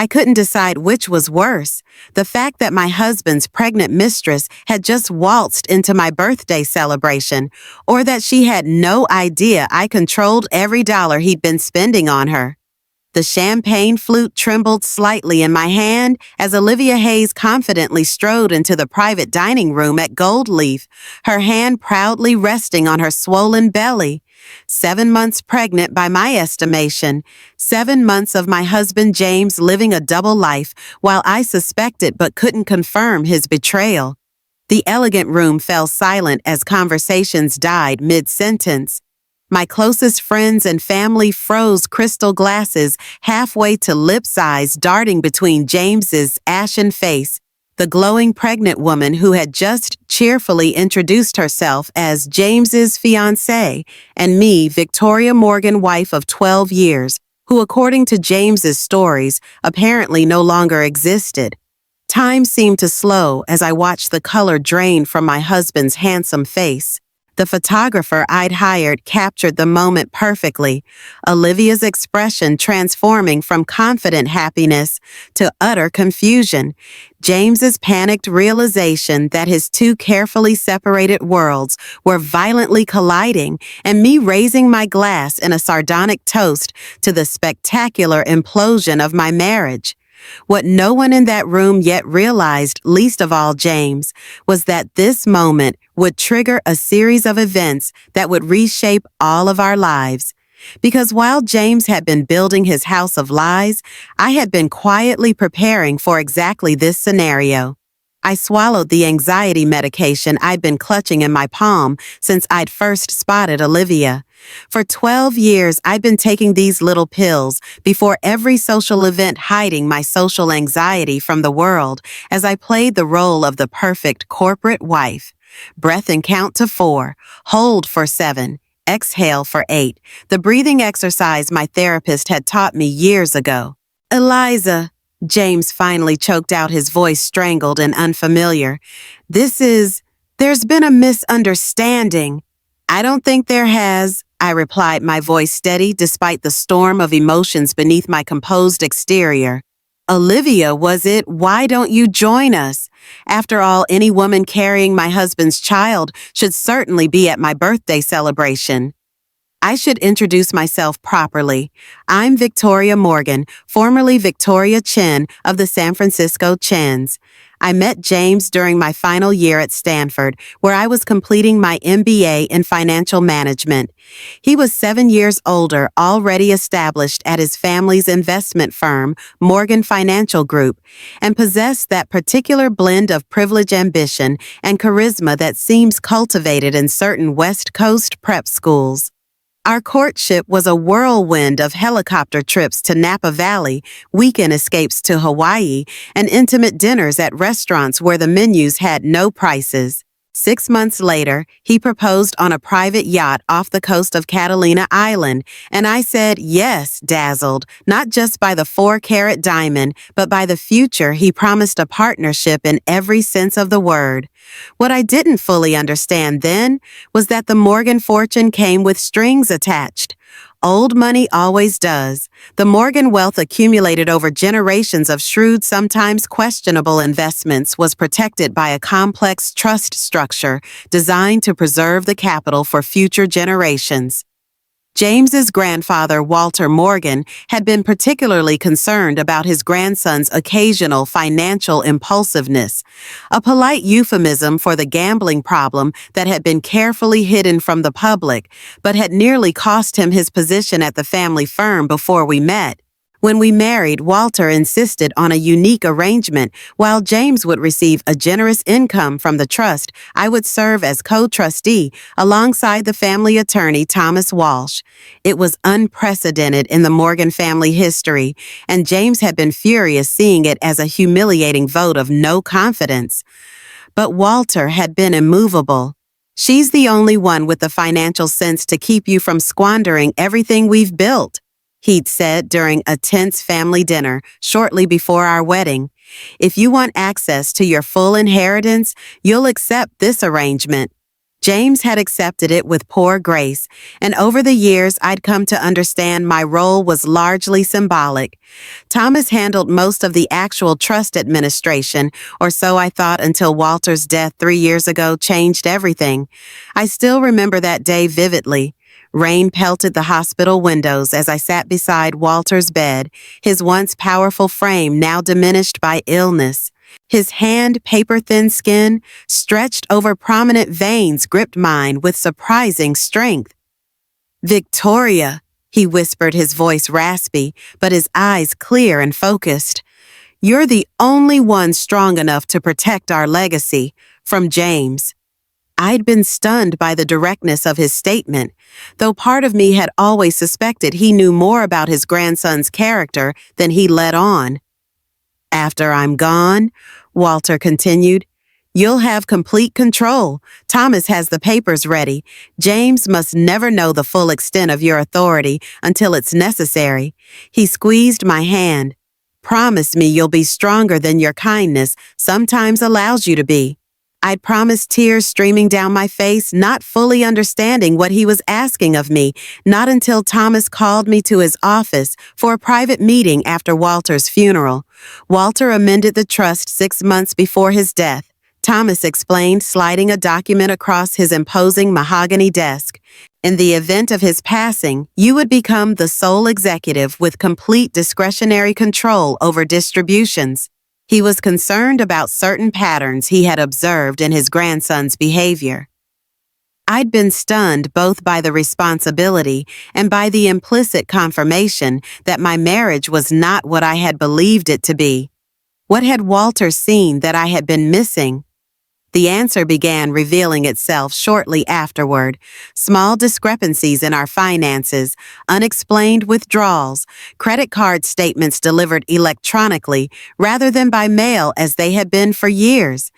I couldn't decide which was worse, the fact that my husband's pregnant mistress had just waltzed into my birthday celebration, or that she had no idea I controlled every dollar he'd been spending on her. The champagne flute trembled slightly in my hand as Olivia Hayes confidently strode into the private dining room at Gold Leaf, her hand proudly resting on her swollen belly. 7 months pregnant by my estimation, 7 months of my husband James living a double life while I suspected but couldn't confirm his betrayal. The elegant room fell silent as conversations died mid-sentence. My closest friends and family froze crystal glasses halfway to lip size darting between James's ashen face, the glowing pregnant woman who had just cheerfully introduced herself as James's fiancée, and me, Victoria Morgan, wife of 12 years, who, according to James's stories, apparently no longer existed. Time seemed to slow as I watched the color drain from my husband's handsome face. The photographer I'd hired captured the moment perfectly, Olivia's expression transforming from confident happiness to utter confusion, James's panicked realization that his two carefully separated worlds were violently colliding, and me raising my glass in a sardonic toast to the spectacular implosion of my marriage. What no one in that room yet realized, least of all James, was that this moment would trigger a series of events that would reshape all of our lives. Because while James had been building his house of lies, I had been quietly preparing for exactly this scenario. I swallowed the anxiety medication I'd been clutching in my palm since I'd first spotted Olivia. For 12 years, I'd been taking these little pills before every social event, hiding my social anxiety from the world as I played the role of the perfect corporate wife. Breath and count to 4, hold for 7, exhale for 8, the breathing exercise my therapist had taught me years ago. Eliza, James finally choked out, his voice strangled and unfamiliar. There's been a misunderstanding. I don't think there has, I replied, my voice steady despite the storm of emotions beneath my composed exterior. Olivia, was it? Why don't you join us? After all, any woman carrying my husband's child should certainly be at my birthday celebration. I should introduce myself properly. I'm Victoria Morgan, formerly Victoria Chen of the San Francisco Chens. I met James during my final year at Stanford, where I was completing my MBA in financial management. He was 7 years older, already established at his family's investment firm, Morgan Financial Group, and possessed that particular blend of privilege, ambition, and charisma that seems cultivated in certain West Coast prep schools. Our courtship was a whirlwind of helicopter trips to Napa Valley, weekend escapes to Hawaii, and intimate dinners at restaurants where the menus had no prices. 6 months later, he proposed on a private yacht off the coast of Catalina Island, and I said yes, dazzled, not just by the 4-carat diamond, but by the future he promised, a partnership in every sense of the word. What I didn't fully understand then was that the Morgan fortune came with strings attached. Old money always does. The Morgan wealth, accumulated over generations of shrewd, sometimes questionable investments, was protected by a complex trust structure designed to preserve the capital for future generations. James's grandfather, Walter Morgan, had been particularly concerned about his grandson's occasional financial impulsiveness, a polite euphemism for the gambling problem that had been carefully hidden from the public, but had nearly cost him his position at the family firm before we met. When we married, Walter insisted on a unique arrangement. While James would receive a generous income from the trust, I would serve as co-trustee alongside the family attorney, Thomas Walsh. It was unprecedented in the Morgan family history, and James had been furious, seeing it as a humiliating vote of no confidence. But Walter had been immovable. "She's the only one with the financial sense to keep you from squandering everything we've built," he'd said during a tense family dinner shortly before our wedding. "If you want access to your full inheritance, you'll accept this arrangement." James had accepted it with poor grace, and over the years I'd come to understand my role was largely symbolic. Thomas handled most of the actual trust administration, or so I thought until Walter's death 3 years ago changed everything. I still remember that day vividly. Rain pelted the hospital windows as I sat beside Walter's bed, his once powerful frame now diminished by illness. His hand, paper-thin skin, stretched over prominent veins, gripped mine with surprising strength. "Victoria," he whispered, his voice raspy, but his eyes clear and focused. "You're the only one strong enough to protect our legacy." From James. I'd been stunned by the directness of his statement, though part of me had always suspected he knew more about his grandson's character than he let on. "After I'm gone," Walter continued, "you'll have complete control. Thomas has the papers ready. James must never know the full extent of your authority until it's necessary." He squeezed my hand. "Promise me you'll be stronger than your kindness sometimes allows you to be." I'd promised, tears streaming down my face, not fully understanding what he was asking of me, not until Thomas called me to his office for a private meeting after Walter's funeral. Walter amended the trust 6 months before his death, Thomas explained, sliding a document across his imposing mahogany desk. "In the event of his passing, you would become the sole executive with complete discretionary control over distributions." He was concerned about certain patterns he had observed in his grandson's behavior. I'd been stunned both by the responsibility and by the implicit confirmation that my marriage was not what I had believed it to be. What had Walter seen that I had been missing? The answer began revealing itself shortly afterward. Small discrepancies in our finances, unexplained withdrawals, credit card statements delivered electronically rather than by mail as they had been for years.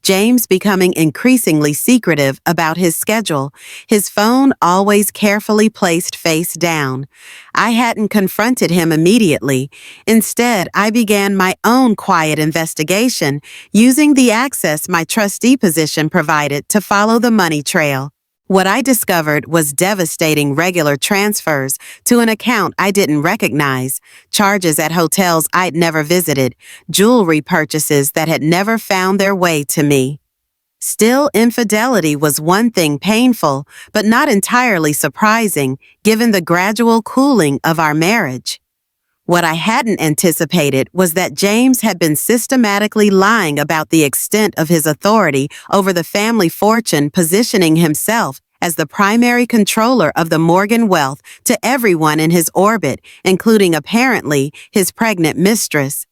James becoming increasingly secretive about his schedule, his phone always carefully placed face down. I hadn't confronted him immediately. Instead, I began my own quiet investigation, using the access my trustee position provided to follow the money trail. What I discovered was devastating regular transfers to an account I didn't recognize, charges at hotels I'd never visited, jewelry purchases that had never found their way to me. Still, infidelity was one thing painful, but not entirely surprising, given the gradual cooling of our marriage. What I hadn't anticipated was that James had been systematically lying about the extent of his authority over the family fortune, positioning himself as the primary controller of the Morgan wealth to everyone in his orbit, including apparently his pregnant mistress.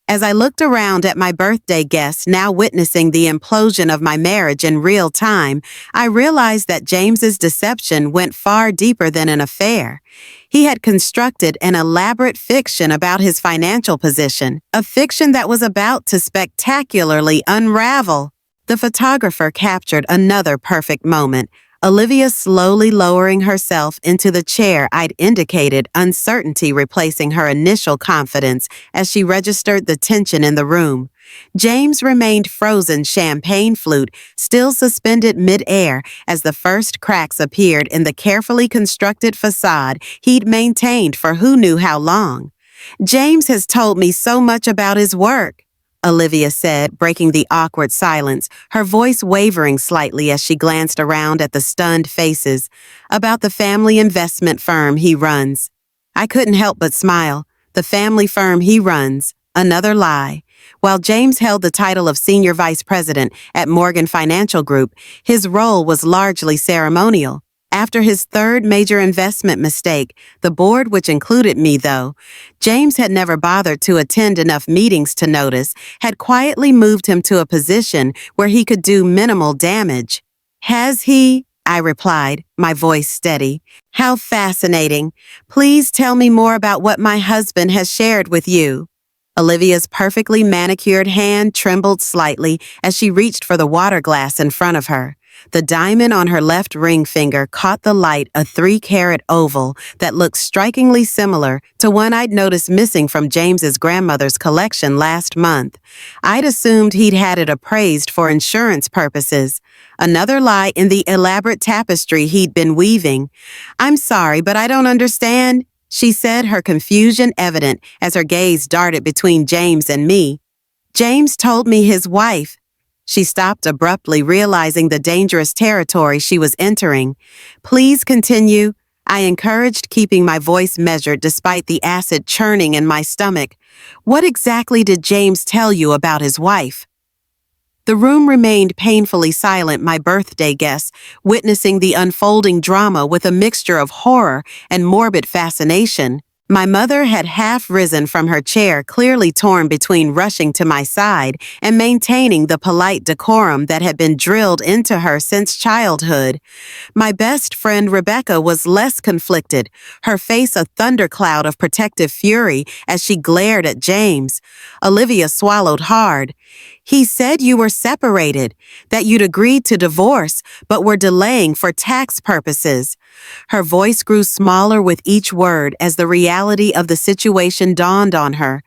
As I looked around at my birthday guests now witnessing the implosion of my marriage in real time, I realized that James's deception went far deeper than an affair. He had constructed an elaborate fiction about his financial position, a fiction that was about to spectacularly unravel. The photographer captured another perfect moment. Olivia slowly lowering herself into the chair I'd indicated, uncertainty replacing her initial confidence as she registered the tension in the room. James remained frozen, champagne flute still suspended mid-air as the first cracks appeared in the carefully constructed facade he'd maintained for who knew how long. "James has told me so much about his work," Olivia said, breaking the awkward silence, her voice wavering slightly as she glanced around at the stunned faces, "about the family investment firm he runs." I couldn't help but smile. The family firm he runs. Another lie. While James held the title of Senior Vice President at Morgan Financial Group, his role was largely ceremonial. After his third major investment mistake, the board, which included me though, James had never bothered to attend enough meetings to notice, had quietly moved him to a position where he could do minimal damage. "Has he?" I replied, my voice steady. "How fascinating. Please tell me more about what my husband has shared with you." Olivia's perfectly manicured hand trembled slightly as she reached for the water glass in front of her. The diamond on her left ring finger caught the light, a 3-carat oval that looked strikingly similar to one I'd noticed missing from James's grandmother's collection last month. I'd assumed he'd had it appraised for insurance purposes. Another lie in the elaborate tapestry he'd been weaving. "I'm sorry, but I don't understand," she said, her confusion evident as her gaze darted between James and me. "James told me his wife." She stopped abruptly, realizing the dangerous territory she was entering. "Please continue," I encouraged, keeping my voice measured despite the acid churning in my stomach. "What exactly did James tell you about his wife?" The room remained painfully silent, my birthday guests witnessing the unfolding drama with a mixture of horror and morbid fascination. My mother had half risen from her chair, clearly torn between rushing to my side and maintaining the polite decorum that had been drilled into her since childhood. My best friend Rebecca was less conflicted, her face a thundercloud of protective fury as she glared at James. Olivia swallowed hard. "He said you were separated, that you'd agreed to divorce, but were delaying for tax purposes." Her voice grew smaller with each word as the reality of the situation dawned on her.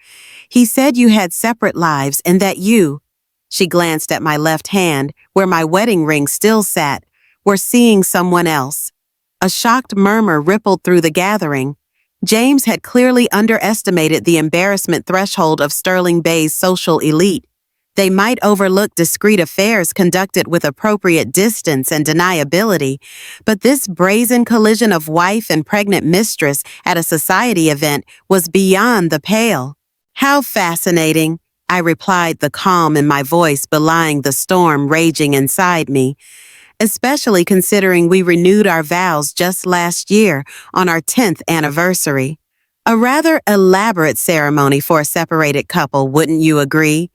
"He said you had separate lives and that you," she glanced at my left hand, where my wedding ring still sat, "were seeing someone else." A shocked murmur rippled through the gathering. James had clearly underestimated the embarrassment threshold of Sterling Bay's social elite. They might overlook discreet affairs conducted with appropriate distance and deniability, but this brazen collision of wife and pregnant mistress at a society event was beyond the pale. "How fascinating," I replied, the calm in my voice belying the storm raging inside me, "especially considering we renewed our vows just last year on our 10th anniversary. A rather elaborate ceremony for a separated couple, wouldn't you agree?"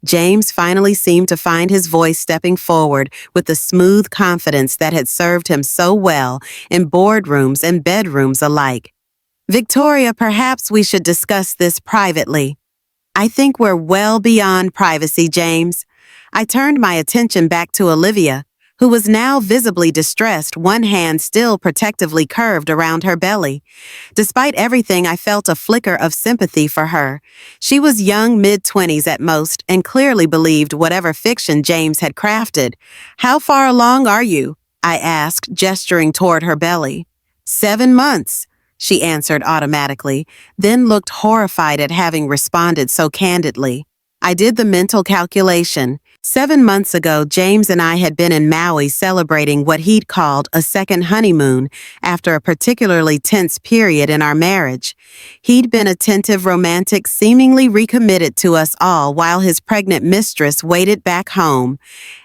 James finally seemed to find his voice stepping forward with the smooth confidence that had served him so well in boardrooms and bedrooms alike. "Victoria, perhaps we should discuss this privately." "I think we're well beyond privacy, James." I turned my attention back to Olivia, who was now visibly distressed, one hand still protectively curved around her belly. Despite everything, I felt a flicker of sympathy for her. She was young, mid-20s at most, and clearly believed whatever fiction James had crafted. "How far along are you?" I asked, gesturing toward her belly. 7 months, she answered automatically, then looked horrified at having responded so candidly. I did the mental calculation. 7 months ago, James and I had been in Maui celebrating what he'd called a second honeymoon after a particularly tense period in our marriage. He'd been attentive, romantic, seemingly recommitted to us all while his pregnant mistress waited back home.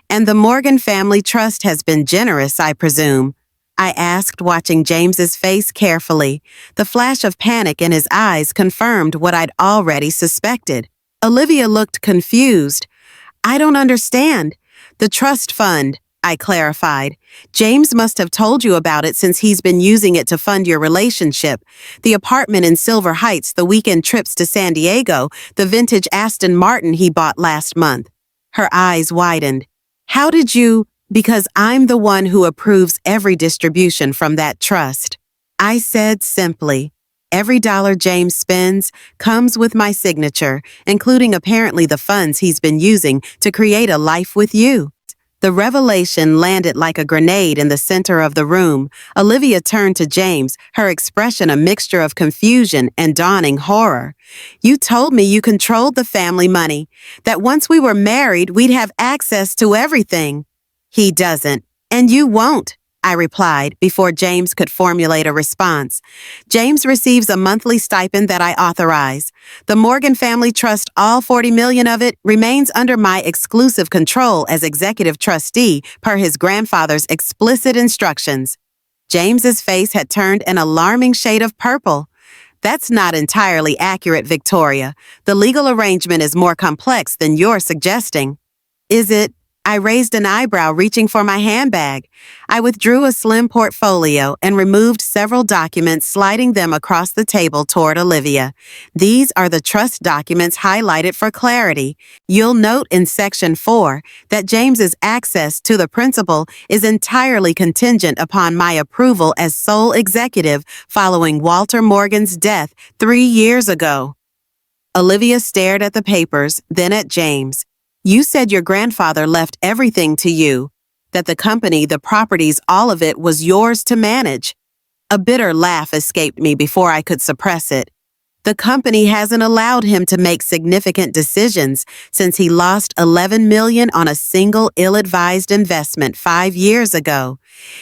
"And the Morgan family trust has been generous, I presume?" I asked, watching James's face carefully. The flash of panic in his eyes confirmed what I'd already suspected. Olivia looked confused. "I don't understand." "The trust fund," I clarified. "James must have told you about it since he's been using it to fund your relationship. The apartment in Silver Heights, the weekend trips to San Diego, the vintage Aston Martin he bought last month." Her eyes widened. "How did you—" "Because I'm the one who approves every distribution from that trust," I said simply. "Every dollar James spends comes with my signature, including apparently the funds he's been using to create a life with you." The revelation landed like a grenade in the center of the room. Olivia turned to James, her expression a mixture of confusion and dawning horror. "You told me you controlled the family money, that once we were married, we'd have access to everything." "He doesn't, and you won't," I replied before James could formulate a response. "James receives a monthly stipend that I authorize. The Morgan family trust, all 40 million of it, remains under my exclusive control as executive trustee per his grandfather's explicit instructions." James's face had turned an alarming shade of purple. "That's not entirely accurate, Victoria. The legal arrangement is more complex than you're suggesting." "Is it?" I raised an eyebrow, reaching for my handbag. I withdrew a slim portfolio and removed several documents, sliding them across the table toward Olivia. These are the trust documents highlighted for clarity. You'll note in Section 4 that James's access to the principal is entirely contingent upon my approval as sole executive following Walter Morgan's death 3 years ago. Olivia stared at the papers, then at James. You said your grandfather left everything to you, that the company, the properties, all of it was yours to manage. A bitter laugh escaped me before I could suppress it. The company hasn't allowed him to make significant decisions since he lost $11 million on a single ill-advised investment 5 years ago.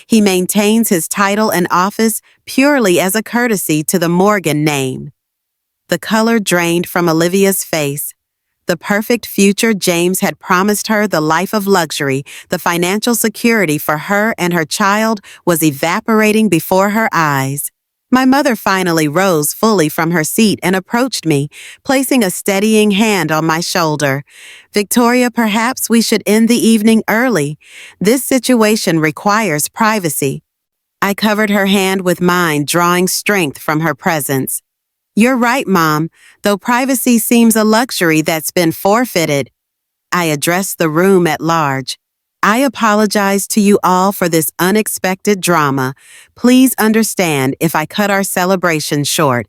He maintains his title and office purely as a courtesy to the Morgan name. The color drained from Olivia's face. The perfect future James had promised her, the life of luxury, the financial security for her and her child, was evaporating before her eyes. My mother finally rose fully from her seat and approached me, placing a steadying hand on my shoulder. Victoria, perhaps we should end the evening early. This situation requires privacy. I covered her hand with mine, drawing strength from her presence. You're right, Mom, though privacy seems a luxury that's been forfeited. I addressed the room at large. I apologize to you all for this unexpected drama. Please understand if I cut our celebration short.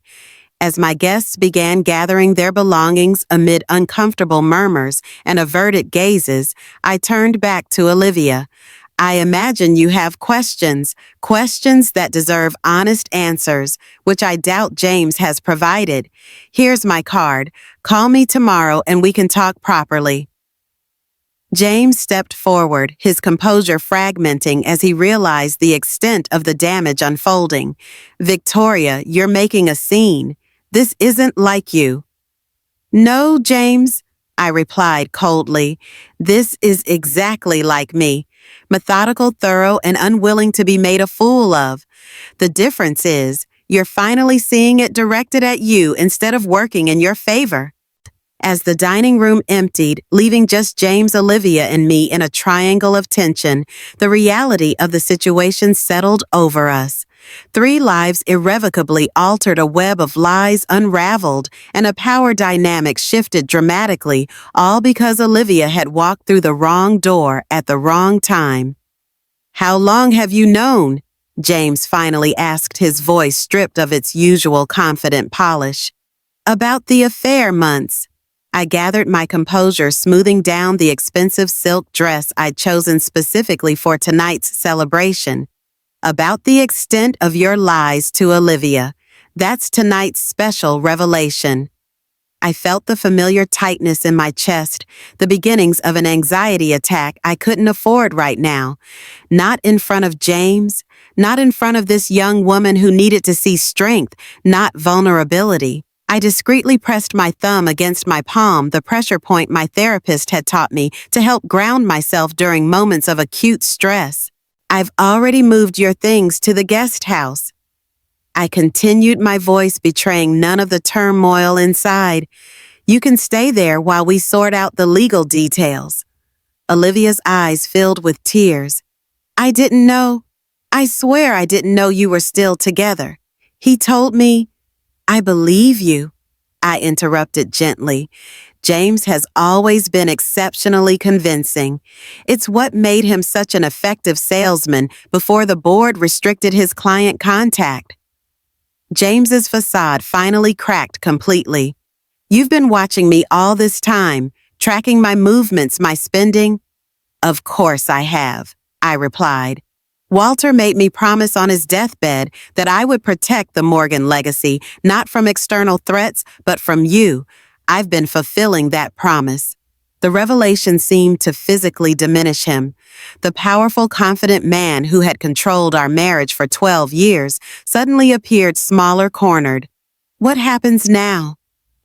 As my guests began gathering their belongings amid uncomfortable murmurs and averted gazes, I turned back to Olivia. I imagine you have questions that deserve honest answers, which I doubt James has provided. Here's my card. Call me tomorrow and we can talk properly. James stepped forward, his composure fragmenting as he realized the extent of the damage unfolding. Victoria, you're making a scene. This isn't like you. No, James, I replied coldly. This is exactly like me. Methodical, thorough, and unwilling to be made a fool of. The difference is, you're finally seeing it directed at you instead of working in your favor. As the dining room emptied, leaving just James, Olivia, and me in a triangle of tension, the reality of the situation settled over us. 3 lives irrevocably altered, a web of lies unraveled, and a power dynamic shifted dramatically, all because Olivia had walked through the wrong door at the wrong time. How long have you known? James finally asked, his voice stripped of its usual confident polish. About the affair, months. I gathered my composure, smoothing down the expensive silk dress I'd chosen specifically for tonight's celebration. About the extent of your lies to Olivia. That's tonight's special revelation. I felt the familiar tightness in my chest, the beginnings of an anxiety attack I couldn't afford right now. Not in front of James, not in front of this young woman who needed to see strength, not vulnerability. I discreetly pressed my thumb against my palm, the pressure point my therapist had taught me to help ground myself during moments of acute stress. I've already moved your things to the guest house. I continued, my voice betraying none of the turmoil inside. You can stay there while we sort out the legal details. Olivia's eyes filled with tears. I didn't know. I swear I didn't know you were still together. He told me. I believe you, I interrupted gently. James has always been exceptionally convincing. It's what made him such an effective salesman before the board restricted his client contact. James's facade finally cracked completely. You've been watching me all this time, tracking my movements, my spending? Of course I have, I replied. Walter made me promise on his deathbed that I would protect the Morgan legacy, not from external threats, but from you. I've been fulfilling that promise. The revelation seemed to physically diminish him. The powerful, confident man who had controlled our marriage for 12 years suddenly appeared smaller, cornered. What happens now?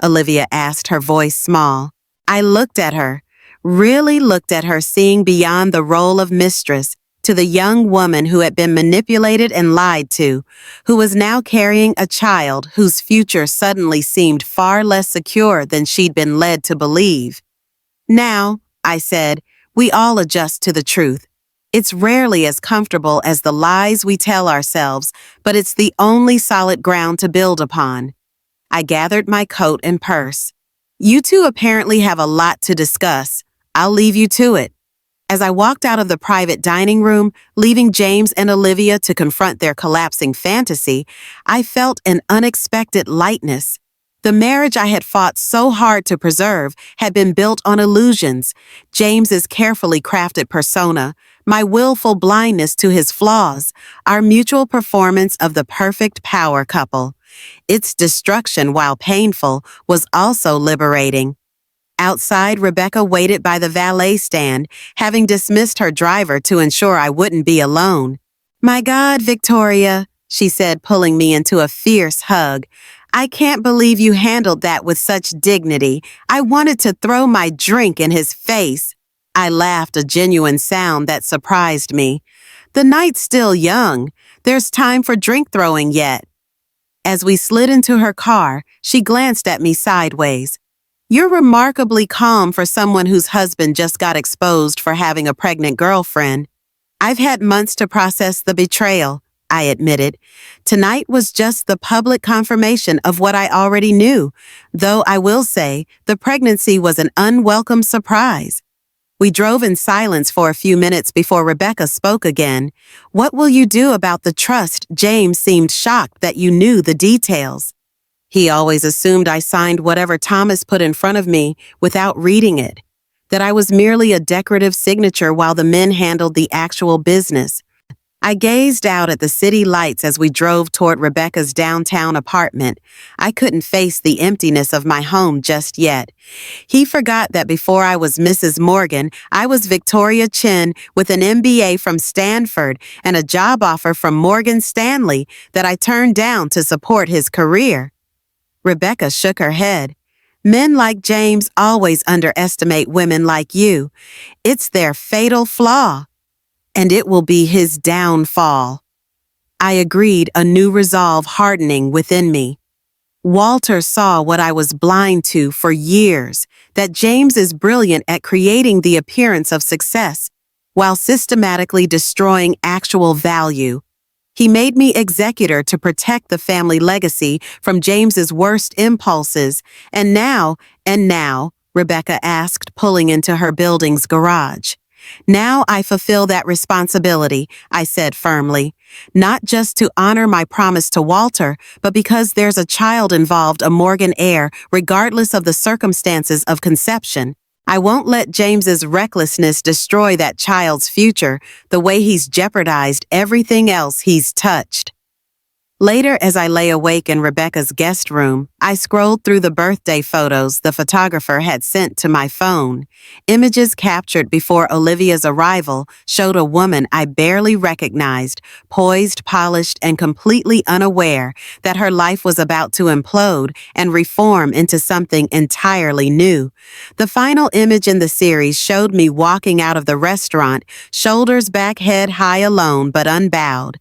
Olivia asked, her voice small. I looked at her, really looked at her, seeing beyond the role of mistress, to the young woman who had been manipulated and lied to, who was now carrying a child whose future suddenly seemed far less secure than she'd been led to believe. Now, I said, We all adjust to the truth. It's rarely as comfortable as the lies we tell ourselves, but it's the only solid ground to build upon. I gathered my coat and purse. You two apparently have a lot to discuss. I'll leave you to it. As I walked out of the private dining room, leaving James and Olivia to confront their collapsing fantasy, I felt an unexpected lightness. The marriage I had fought so hard to preserve had been built on illusions, James's carefully crafted persona, my willful blindness to his flaws, our mutual performance of the perfect power couple. Its destruction, while painful, was also liberating. Outside, Rebecca waited by the valet stand, having dismissed her driver to ensure I wouldn't be alone. "My God, Victoria," she said, pulling me into a fierce hug. "I can't believe you handled that with such dignity. I wanted to throw my drink in his face." I laughed, a genuine sound that surprised me. "The night's still young. There's time for drink throwing yet." As we slid into her car, she glanced at me sideways. "You're remarkably calm for someone whose husband just got exposed for having a pregnant girlfriend." "I've had months to process the betrayal," I admitted. Tonight was just the public confirmation of what I already knew, though I will say the pregnancy was an unwelcome surprise. We drove in silence for a few minutes before Rebecca spoke again. "What will you do about the trust?" James seemed shocked that you knew the details. He always assumed I signed whatever Thomas put in front of me without reading it, that I was merely a decorative signature while the men handled the actual business. I gazed out at the city lights as we drove toward Rebecca's downtown apartment. I couldn't face the emptiness of my home just yet. He forgot that before I was Mrs. Morgan, I was Victoria Chin with an MBA from Stanford and a job offer from Morgan Stanley that I turned down to support his career. Rebecca shook her head. "Men like James always underestimate women like you. It's their fatal flaw. And it will be his downfall." I agreed, a new resolve hardening within me. Walter saw what I was blind to for years, that James is brilliant at creating the appearance of success, while systematically destroying actual value. He made me executor to protect the family legacy from James's worst impulses, and now, Rebecca asked, pulling into her building's garage. "Now I fulfill that responsibility," I said firmly, "not just to honor my promise to Walter, but because there's a child involved, a Morgan heir, regardless of the circumstances of conception. I won't let James's recklessness destroy that child's future the way he's jeopardized everything else he's touched." Later, as I lay awake in Rebecca's guest room, I scrolled through the birthday photos the photographer had sent to my phone. Images captured before Olivia's arrival showed a woman I barely recognized, poised, polished, and completely unaware that her life was about to implode and reform into something entirely new. The final image in the series showed me walking out of the restaurant, shoulders back, head high, alone but unbowed.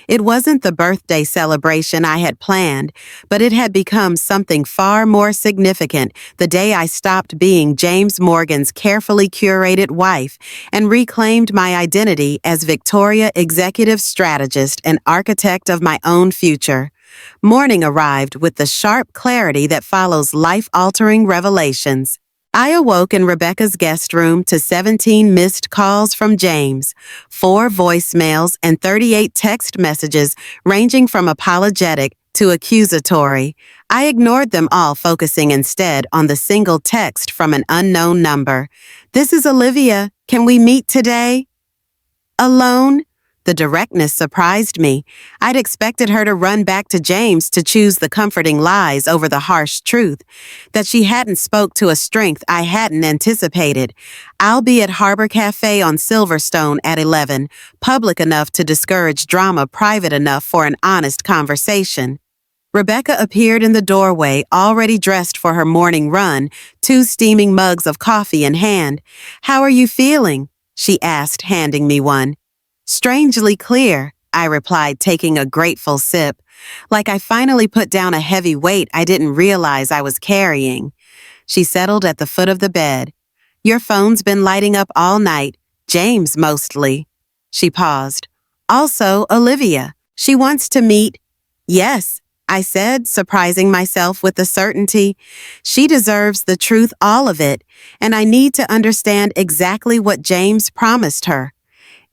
It wasn't the birthday celebration I had planned, but it had become something far more significant the day I stopped being James Morgan's carefully curated wife and reclaimed my identity as Victoria, executive strategist and architect of my own future. Morning arrived with the sharp clarity that follows life-altering revelations. I awoke in Rebecca's guest room to 17 missed calls from James, 4 voicemails, and 38 text messages ranging from apologetic to accusatory. I ignored them all, focusing instead on the single text from an unknown number. "This is Olivia. Can we meet today?" "Alone?" The directness surprised me. I'd expected her to run back to James to choose the comforting lies over the harsh truth, that she hadn't spoke to a strength I hadn't anticipated. "I'll be at Harbor Cafe on Silverstone at 11, public enough to discourage drama, private enough for an honest conversation." Rebecca appeared in the doorway, already dressed for her morning run, 2 steaming mugs of coffee in hand. "How are you feeling?" she asked, handing me one. "Strangely clear," I replied, taking a grateful sip, like I finally put down a heavy weight I didn't realize I was carrying. She settled at the foot of the bed. Your phone's been lighting up all night. James, mostly. She paused. Also, Olivia. She wants to meet. Yes, I said, surprising myself with the certainty. She deserves the truth, all of it, and I need to understand exactly what James promised her.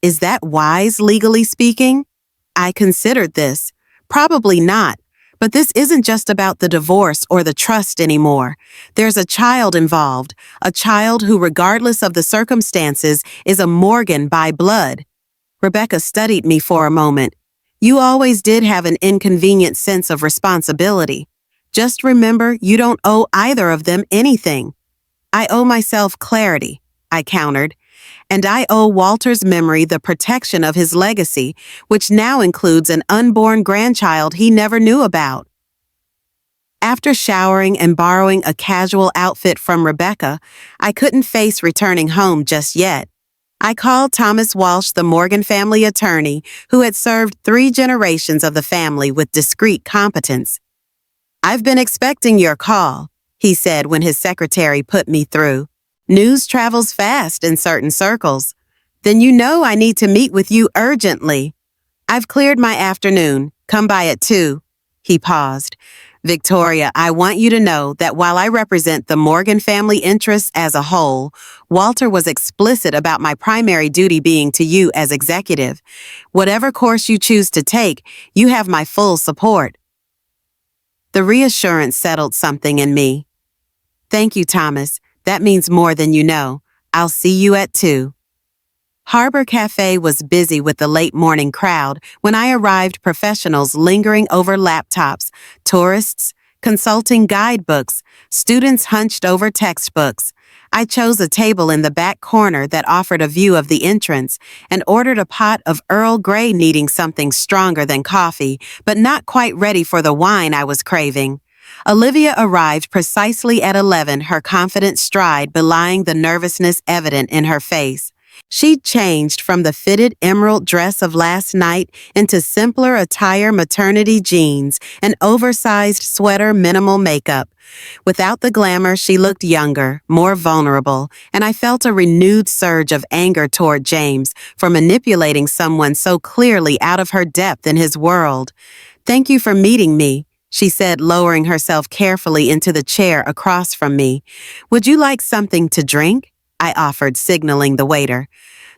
Is that wise, legally speaking? I considered this. Probably not. But this isn't just about the divorce or the trust anymore. There's a child involved, a child who, regardless of the circumstances, is a Morgan by blood. Rebecca studied me for a moment. You always did have an inconvenient sense of responsibility. Just remember, you don't owe either of them anything. I owe myself clarity, I countered. And I owe Walter's memory the protection of his legacy, which now includes an unborn grandchild he never knew about. After showering and borrowing a casual outfit from Rebecca, I couldn't face returning home just yet. I called Thomas Walsh, the Morgan family attorney, who had served 3 generations of the family with discreet competence. I've been expecting your call, he said when his secretary put me through. News travels fast in certain circles. Then you know I need to meet with you urgently. I've cleared my afternoon. Come by at 2. He paused. Victoria, I want you to know that while I represent the Morgan family interests as a whole, Walter was explicit about my primary duty being to you as executive. Whatever course you choose to take, you have my full support. The reassurance settled something in me. Thank you, Thomas. That means more than you know. I'll see you at 2. Harbor Cafe was busy with the late morning crowd when I arrived, professionals lingering over laptops, tourists consulting guidebooks, students hunched over textbooks. I chose a table in the back corner that offered a view of the entrance and ordered a pot of Earl Grey, needing something stronger than coffee, but not quite ready for the wine I was craving. Olivia arrived precisely at 11, her confident stride belying the nervousness evident in her face. She'd changed from the fitted emerald dress of last night into simpler attire, maternity jeans, an oversized sweater, minimal makeup. Without the glamour, she looked younger, more vulnerable, and I felt a renewed surge of anger toward James for manipulating someone so clearly out of her depth in his world. Thank you for meeting me, she said, lowering herself carefully into the chair across from me. Would you like something to drink? I offered, signaling the waiter.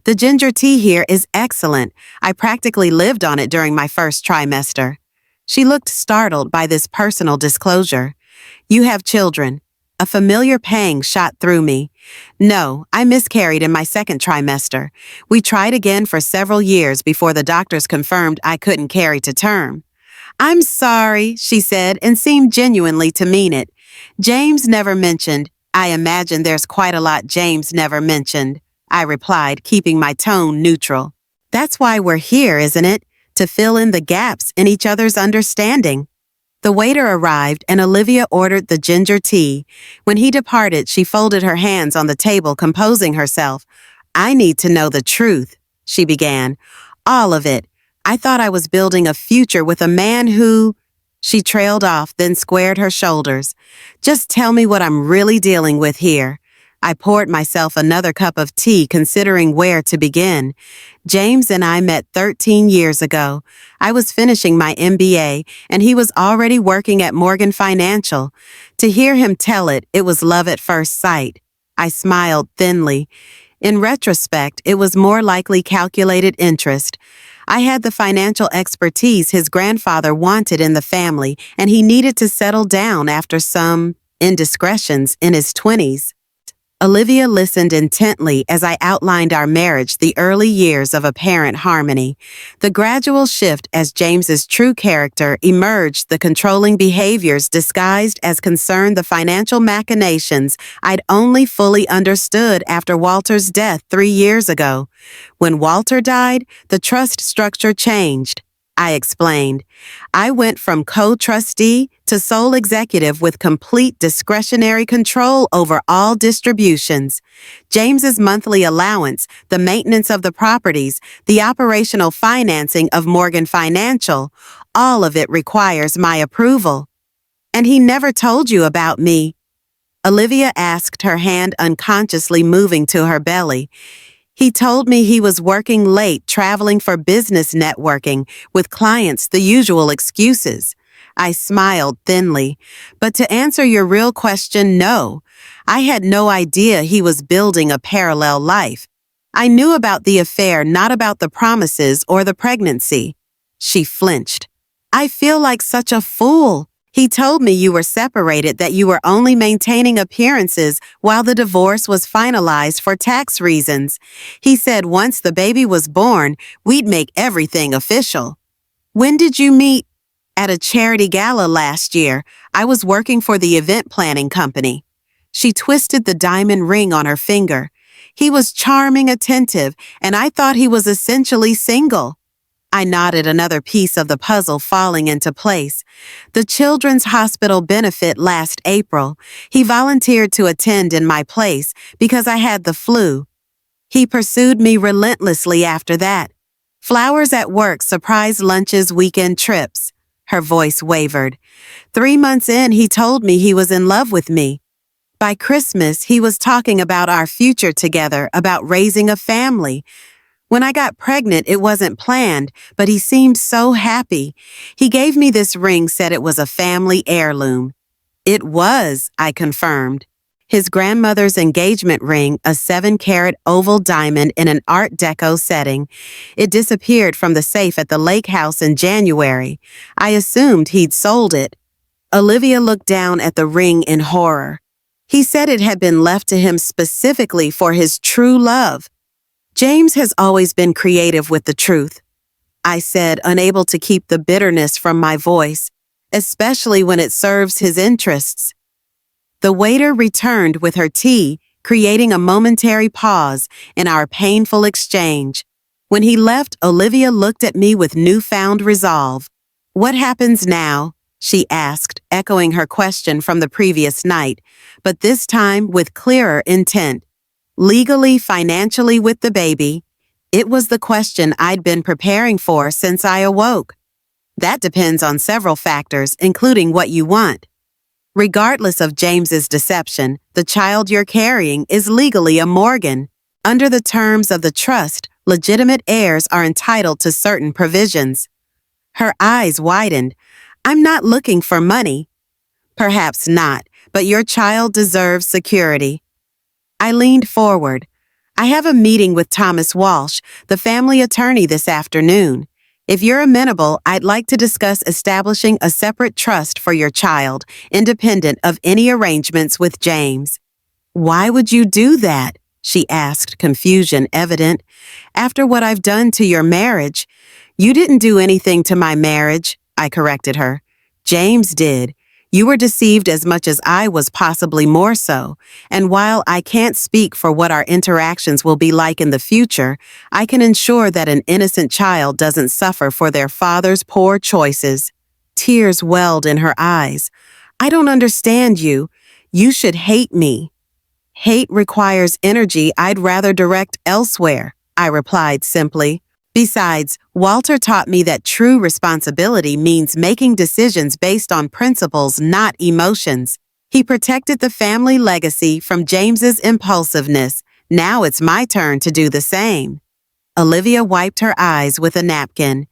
The ginger tea here is excellent. I practically lived on it during my first trimester. She looked startled by this personal disclosure. You have children. A familiar pang shot through me. No, I miscarried in my second trimester. We tried again for several years before the doctors confirmed I couldn't carry to term. I'm sorry, she said, and seemed genuinely to mean it. James never mentioned. I imagine there's quite a lot James never mentioned, I replied, keeping my tone neutral. That's why we're here, isn't it? To fill in the gaps in each other's understanding. The waiter arrived and Olivia ordered the ginger tea. When he departed, she folded her hands on the table, composing herself. I need to know the truth, she began. All of it. I thought I was building a future with a man who... She trailed off, then squared her shoulders. Just tell me what I'm really dealing with here. I poured myself another cup of tea, considering where to begin. James and I met 13 years ago. I was finishing my MBA, and he was already working at Morgan Financial. To hear him tell it, it was love at first sight. I smiled thinly. In retrospect, it was more likely calculated interest. I had the financial expertise his grandfather wanted in the family, and he needed to settle down after some indiscretions in his 20s. Olivia listened intently as I outlined our marriage, the early years of apparent harmony, the gradual shift as James's true character emerged, the controlling behaviors disguised as concerned, the financial machinations I'd only fully understood after Walter's death 3 years ago. When Walter died, the trust structure changed. I explained. I went from co-trustee to sole executive with complete discretionary control over all distributions. James's monthly allowance, the maintenance of the properties, the operational financing of Morgan Financial, all of it requires my approval. And he never told you about me. Olivia asked, her hand unconsciously moving to her belly. He told me he was working late, traveling for business networking, with clients, the usual excuses. I smiled thinly. But to answer your real question, no. I had no idea he was building a parallel life. I knew about the affair, not about the promises or the pregnancy. She flinched. I feel like such a fool. He told me you were separated, that you were only maintaining appearances while the divorce was finalized for tax reasons. He said once the baby was born, we'd make everything official. When did you meet? At a charity gala last year. I was working for the event planning company. She twisted the diamond ring on her finger. He was charming, attentive, and I thought he was essentially single. I nodded, another piece of the puzzle falling into place. The Children's Hospital benefit last April. He volunteered to attend in my place because I had the flu. He pursued me relentlessly after that. Flowers at work, surprise lunches, weekend trips. Her voice wavered. 3 months in, he told me he was in love with me. By Christmas, he was talking about our future together, about raising a family. When I got pregnant, it wasn't planned, but he seemed so happy. He gave me this ring, said it was a family heirloom. It was, I confirmed. His grandmother's engagement ring, a 7-carat oval diamond in an Art Deco setting. It disappeared from the safe at the lake house in January. I assumed he'd sold it. Olivia looked down at the ring in horror. He said it had been left to him specifically for his true love. James has always been creative with the truth, I said, unable to keep the bitterness from my voice, especially when it serves his interests. The waiter returned with her tea, creating a momentary pause in our painful exchange. When he left, Olivia looked at me with newfound resolve. What happens now? She asked, echoing her question from the previous night, but this time with clearer intent. Legally, financially, with the baby? It was the question I'd been preparing for since I awoke. That depends on several factors, including what you want. Regardless of James's deception, the child you're carrying is legally a Morgan. Under the terms of the trust, legitimate heirs are entitled to certain provisions. Her eyes widened. I'm not looking for money. Perhaps not, but your child deserves security. I leaned forward. I have a meeting with Thomas Walsh, the family attorney, this afternoon. If you're amenable, I'd like to discuss establishing a separate trust for your child, independent of any arrangements with James. Why would you do that? She asked, confusion evident. After what I've done to your marriage. You didn't do anything to my marriage, I corrected her. James did. You were deceived as much as I was, possibly more so, and while I can't speak for what our interactions will be like in the future, I can ensure that an innocent child doesn't suffer for their father's poor choices. Tears welled in her eyes. I don't understand you. You should hate me. Hate requires energy I'd rather direct elsewhere, I replied simply. Besides, Walter taught me that true responsibility means making decisions based on principles, not emotions. He protected the family legacy from James's impulsiveness. Now it's my turn to do the same. Olivia wiped her eyes with a napkin.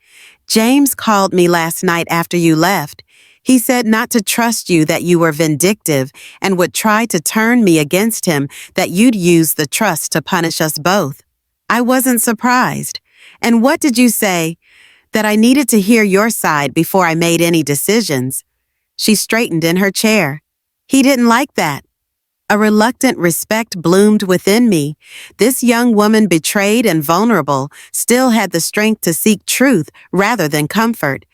James called me last night after you left. He said not to trust you, that you were vindictive and would try to turn me against him, that you'd use the trust to punish us both. I wasn't surprised. And what did you say? That I needed to hear your side before I made any decisions. She straightened in her chair. He didn't like that. A reluctant respect bloomed within me. This young woman, betrayed and vulnerable, still had the strength to seek truth rather than comfort.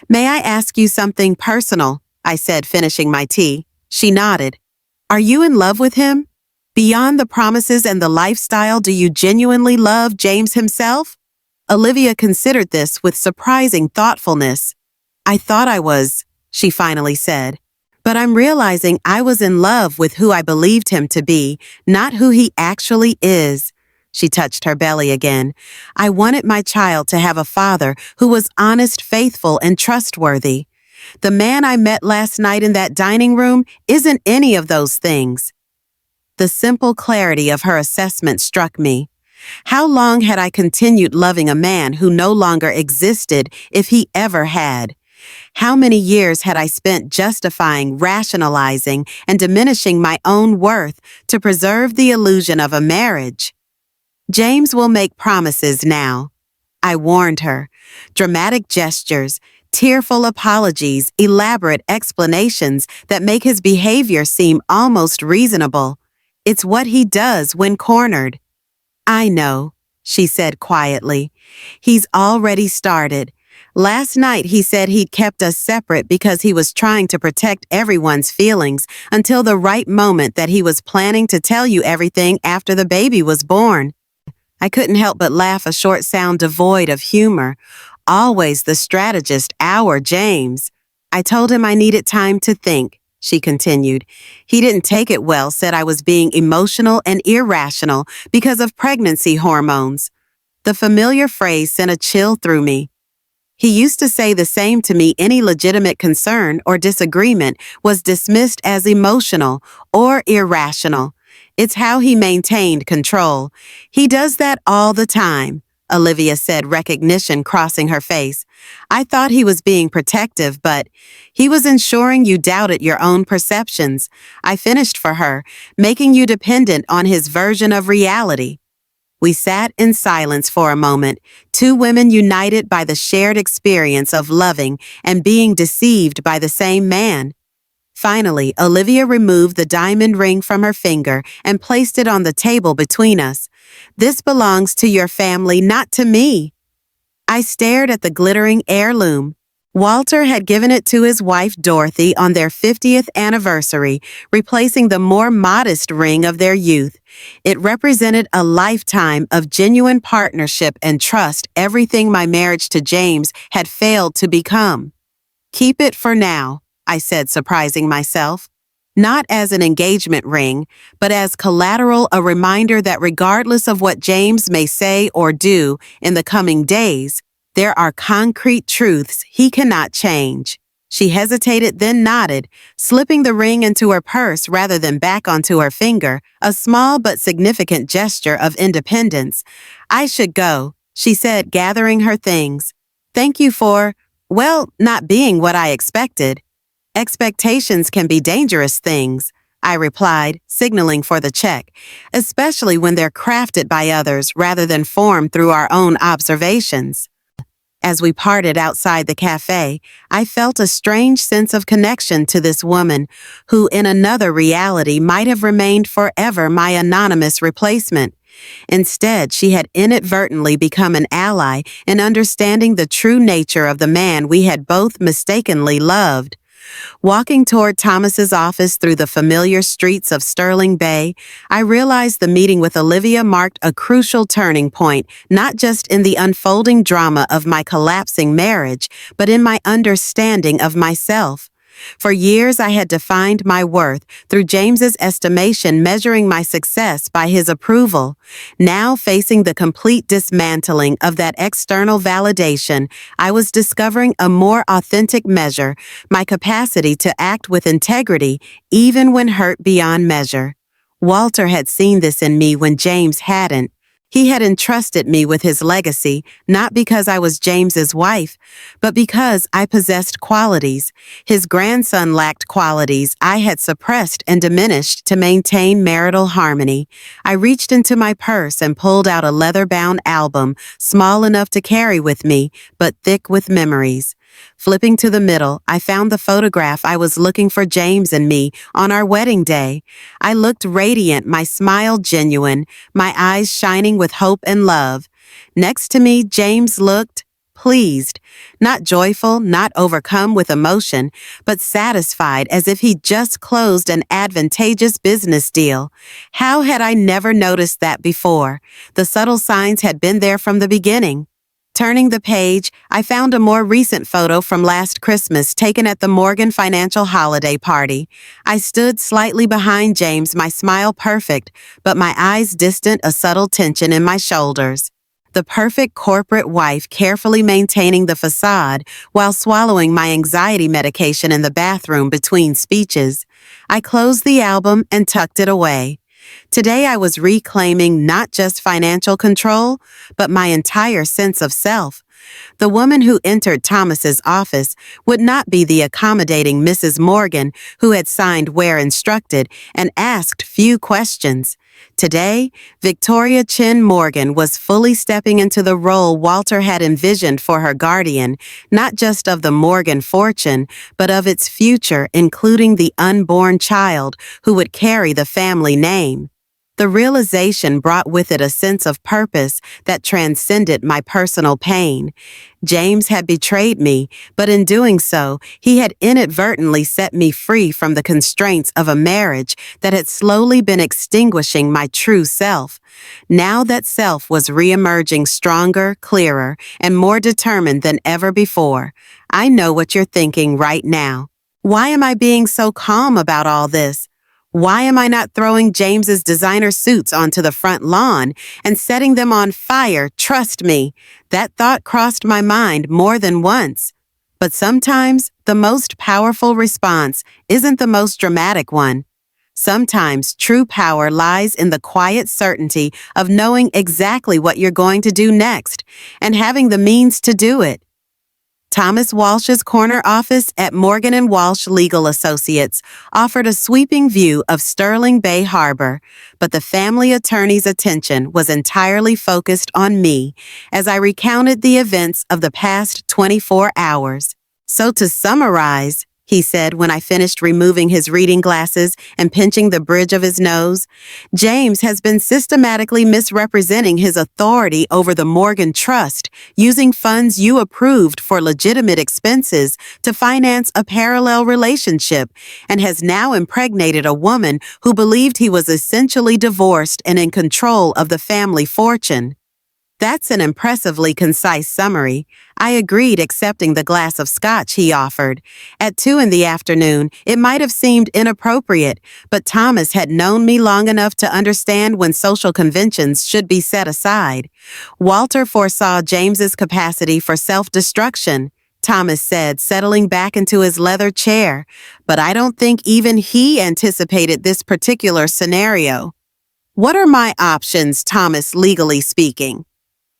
May I ask you something personal? I said, finishing my tea. She nodded. Are you in love with him? Beyond the promises and the lifestyle, do you genuinely love James himself? Olivia considered this with surprising thoughtfulness. I thought I was, she finally said. But I'm realizing I was in love with who I believed him to be, not who he actually is. She touched her belly again. I wanted my child to have a father who was honest, faithful, and trustworthy. The man I met last night in that dining room isn't any of those things. The simple clarity of her assessment struck me. How long had I continued loving a man who no longer existed, if he ever had? How many years had I spent justifying, rationalizing, and diminishing my own worth to preserve the illusion of a marriage? James will make promises now, I warned her. Dramatic gestures, tearful apologies, elaborate explanations that make his behavior seem almost reasonable. It's what he does when cornered. I know, she said quietly. He's already started. Last night he said he'd kept us separate because he was trying to protect everyone's feelings until the right moment that he was planning to tell you everything after the baby was born. I couldn't help but laugh, a short sound devoid of humor. Always the strategist, our James. I told him I needed time to think, she continued. He didn't take it well, said I was being emotional and irrational because of pregnancy hormones. The familiar phrase sent a chill through me. He used to say the same to me. Any legitimate concern or disagreement was dismissed as emotional or irrational. It's how he maintained control. He does that all the time, Olivia said, recognition crossing her face. I thought he was being protective, but he was ensuring you doubted your own perceptions. I finished for her, making you dependent on his version of reality. We sat in silence for a moment, two women united by the shared experience of loving and being deceived by the same man. Finally, Olivia removed the diamond ring from her finger and placed it on the table between us. This belongs to your family, not to me. I stared at the glittering heirloom. Walter had given it to his wife Dorothy on their 50th anniversary, replacing the more modest ring of their youth. It represented a lifetime of genuine partnership and trust, everything my marriage to James had failed to become. Keep it for now, I said, surprising myself. Not as an engagement ring, but as collateral, a reminder that regardless of what James may say or do in the coming days, there are concrete truths he cannot change. She hesitated, then nodded, slipping the ring into her purse rather than back onto her finger, a small but significant gesture of independence. I should go, she said, gathering her things. Thank you for, not being what I expected. Expectations can be dangerous things, I replied, signaling for the check, especially when they're crafted by others rather than formed through our own observations. As we parted outside the cafe, I felt a strange sense of connection to this woman who, in another reality, might have remained forever my anonymous replacement. Instead, she had inadvertently become an ally in understanding the true nature of the man we had both mistakenly loved. Walking toward Thomas's office through the familiar streets of Sterling Bay, I realized the meeting with Olivia marked a crucial turning point, not just in the unfolding drama of my collapsing marriage, but in my understanding of myself. For years, I had defined my worth through James's estimation, measuring my success by his approval. Now, facing the complete dismantling of that external validation, I was discovering a more authentic measure, my capacity to act with integrity, even when hurt beyond measure. Walter had seen this in me when James hadn't. He had entrusted me with his legacy, not because I was James's wife, but because I possessed qualities. His grandson lacked qualities I had suppressed and diminished to maintain marital harmony. I reached into my purse and pulled out a leather-bound album, small enough to carry with me, but thick with memories. Flipping to the middle, I found the photograph I was looking for James and me on our wedding day. I looked radiant, my smile genuine, my eyes shining with hope and love. Next to me, James looked pleased, not joyful, not overcome with emotion, but satisfied, as if he'd just closed an advantageous business deal. How had I never noticed that before? The subtle signs had been there from the beginning. Turning the page, I found a more recent photo from last Christmas taken at the Morgan Financial holiday party. I stood slightly behind James, my smile perfect, but my eyes distant, a subtle tension in my shoulders. The perfect corporate wife, carefully maintaining the facade while swallowing my anxiety medication in the bathroom between speeches. I closed the album and tucked it away. Today I was reclaiming not just financial control, but my entire sense of self. The woman who entered Thomas's office would not be the accommodating Mrs. Morgan who had signed where instructed and asked few questions. Today, Victoria Chin Morgan was fully stepping into the role Walter had envisioned for her guardian, not just of the Morgan fortune, but of its future, including the unborn child who would carry the family name. The realization brought with it a sense of purpose that transcended my personal pain. James had betrayed me, but in doing so, he had inadvertently set me free from the constraints of a marriage that had slowly been extinguishing my true self. Now that self was reemerging stronger, clearer, and more determined than ever before. I know what you're thinking right now. Why am I being so calm about all this? Why am I not throwing James's designer suits onto the front lawn and setting them on fire? Trust me, that thought crossed my mind more than once. But sometimes the most powerful response isn't the most dramatic one. Sometimes true power lies in the quiet certainty of knowing exactly what you're going to do next and having the means to do it. Thomas Walsh's corner office at Morgan & Walsh Legal Associates offered a sweeping view of Sterling Bay Harbor, but the family attorney's attention was entirely focused on me as I recounted the events of the past 24 hours. So to summarize, he said when I finished removing his reading glasses and pinching the bridge of his nose, James has been systematically misrepresenting his authority over the Morgan Trust, using funds you approved for legitimate expenses to finance a parallel relationship, and has now impregnated a woman who believed he was essentially divorced and in control of the family fortune. That's an impressively concise summary. I agreed, accepting the glass of scotch he offered. At 2 p.m, it might have seemed inappropriate, but Thomas had known me long enough to understand when social conventions should be set aside. Walter foresaw James's capacity for self-destruction, Thomas said, settling back into his leather chair. But I don't think even he anticipated this particular scenario. What are my options, Thomas, legally speaking?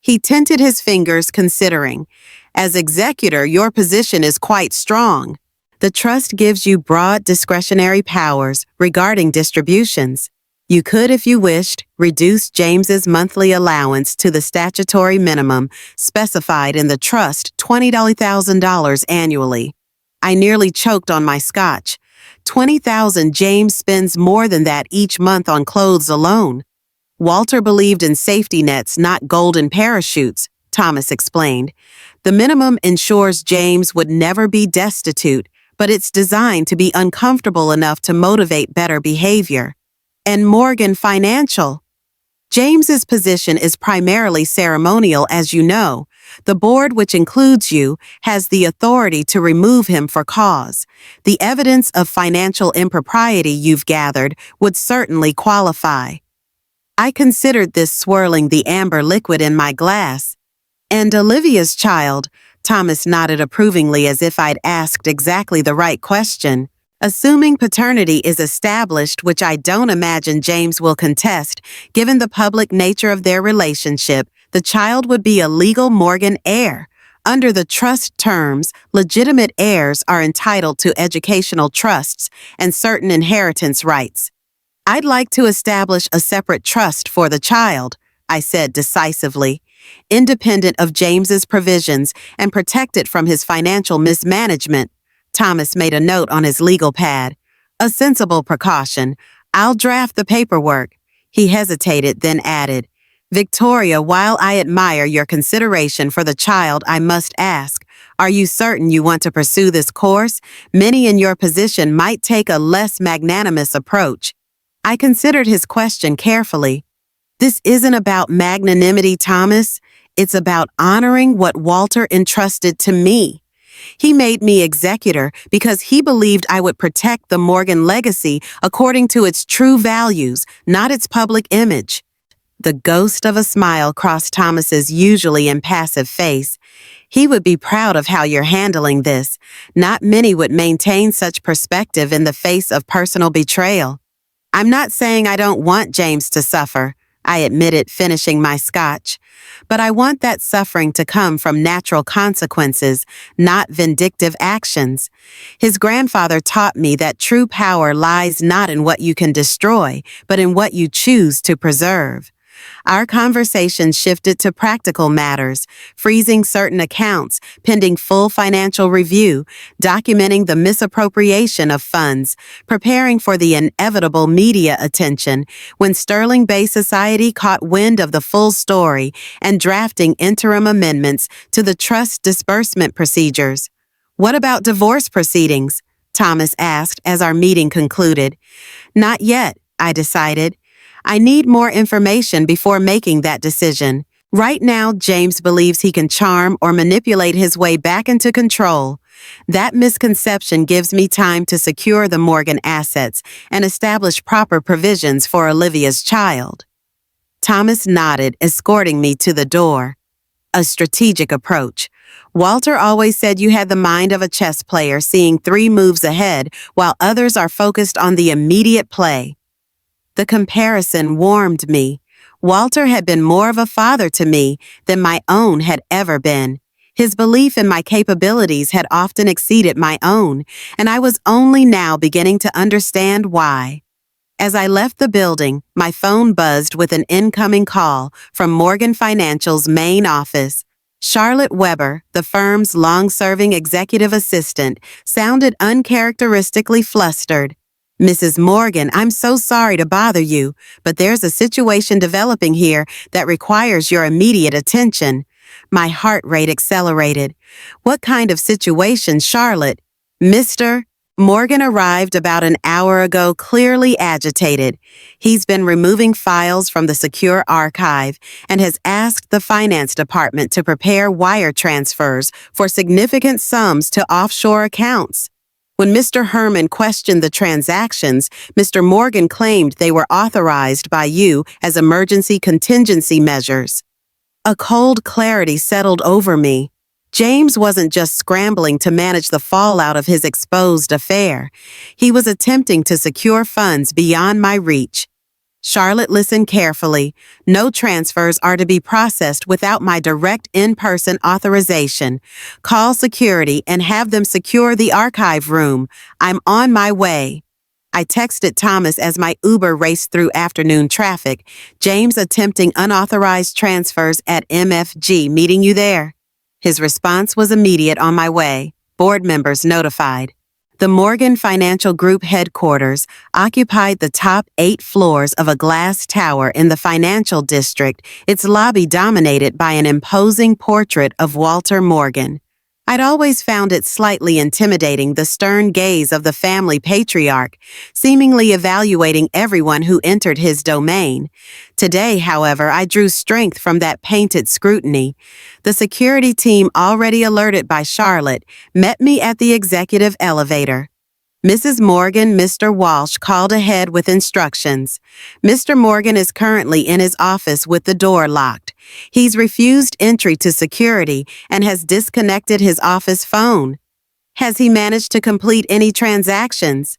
He tinted his fingers, considering. As executor, your position is quite strong. The trust gives you broad discretionary powers regarding distributions. You could, if you wished, reduce James's monthly allowance to the statutory minimum specified in the trust, $20,000 annually. I nearly choked on my scotch. $20,000. James spends more than that each month on clothes alone. Walter believed in safety nets, not golden parachutes, Thomas explained. The minimum ensures James would never be destitute, but it's designed to be uncomfortable enough to motivate better behavior. And Morgan Financial. James's position is primarily ceremonial, as you know. The board, which includes you, has the authority to remove him for cause. The evidence of financial impropriety you've gathered would certainly qualify. I considered this, swirling the amber liquid in my glass. And Olivia's child, Thomas nodded approvingly as if I'd asked exactly the right question. Assuming paternity is established, which I don't imagine James will contest, given the public nature of their relationship, the child would be a legal Morgan heir. Under the trust terms, legitimate heirs are entitled to educational trusts and certain inheritance rights. I'd like to establish a separate trust for the child, I said decisively, independent of James's provisions and protected from his financial mismanagement. Thomas made a note on his legal pad. A sensible precaution. I'll draft the paperwork. He hesitated, then added, Victoria, while I admire your consideration for the child, I must ask, are you certain you want to pursue this course? Many in your position might take a less magnanimous approach. I considered his question carefully. This isn't about magnanimity, Thomas. It's about honoring what Walter entrusted to me. He made me executor because he believed I would protect the Morgan legacy according to its true values, not its public image. The ghost of a smile crossed Thomas's usually impassive face. He would be proud of how you're handling this. Not many would maintain such perspective in the face of personal betrayal. I'm not saying I don't want James to suffer, I admitted, finishing my scotch. But I want that suffering to come from natural consequences, not vindictive actions. His grandfather taught me that true power lies not in what you can destroy, but in what you choose to preserve. Our conversation shifted to practical matters, freezing certain accounts, pending full financial review, documenting the misappropriation of funds, preparing for the inevitable media attention when Sterling Bay Society caught wind of the full story and drafting interim amendments to the trust disbursement procedures. What about divorce proceedings? Thomas asked as our meeting concluded. Not yet, I decided. I need more information before making that decision. Right now, James believes he can charm or manipulate his way back into control. That misconception gives me time to secure the Morgan assets and establish proper provisions for Olivia's child. Thomas nodded, escorting me to the door. A strategic approach. Walter always said you had the mind of a chess player, seeing 3 moves ahead while others are focused on the immediate play. The comparison warmed me. Walter had been more of a father to me than my own had ever been. His belief in my capabilities had often exceeded my own, and I was only now beginning to understand why. As I left the building, my phone buzzed with an incoming call from Morgan Financial's main office. Charlotte Weber, the firm's long-serving executive assistant, sounded uncharacteristically flustered. Mrs. Morgan, I'm so sorry to bother you, but there's a situation developing here that requires your immediate attention. My heart rate accelerated. What kind of situation, Charlotte? Mr. Morgan arrived about an hour ago, clearly agitated. He's been removing files from the secure archive and has asked the finance department to prepare wire transfers for significant sums to offshore accounts. When Mr. Herman questioned the transactions, Mr. Morgan claimed they were authorized by you as emergency contingency measures. A cold clarity settled over me. James wasn't just scrambling to manage the fallout of his exposed affair. He was attempting to secure funds beyond my reach. Charlotte listened carefully. No transfers are to be processed without my direct in-person authorization. Call security and have them secure the archive room. I'm on my way. I texted Thomas as my Uber raced through afternoon traffic. James attempting unauthorized transfers at MFG. Meeting you there. His response was immediate. On my way. Board members notified. The Morgan Financial Group headquarters occupied the top 8 floors of a glass tower in the financial district, its lobby dominated by an imposing portrait of Walter Morgan. I'd always found it slightly intimidating, the stern gaze of the family patriarch, seemingly evaluating everyone who entered his domain. Today, however, I drew strength from that painted scrutiny. The security team, already alerted by Charlotte, met me at the executive elevator. Mrs. Morgan, Mr. Walsh called ahead with instructions. Mr. Morgan is currently in his office with the door locked. He's refused entry to security and has disconnected his office phone. Has he managed to complete any transactions?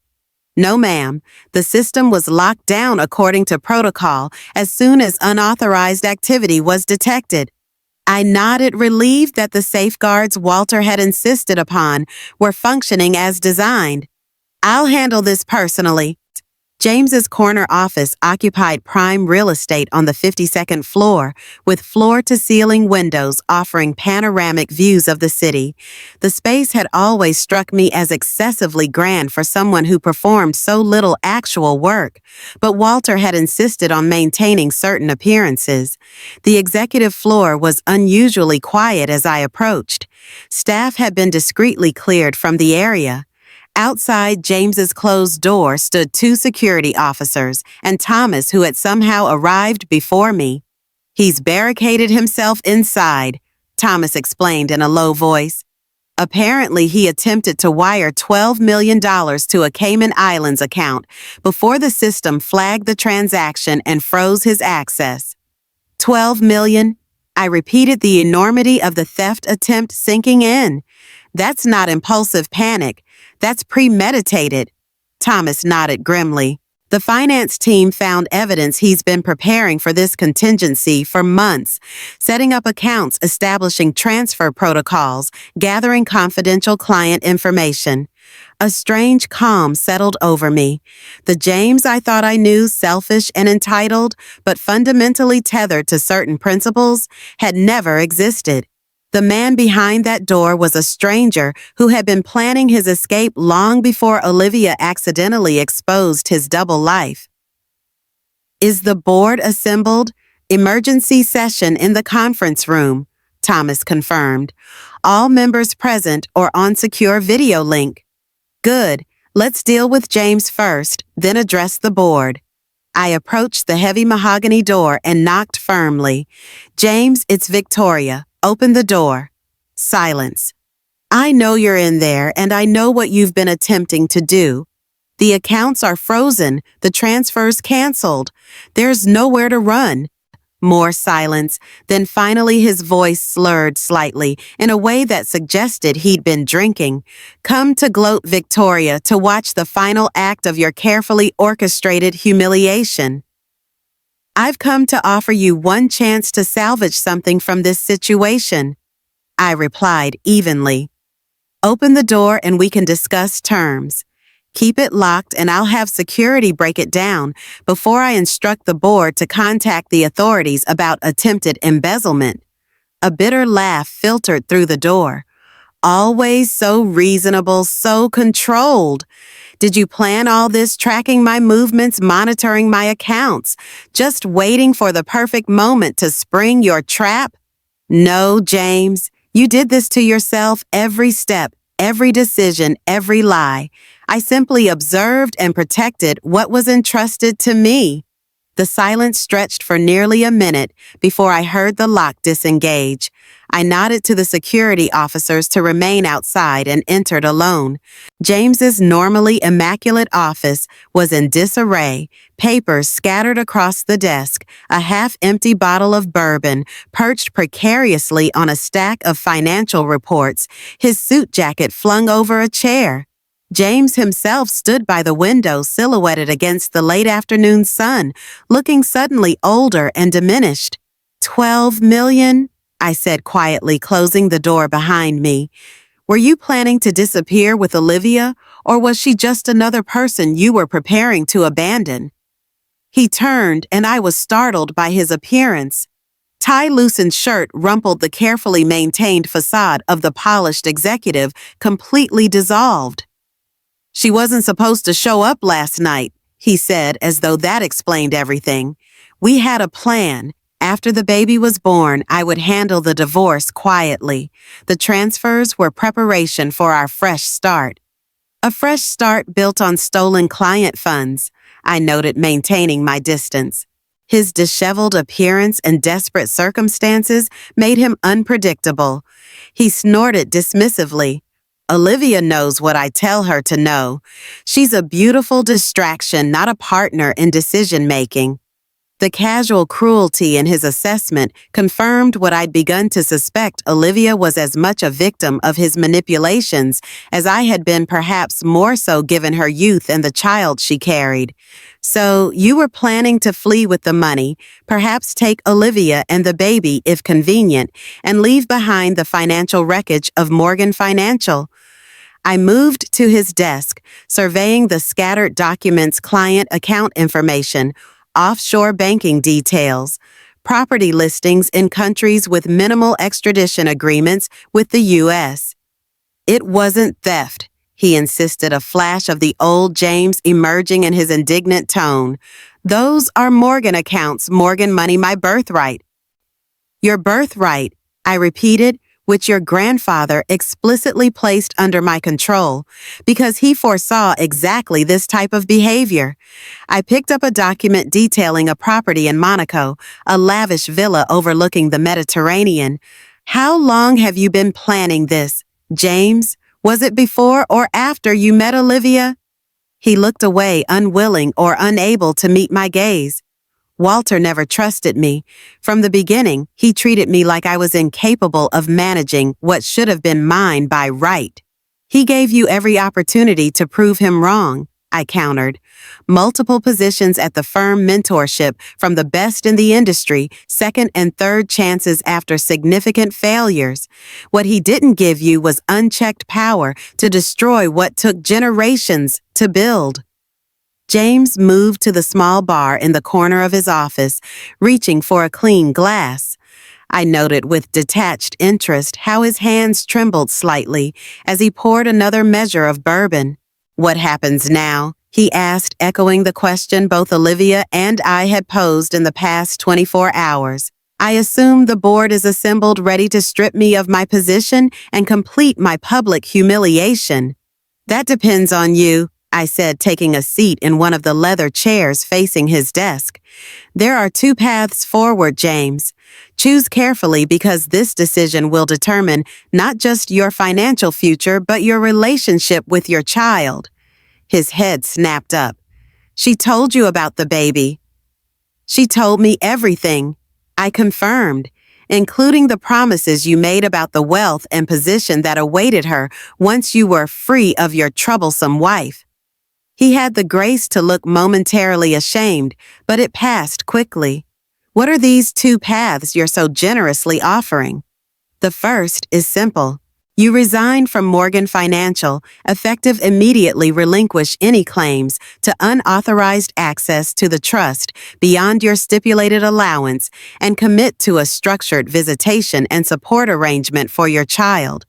No, ma'am. The system was locked down according to protocol as soon as unauthorized activity was detected. I nodded, relieved that the safeguards Walter had insisted upon were functioning as designed. I'll handle this personally. James's corner office occupied prime real estate on the 52nd floor, with floor-to-ceiling windows offering panoramic views of the city. The space had always struck me as excessively grand for someone who performed so little actual work, but Walter had insisted on maintaining certain appearances. The executive floor was unusually quiet as I approached. Staff had been discreetly cleared from the area. Outside James's closed door stood 2 security officers and Thomas, who had somehow arrived before me. He's barricaded himself inside, Thomas explained in a low voice. Apparently, he attempted to wire $12 million to a Cayman Islands account before the system flagged the transaction and froze his access. $12 million? I repeated, the enormity of the theft attempt sinking in. That's not impulsive panic. That's premeditated. Thomas nodded grimly. The finance team found evidence he's been preparing for this contingency for months, setting up accounts, establishing transfer protocols, gathering confidential client information. A strange calm settled over me. The James I thought I knew, selfish and entitled, but fundamentally tethered to certain principles, had never existed. The man behind that door was a stranger who had been planning his escape long before Olivia accidentally exposed his double life. "Is the board assembled? Emergency session in the conference room," Thomas confirmed. "All members present or on secure video link." "Good. Let's deal with James first, then address the board." I approached the heavy mahogany door and knocked firmly. "James, it's Victoria. Open the door." Silence. "I know you're in there, and I know what you've been attempting to do. The accounts are frozen, the transfers canceled. There's nowhere to run." More silence. Then finally his voice slurred slightly in a way that suggested he'd been drinking. "Come to gloat, Victoria, to watch the final act of your carefully orchestrated humiliation." "I've come to offer you one chance to salvage something from this situation," I replied evenly. "Open the door and we can discuss terms. Keep it locked and I'll have security break it down before I instruct the board to contact the authorities about attempted embezzlement." A bitter laugh filtered through the door. "Always so reasonable, so controlled. Did you plan all this, tracking my movements, monitoring my accounts, just waiting for the perfect moment to spring your trap? No, James, you did this to yourself every step, every decision, every lie. I simply observed and protected what was entrusted to me." The silence stretched for nearly a minute before I heard the lock disengage. I nodded to the security officers to remain outside and entered alone. James's normally immaculate office was in disarray, papers scattered across the desk, a half-empty bottle of bourbon perched precariously on a stack of financial reports, his suit jacket flung over a chair. James himself stood by the window silhouetted against the late afternoon sun, looking suddenly older and diminished. "$12 million?" I said quietly, closing the door behind me. "Were you planning to disappear with Olivia, or was she just another person you were preparing to abandon?" He turned, and I was startled by his appearance. Tie-loosened shirt rumpled the carefully maintained facade of the polished executive, completely dissolved. "She wasn't supposed to show up last night," he said, as though that explained everything. "We had a plan. After the baby was born, I would handle the divorce quietly. The transfers were preparation for our fresh start." "A fresh start built on stolen client funds," I noted, maintaining my distance. His disheveled appearance and desperate circumstances made him unpredictable. He snorted dismissively. "Olivia knows what I tell her to know. She's a beautiful distraction, not a partner in decision-making." The casual cruelty in his assessment confirmed what I'd begun to suspect. Olivia was as much a victim of his manipulations as I had been, perhaps more so given her youth and the child she carried. "So you were planning to flee with the money, perhaps take Olivia and the baby if convenient, and leave behind the financial wreckage of Morgan Financial." I moved to his desk, surveying the scattered documents, client account information, offshore banking details, property listings in countries with minimal extradition agreements with the U.S. "It wasn't theft," he insisted, a flash of the old James emerging in his indignant tone. "Those are Morgan accounts, Morgan money, my birthright." "Your birthright," I repeated, "which your grandfather explicitly placed under my control, because he foresaw exactly this type of behavior." I picked up a document detailing a property in Monaco, a lavish villa overlooking the Mediterranean. "How long have you been planning this, James? Was it before or after you met Olivia?" He looked away, unwilling or unable to meet my gaze. "Walter never trusted me. From the beginning, he treated me like I was incapable of managing what should have been mine by right." "He gave you every opportunity to prove him wrong," I countered. Multiple positions at the firm, mentorship from the best in the industry, second and third chances after significant failures. What he didn't give you was unchecked power to destroy what took generations to build. James moved to the small bar in the corner of his office, reaching for a clean glass. I noted with detached interest how his hands trembled slightly as he poured another measure of bourbon. "What happens now?" he asked, echoing the question both Olivia and I had posed in the past 24 hours. "I assume the board is assembled ready to strip me of my position and complete my public humiliation." "That depends on you," I said, taking a seat in one of the leather chairs facing his desk. "There are two paths forward, James. Choose carefully because this decision will determine not just your financial future but your relationship with your child." His head snapped up. "She told you about the baby." "She told me everything," I confirmed, "including the promises you made about the wealth and position that awaited her once you were free of your troublesome wife." He had the grace to look momentarily ashamed, but it passed quickly. "What are these two paths you're so generously offering?" "The first is simple. You resign from Morgan Financial, effective immediately relinquish any claims to unauthorized access to the trust beyond your stipulated allowance, and commit to a structured visitation and support arrangement for your child.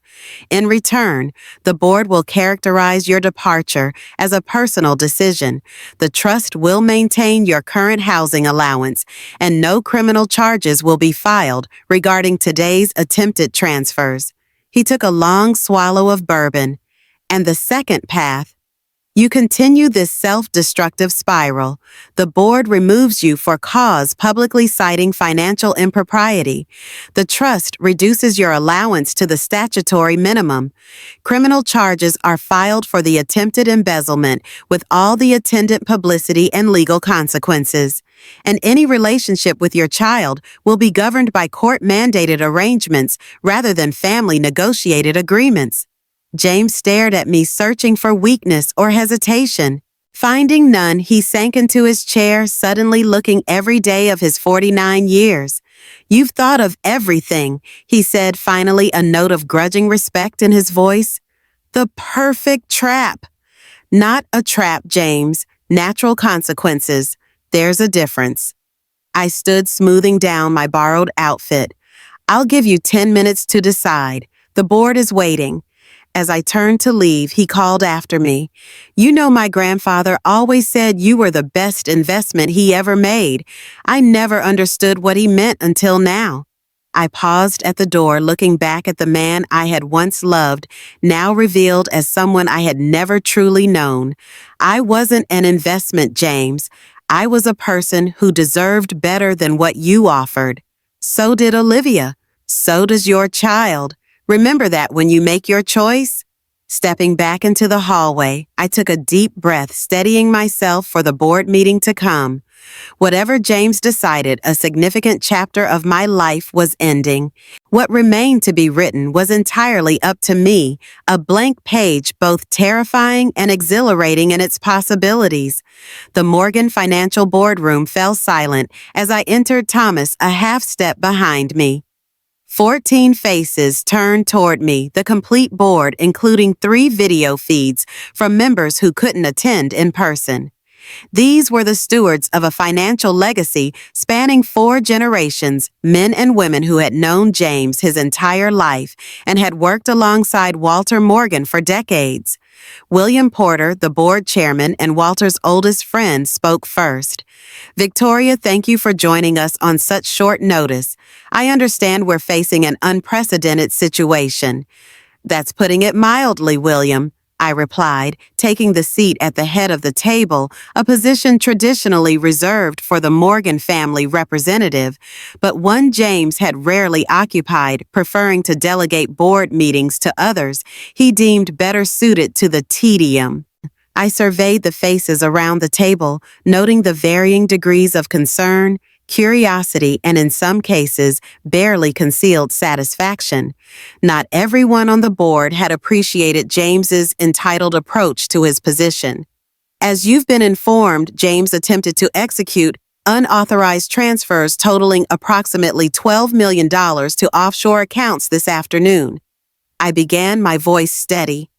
In return, the board will characterize your departure as a personal decision. The trust will maintain your current housing allowance, and no criminal charges will be filed regarding today's attempted transfers." He took a long swallow of bourbon. "And the second path? You continue this self-destructive spiral. The board removes you for cause publicly citing financial impropriety. The trust reduces your allowance to the statutory minimum. Criminal charges are filed for the attempted embezzlement with all the attendant publicity and legal consequences. And any relationship with your child will be governed by court-mandated arrangements rather than family-negotiated agreements." James stared at me, searching for weakness or hesitation. Finding none, he sank into his chair, suddenly looking every day of his 49 years. "You've thought of everything," he said, finally, a note of grudging respect in his voice. "The perfect trap." "Not a trap, James. Natural consequences. There's a difference." I stood, smoothing down my borrowed outfit. "I'll give you 10 minutes to decide. The board is waiting." As I turned to leave, he called after me. "You know, my grandfather always said you were the best investment he ever made. I never understood what he meant until now." I paused at the door, looking back at the man I had once loved, now revealed as someone I had never truly known. I wasn't an investment, James. I was a person who deserved better than what you offered. So did Olivia. So does your child. Remember that when you make your choice. Stepping back into the hallway, I took a deep breath, steadying myself for the board meeting to come. Whatever James decided, a significant chapter of my life was ending. What remained to be written was entirely up to me, a blank page both terrifying and exhilarating in its possibilities. The Morgan Financial boardroom fell silent as I entered Thomas a half step behind me. 14 faces turned toward me, the complete board including 3 video feeds from members who couldn't attend in person. These were the stewards of a financial legacy spanning 4 generations, men and women who had known James his entire life and had worked alongside Walter Morgan for decades. William Porter, the board chairman and Walter's oldest friend, spoke first. "Victoria, thank you for joining us on such short notice. I understand we're facing an unprecedented situation." "That's putting it mildly, William," I replied, taking the seat at the head of the table, a position traditionally reserved for the Morgan family representative, but one James had rarely occupied, preferring to delegate board meetings to others he deemed better suited to the tedium. I surveyed the faces around the table, noting the varying degrees of concern, curiosity, and in some cases, barely concealed satisfaction. Not everyone on the board had appreciated James's entitled approach to his position. As you've been informed, James attempted to execute unauthorized transfers totaling approximately $12 million to offshore accounts this afternoon. I began, my voice steady.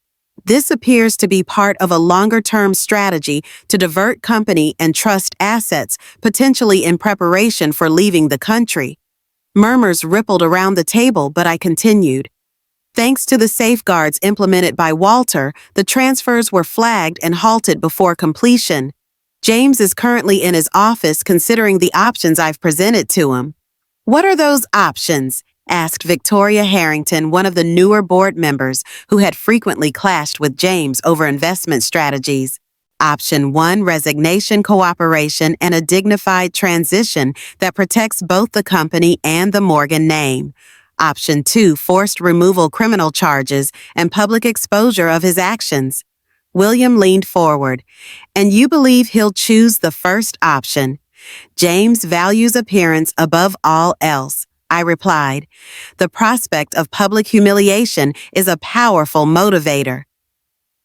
This appears to be part of a longer-term strategy to divert company and trust assets, potentially in preparation for leaving the country. Murmurs rippled around the table, but I continued. Thanks to the safeguards implemented by Walter, the transfers were flagged and halted before completion. James is currently in his office considering the options I've presented to him. What are those options? Asked Victoria Harrington, one of the newer board members who had frequently clashed with James over investment strategies. Option 1, resignation, cooperation, and a dignified transition that protects both the company and the Morgan name. Option 2, forced removal, criminal charges, and public exposure of his actions. William leaned forward. And you believe he'll choose the first option? James values appearance above all else, I replied. The prospect of public humiliation is a powerful motivator.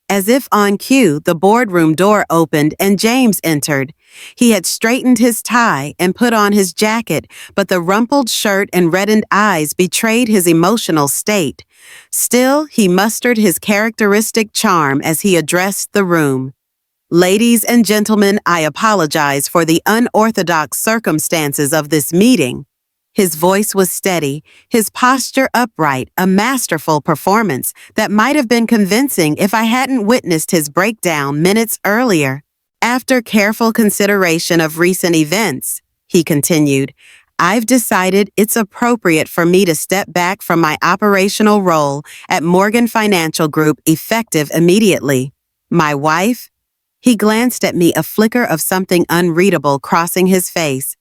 As if on cue, the boardroom door opened and James entered. He had straightened his tie and put on his jacket, but the rumpled shirt and reddened eyes betrayed his emotional state. Still, he mustered his characteristic charm as he addressed the room. Ladies and gentlemen, I apologize for the unorthodox circumstances of this meeting. His voice was steady, his posture upright, a masterful performance that might have been convincing if I hadn't witnessed his breakdown minutes earlier. After careful consideration of recent events, he continued, I've decided it's appropriate for me to step back from my operational role at Morgan Financial Group effective immediately. My wife? He glanced at me, a flicker of something unreadable crossing his face.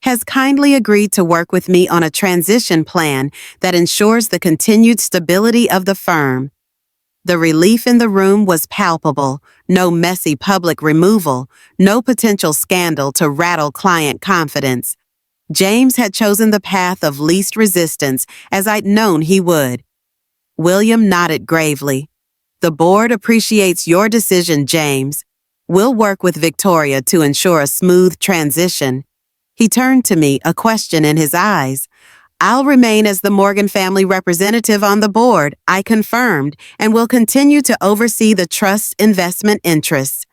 Has kindly agreed to work with me on a transition plan that ensures the continued stability of the firm. The relief in the room was palpable. No messy public removal, no potential scandal to rattle client confidence. James had chosen the path of least resistance, as I'd known he would. William nodded gravely. The board appreciates your decision, James. We'll work with Victoria to ensure a smooth transition. He turned to me, a question in his eyes. I'll remain as the Morgan family representative on the board, I confirmed, and will continue to oversee the trust's investment interests.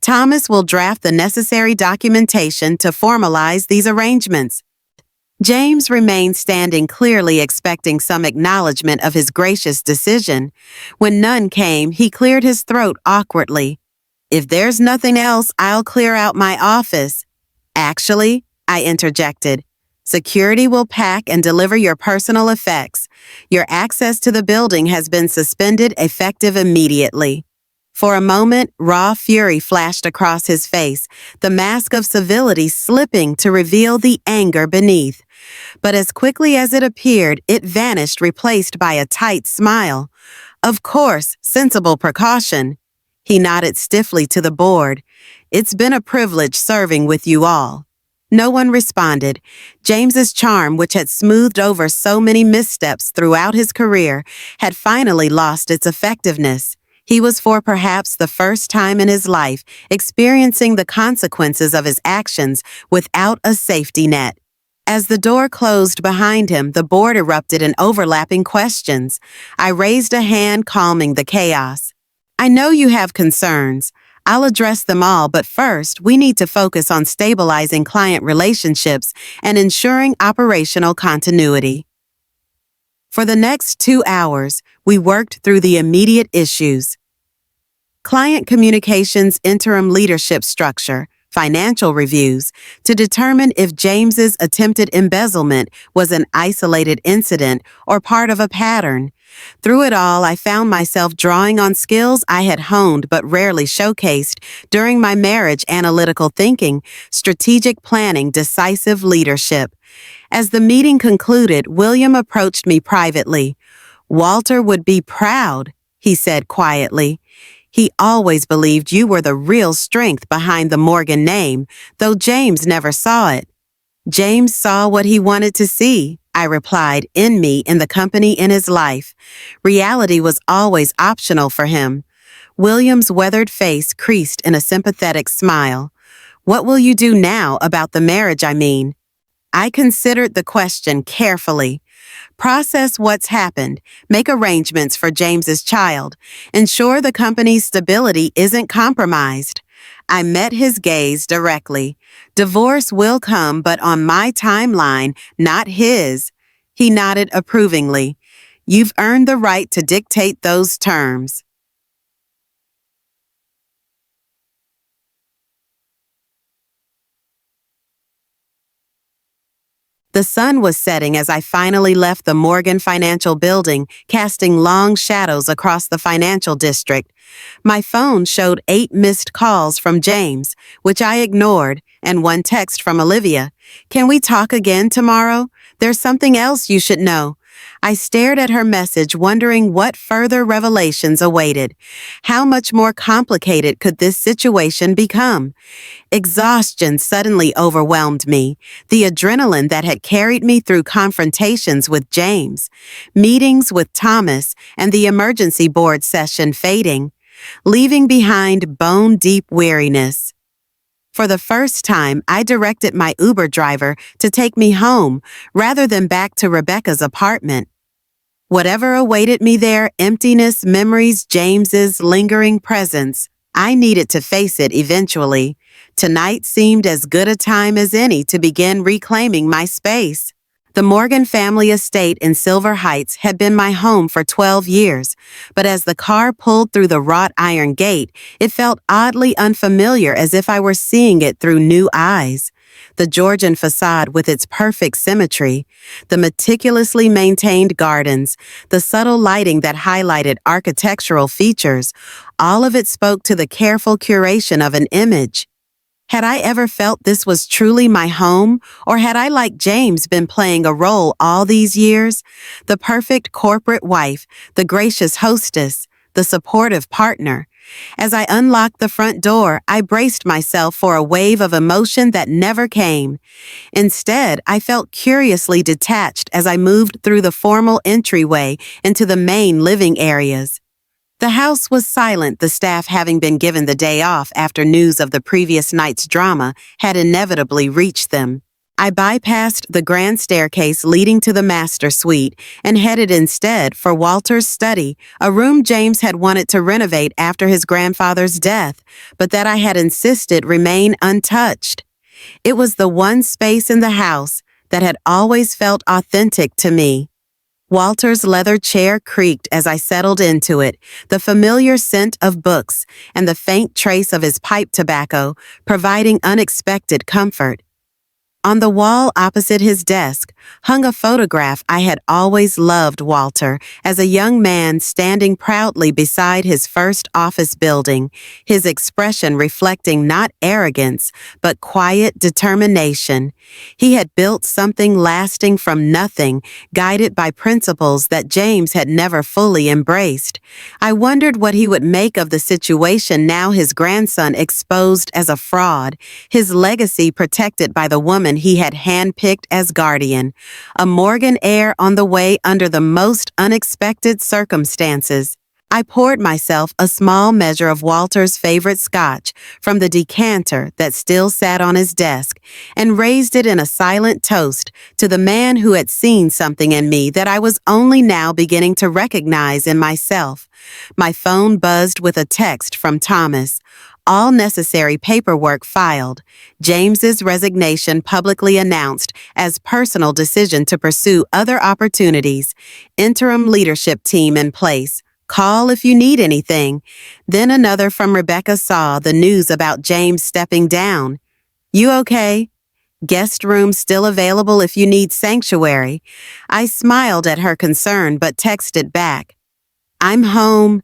Thomas will draft the necessary documentation to formalize these arrangements. James remained standing, clearly expecting some acknowledgement of his gracious decision. When none came, he cleared his throat awkwardly. If there's nothing else, I'll clear out my office. Actually, I interjected, security will pack and deliver your personal effects. Your access to the building has been suspended effective immediately. For a moment, raw fury flashed across his face, the mask of civility slipping to reveal the anger beneath. But as quickly as it appeared, it vanished, replaced by a tight smile. Of course, sensible precaution. He nodded stiffly to the board. It's been a privilege serving with you all. No one responded. James's charm, which had smoothed over so many missteps throughout his career, had finally lost its effectiveness. He was, for perhaps the first time in his life, experiencing the consequences of his actions without a safety net. As the door closed behind him, the board erupted in overlapping questions. I raised a hand, calming the chaos. I know you have concerns. I'll address them all, but first, we need to focus on stabilizing client relationships and ensuring operational continuity. For the next 2 hours, we worked through the immediate issues. Client communications, interim leadership structure, financial reviews, to determine if James's attempted embezzlement was an isolated incident or part of a pattern. Through it all, I found myself drawing on skills I had honed but rarely showcased during my marriage: analytical thinking, strategic planning, decisive leadership. As the meeting concluded, William approached me privately. Walter would be proud, he said quietly. He always believed you were the real strength behind the Morgan name, though James never saw it. James saw what he wanted to see, I replied, in me, in the company, in his life. Reality was always optional for him. William's weathered face creased in a sympathetic smile. What will you do now about the marriage, I mean? I considered the question carefully. Process what's happened, make arrangements for James's child, ensure the company's stability isn't compromised. I met his gaze directly. Divorce will come, but on my timeline, not his. He nodded approvingly. You've earned the right to dictate those terms. The sun was setting as I finally left the Morgan Financial Building, casting long shadows across the financial district. My phone showed 8 missed calls from James, which I ignored, and one text from Olivia. Can we talk again tomorrow? There's something else you should know. I stared at her message, wondering what further revelations awaited. How much more complicated could this situation become? Exhaustion suddenly overwhelmed me, the adrenaline that had carried me through confrontations with James, meetings with Thomas, and the emergency board session fading, leaving behind bone-deep weariness. For the first time, I directed my Uber driver to take me home rather than back to Rebecca's apartment. Whatever awaited me there, emptiness, memories, James's lingering presence, I needed to face it eventually. Tonight seemed as good a time as any to begin reclaiming my space. The Morgan family estate in Silver Heights had been my home for 12 years, but as the car pulled through the wrought iron gate, it felt oddly unfamiliar, as if I were seeing it through new eyes. The Georgian facade with its perfect symmetry, the meticulously maintained gardens, the subtle lighting that highlighted architectural features, all of it spoke to the careful curation of an image. Had I ever felt this was truly my home, or had I, like James, been playing a role all these years? The perfect corporate wife, the gracious hostess, the supportive partner. As I unlocked the front door, I braced myself for a wave of emotion that never came. Instead, I felt curiously detached as I moved through the formal entryway into the main living areas. The house was silent, the staff having been given the day off after news of the previous night's drama had inevitably reached them. I bypassed the grand staircase leading to the master suite and headed instead for Walter's study, a room James had wanted to renovate after his grandfather's death, but that I had insisted remain untouched. It was the one space in the house that had always felt authentic to me. Walter's leather chair creaked as I settled into it, the familiar scent of books and the faint trace of his pipe tobacco providing unexpected comfort. On the wall opposite his desk hung a photograph. I had always loved Walter as a young man standing proudly beside his first office building, his expression reflecting not arrogance, but quiet determination. He had built something lasting from nothing, guided by principles that James had never fully embraced. I wondered what he would make of the situation now, his grandson exposed as a fraud, his legacy protected by the woman he had handpicked as guardian, a Morgan heir on the way under the most unexpected circumstances. I poured myself a small measure of Walter's favorite scotch from the decanter that still sat on his desk and raised it in a silent toast to the man who had seen something in me that I was only now beginning to recognize in myself. My phone buzzed with a text from Thomas. All necessary paperwork filed. James's resignation publicly announced as personal decision to pursue other opportunities. Interim leadership team in place. Call if you need anything. Then another from Rebecca saw the news about James stepping down. You okay? Guest room still available if you need sanctuary. I smiled at her concern but texted back. I'm home.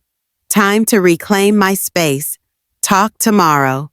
Time to reclaim my space. Talk tomorrow.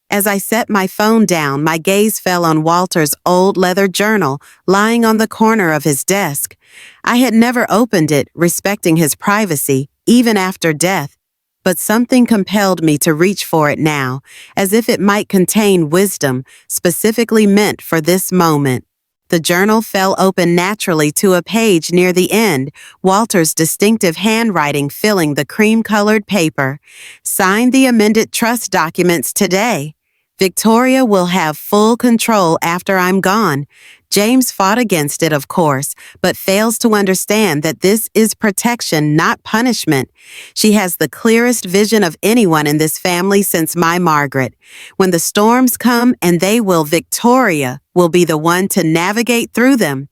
As I set my phone down, my gaze fell on Walter's old leather journal lying on the corner of his desk. I had never opened it, respecting his privacy, even after death, but something compelled me to reach for it now, as if it might contain wisdom specifically meant for this moment. The journal fell open naturally to a page near the end, Walter's distinctive handwriting filling the cream-colored paper. Sign the amended trust documents today. Victoria will have full control after I'm gone. James fought against it, of course, but fails to understand that this is protection, not punishment. She has the clearest vision of anyone in this family since my Margaret. When the storms come, and they will, Victoria will be the one to navigate through them.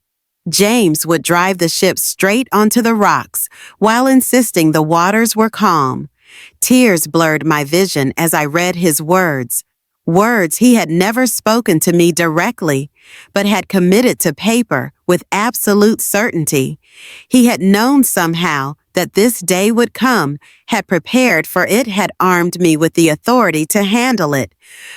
James would drive the ship straight onto the rocks, while insisting the waters were calm. Tears blurred my vision as I read his words. Words he had never spoken to me directly, but had committed to paper with absolute certainty. He had known somehow that this day would come, had prepared for it, had armed me with the authority to handle it.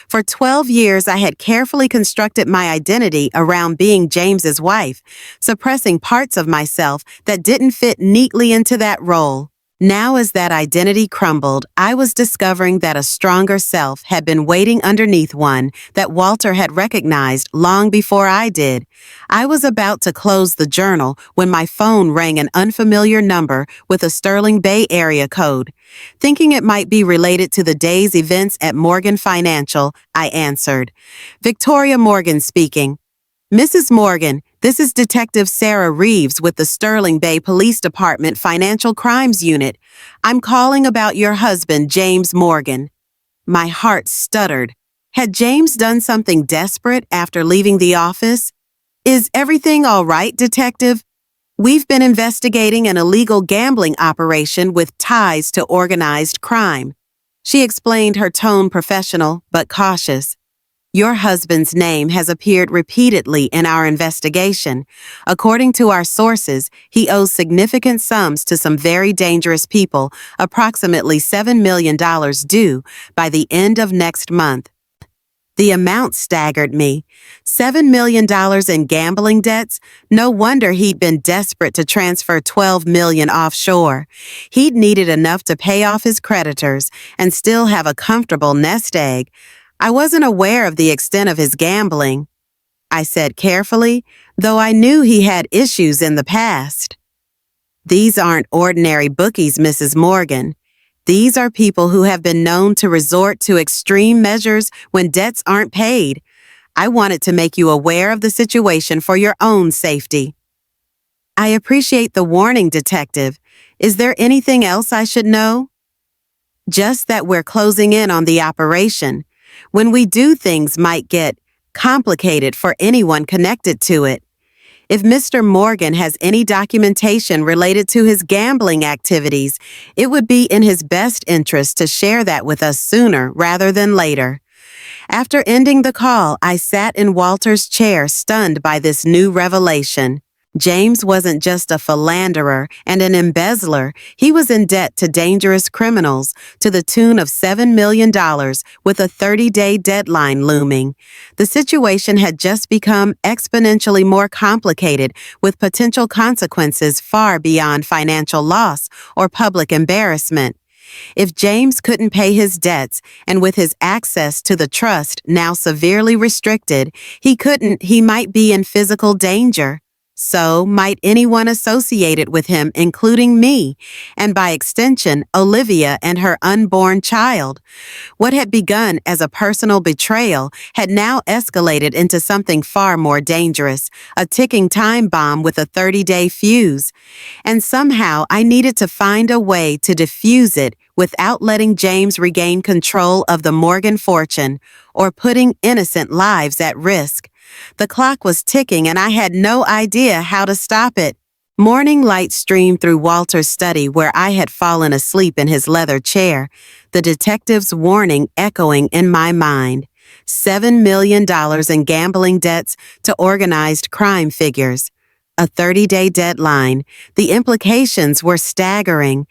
For 12 years I had carefully constructed my identity around being James's wife, suppressing parts of myself that didn't fit neatly into that role. Now as that identity crumbled, I was discovering that a stronger self had been waiting underneath one that Walter had recognized long before I did. I was about to close the journal when my phone rang an unfamiliar number with a Sterling Bay area code. Thinking it might be related to the day's events at Morgan Financial, I answered. Victoria Morgan speaking. Mrs. Morgan, this is Detective Sarah Reeves with the Sterling Bay Police Department Financial Crimes Unit. I'm calling about your husband, James Morgan. My heart stuttered. Had James done something desperate after leaving the office? Is everything all right, Detective? We've been investigating an illegal gambling operation with ties to organized crime. She explained, her tone professional but cautious. Your husband's name has appeared repeatedly in our investigation. According to our sources, he owes significant sums to some very dangerous people, approximately $7 million due by the end of next month. The amount staggered me. $7 million in gambling debts? No wonder he'd been desperate to transfer $12 million offshore. He'd needed enough to pay off his creditors and still have a comfortable nest egg. I wasn't aware of the extent of his gambling, I said carefully, though I knew he had issues in the past. These aren't ordinary bookies, Mrs. Morgan. These are people who have been known to resort to extreme measures when debts aren't paid. I wanted to make you aware of the situation for your own safety. I appreciate the warning, Detective. Is there anything else I should know? Just that we're closing in on the operation. When we do, things might get complicated for anyone connected to it. If Mr. Morgan has any documentation related to his gambling activities, it would be in his best interest to share that with us sooner rather than later. After ending the call, I sat in Walter's chair, stunned by this new revelation. James wasn't just a philanderer and an embezzler. He was in debt to dangerous criminals to the tune of $7 million with a 30-day deadline looming. The situation had just become exponentially more complicated with potential consequences far beyond financial loss or public embarrassment. If James couldn't pay his debts, and with his access to the trust now severely restricted, he might be in physical danger. So might anyone associated with him, including me, and by extension, Olivia and her unborn child. What had begun as a personal betrayal had now escalated into something far more dangerous, a ticking time bomb with a 30-day fuse. And somehow I needed to find a way to defuse it without letting James regain control of the Morgan fortune or putting innocent lives at risk. The clock was ticking and I had no idea how to stop it. Morning light streamed through Walter's study where I had fallen asleep in his leather chair, the detective's warning echoing in my mind. $7 million in gambling debts to organized crime figures. A 30-day deadline. The implications were staggering.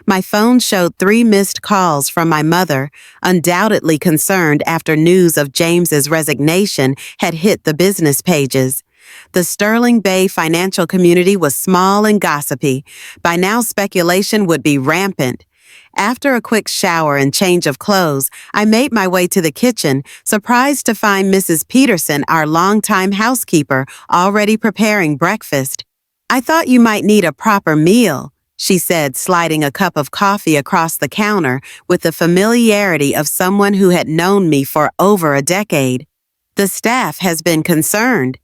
My phone showed 3 missed calls from my mother, undoubtedly concerned after news of James's resignation had hit the business pages. The Sterling Bay financial community was small and gossipy. By now, speculation would be rampant. After a quick shower and change of clothes, I made my way to the kitchen, surprised to find Mrs. Peterson, our longtime housekeeper, already preparing breakfast. "I thought you might need a proper meal," she said, sliding a cup of coffee across the counter with the familiarity of someone who had known me for over a decade. "The staff has been concerned."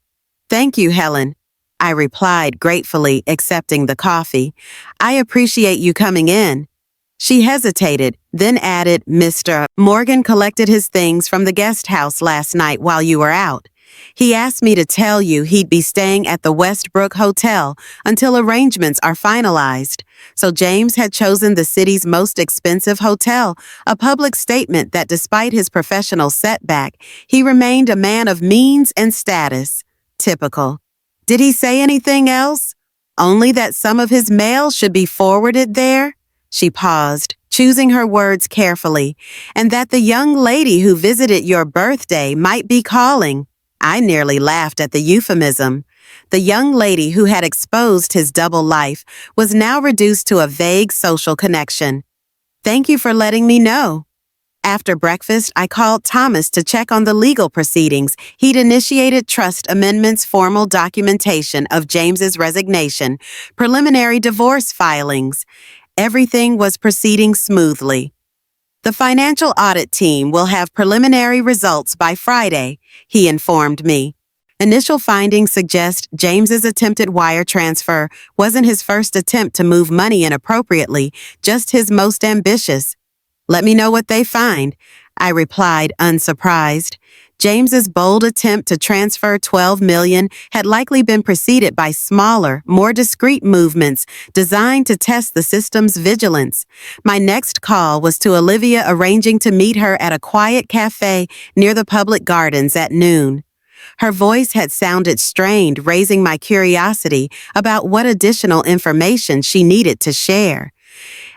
"Thank you, Helen," I replied gratefully, accepting the coffee. "I appreciate you coming in." She hesitated, then added, "Mr. Morgan collected his things from the guest house last night while you were out. He asked me to tell you he'd be staying at the Westbrook Hotel until arrangements are finalized." So James had chosen the city's most expensive hotel, a public statement that despite his professional setback, he remained a man of means and status. Typical. "Did he say anything else?" "Only that some of his mail should be forwarded there." She paused, choosing her words carefully, "and that the young lady who visited your birthday might be calling." I nearly laughed at the euphemism. The young lady who had exposed his double life was now reduced to a vague social connection. "Thank you for letting me know." After breakfast, I called Thomas to check on the legal proceedings. He'd initiated trust amendments, formal documentation of James's resignation, preliminary divorce filings. Everything was proceeding smoothly. "The financial audit team will have preliminary results by Friday," he informed me. Initial findings suggest James's attempted wire transfer wasn't his first attempt to move money inappropriately, just his most ambitious. "Let me know what they find," I replied, unsurprised. James's bold attempt to transfer $12 million had likely been preceded by smaller, more discreet movements designed to test the system's vigilance. My next call was to Olivia, arranging to meet her at a quiet cafe near the public gardens at noon. Her voice had sounded strained, raising my curiosity about what additional information she needed to share.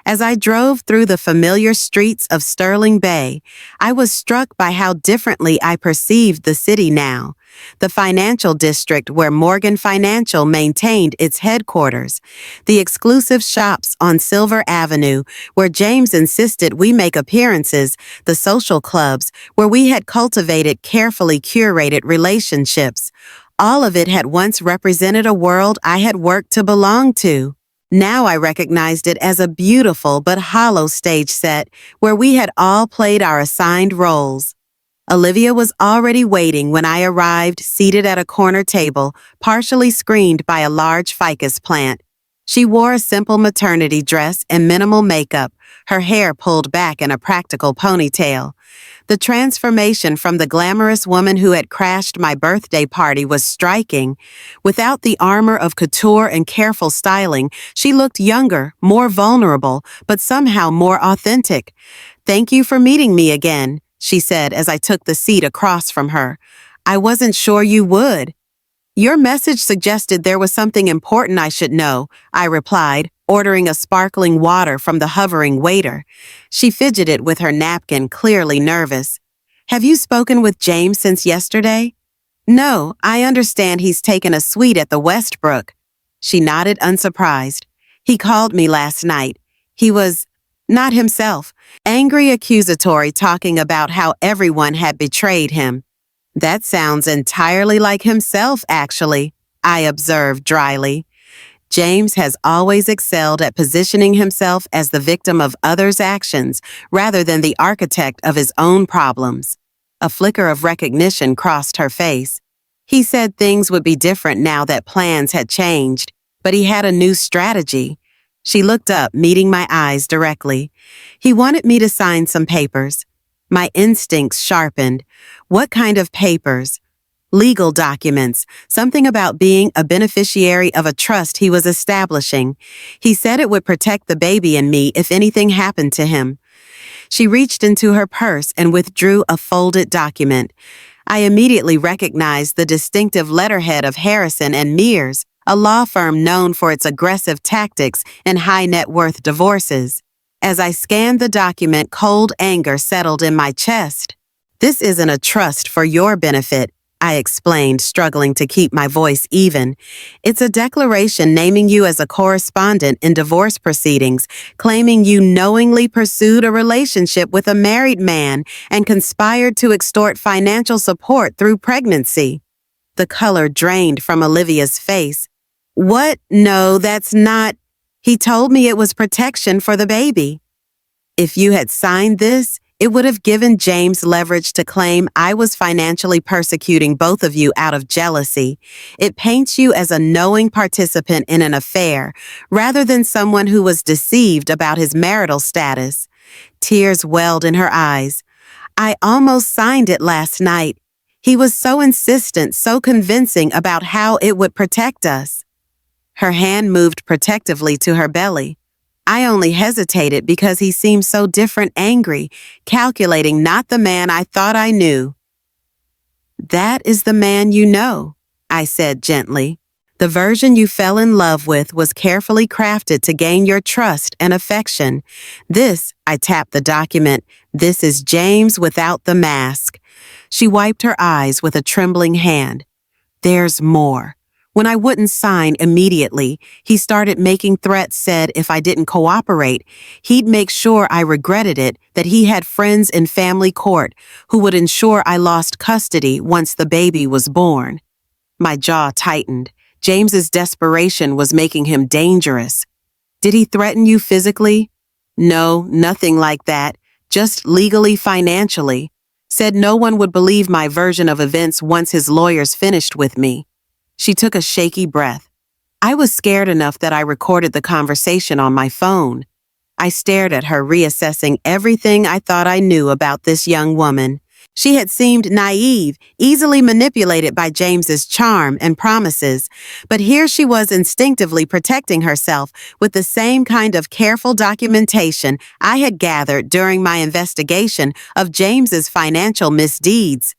As I drove through the familiar streets of Sterling Bay, I was struck by how differently I perceived the city now. The financial district where Morgan Financial maintained its headquarters, the exclusive shops on Silver Avenue where James insisted we make appearances, the social clubs where we had cultivated carefully curated relationships. All of it had once represented a world I had worked to belong to. Now I recognized it as a beautiful but hollow stage set where we had all played our assigned roles. Olivia was already waiting when I arrived, seated at a corner table, partially screened by a large ficus plant. She wore a simple maternity dress and minimal makeup, her hair pulled back in a practical ponytail. The transformation from the glamorous woman who had crashed my birthday party was striking. Without the armor of couture and careful styling, she looked younger, more vulnerable, but somehow more authentic. "Thank you for meeting me again," she said as I took the seat across from her. "I wasn't sure you would." "Your message suggested there was something important I should know," I replied, ordering a sparkling water from the hovering waiter. She fidgeted with her napkin, clearly nervous. "Have you spoken with James since yesterday?" "No, I understand he's taken a suite at the Westbrook." She nodded, unsurprised. "He called me last night. He was not himself, angry, accusatory, talking about how everyone had betrayed him." "That sounds entirely like himself, actually," I observed dryly. James has always excelled at positioning himself as the victim of others' actions rather than the architect of his own problems. A flicker of recognition crossed her face. "He said things would be different now that plans had changed, but he had a new strategy." She looked up, meeting my eyes directly. "He wanted me to sign some papers." My instincts sharpened. What kind of papers? Legal documents, something about being a beneficiary of a trust he was establishing. He said it would protect the baby and me if anything happened to him. She reached into her purse and withdrew a folded document. I immediately recognized the distinctive letterhead of Harrison and Mears, a law firm known for its aggressive tactics in high-net-worth divorces. As I scanned the document, cold anger settled in my chest. "This isn't a trust for your benefit," I explained, struggling to keep my voice even. It's a declaration naming you as a correspondent in divorce proceedings, claiming you knowingly pursued a relationship with a married man and conspired to extort financial support through pregnancy. The color drained from Olivia's face. What? No, that's not. He told me it was protection for the baby. If you had signed this, it would have given James leverage to claim I was financially persecuting both of you out of jealousy. It paints you as a knowing participant in an affair, rather than someone who was deceived about his marital status. Tears welled in her eyes. I almost signed it last night. He was so insistent, so convincing about how it would protect us. Her hand moved protectively to her belly. I only hesitated because he seemed so different, angry, calculating, not the man I thought I knew. That is the man you know, I said gently. The version you fell in love with was carefully crafted to gain your trust and affection. This, I tapped the document, this is James without the mask. She wiped her eyes with a trembling hand. There's more. When I wouldn't sign immediately, he started making threats, said if I didn't cooperate, he'd make sure I regretted it, that he had friends in family court who would ensure I lost custody once the baby was born. My jaw tightened. James's desperation was making him dangerous. Did he threaten you physically? No, nothing like that. Just legally, financially. Said no one would believe my version of events once his lawyers finished with me. She took a shaky breath. I was scared enough that I recorded the conversation on my phone. I stared at her, reassessing everything I thought I knew about this young woman. She had seemed naive, easily manipulated by James's charm and promises, but here she was instinctively protecting herself with the same kind of careful documentation I had gathered during my investigation of James's financial misdeeds.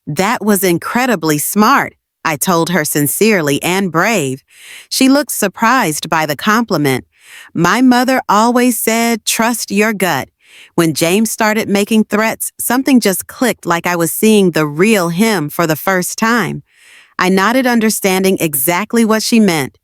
That was incredibly smart, I told her sincerely, and brave. She looked surprised by the compliment. My mother always said, trust your gut. When James started making threats, something just clicked, like I was seeing the real him for the first time. I nodded, understanding exactly what she meant.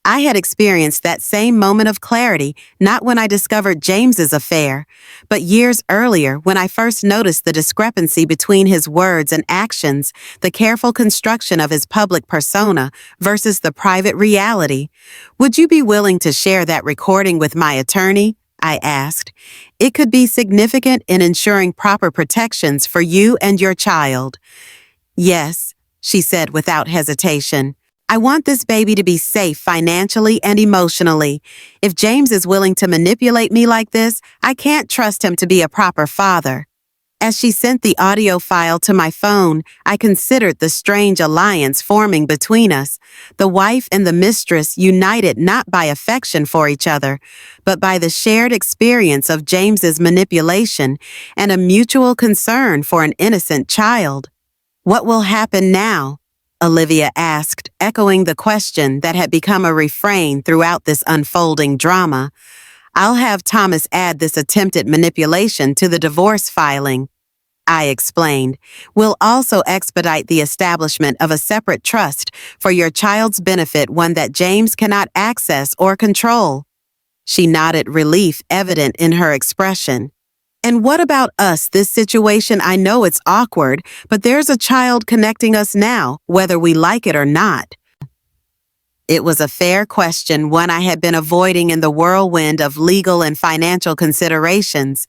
I had experienced that same moment of clarity, not when I discovered James's affair, but years earlier when I first noticed the discrepancy between his words and actions, the careful construction of his public persona versus the private reality. Would you be willing to share that recording with my attorney? I asked. It could be significant in ensuring proper protections for you and your child. Yes, she said without hesitation. I want this baby to be safe financially and emotionally. If James is willing to manipulate me like this, I can't trust him to be a proper father. As she sent the audio file to my phone, I considered the strange alliance forming between us, the wife and the mistress united not by affection for each other, but by the shared experience of James's manipulation and a mutual concern for an innocent child. What will happen now? Olivia asked, echoing the question that had become a refrain throughout this unfolding drama. I'll have Thomas add this attempted manipulation to the divorce filing, I explained. We'll also expedite the establishment of a separate trust for your child's benefit, one that James cannot access or control. She nodded, relief evident in her expression. And what about us? This situation, I know it's awkward, but there's a child connecting us now, whether we like it or not. It was a fair question, one I had been avoiding in the whirlwind of legal and financial considerations.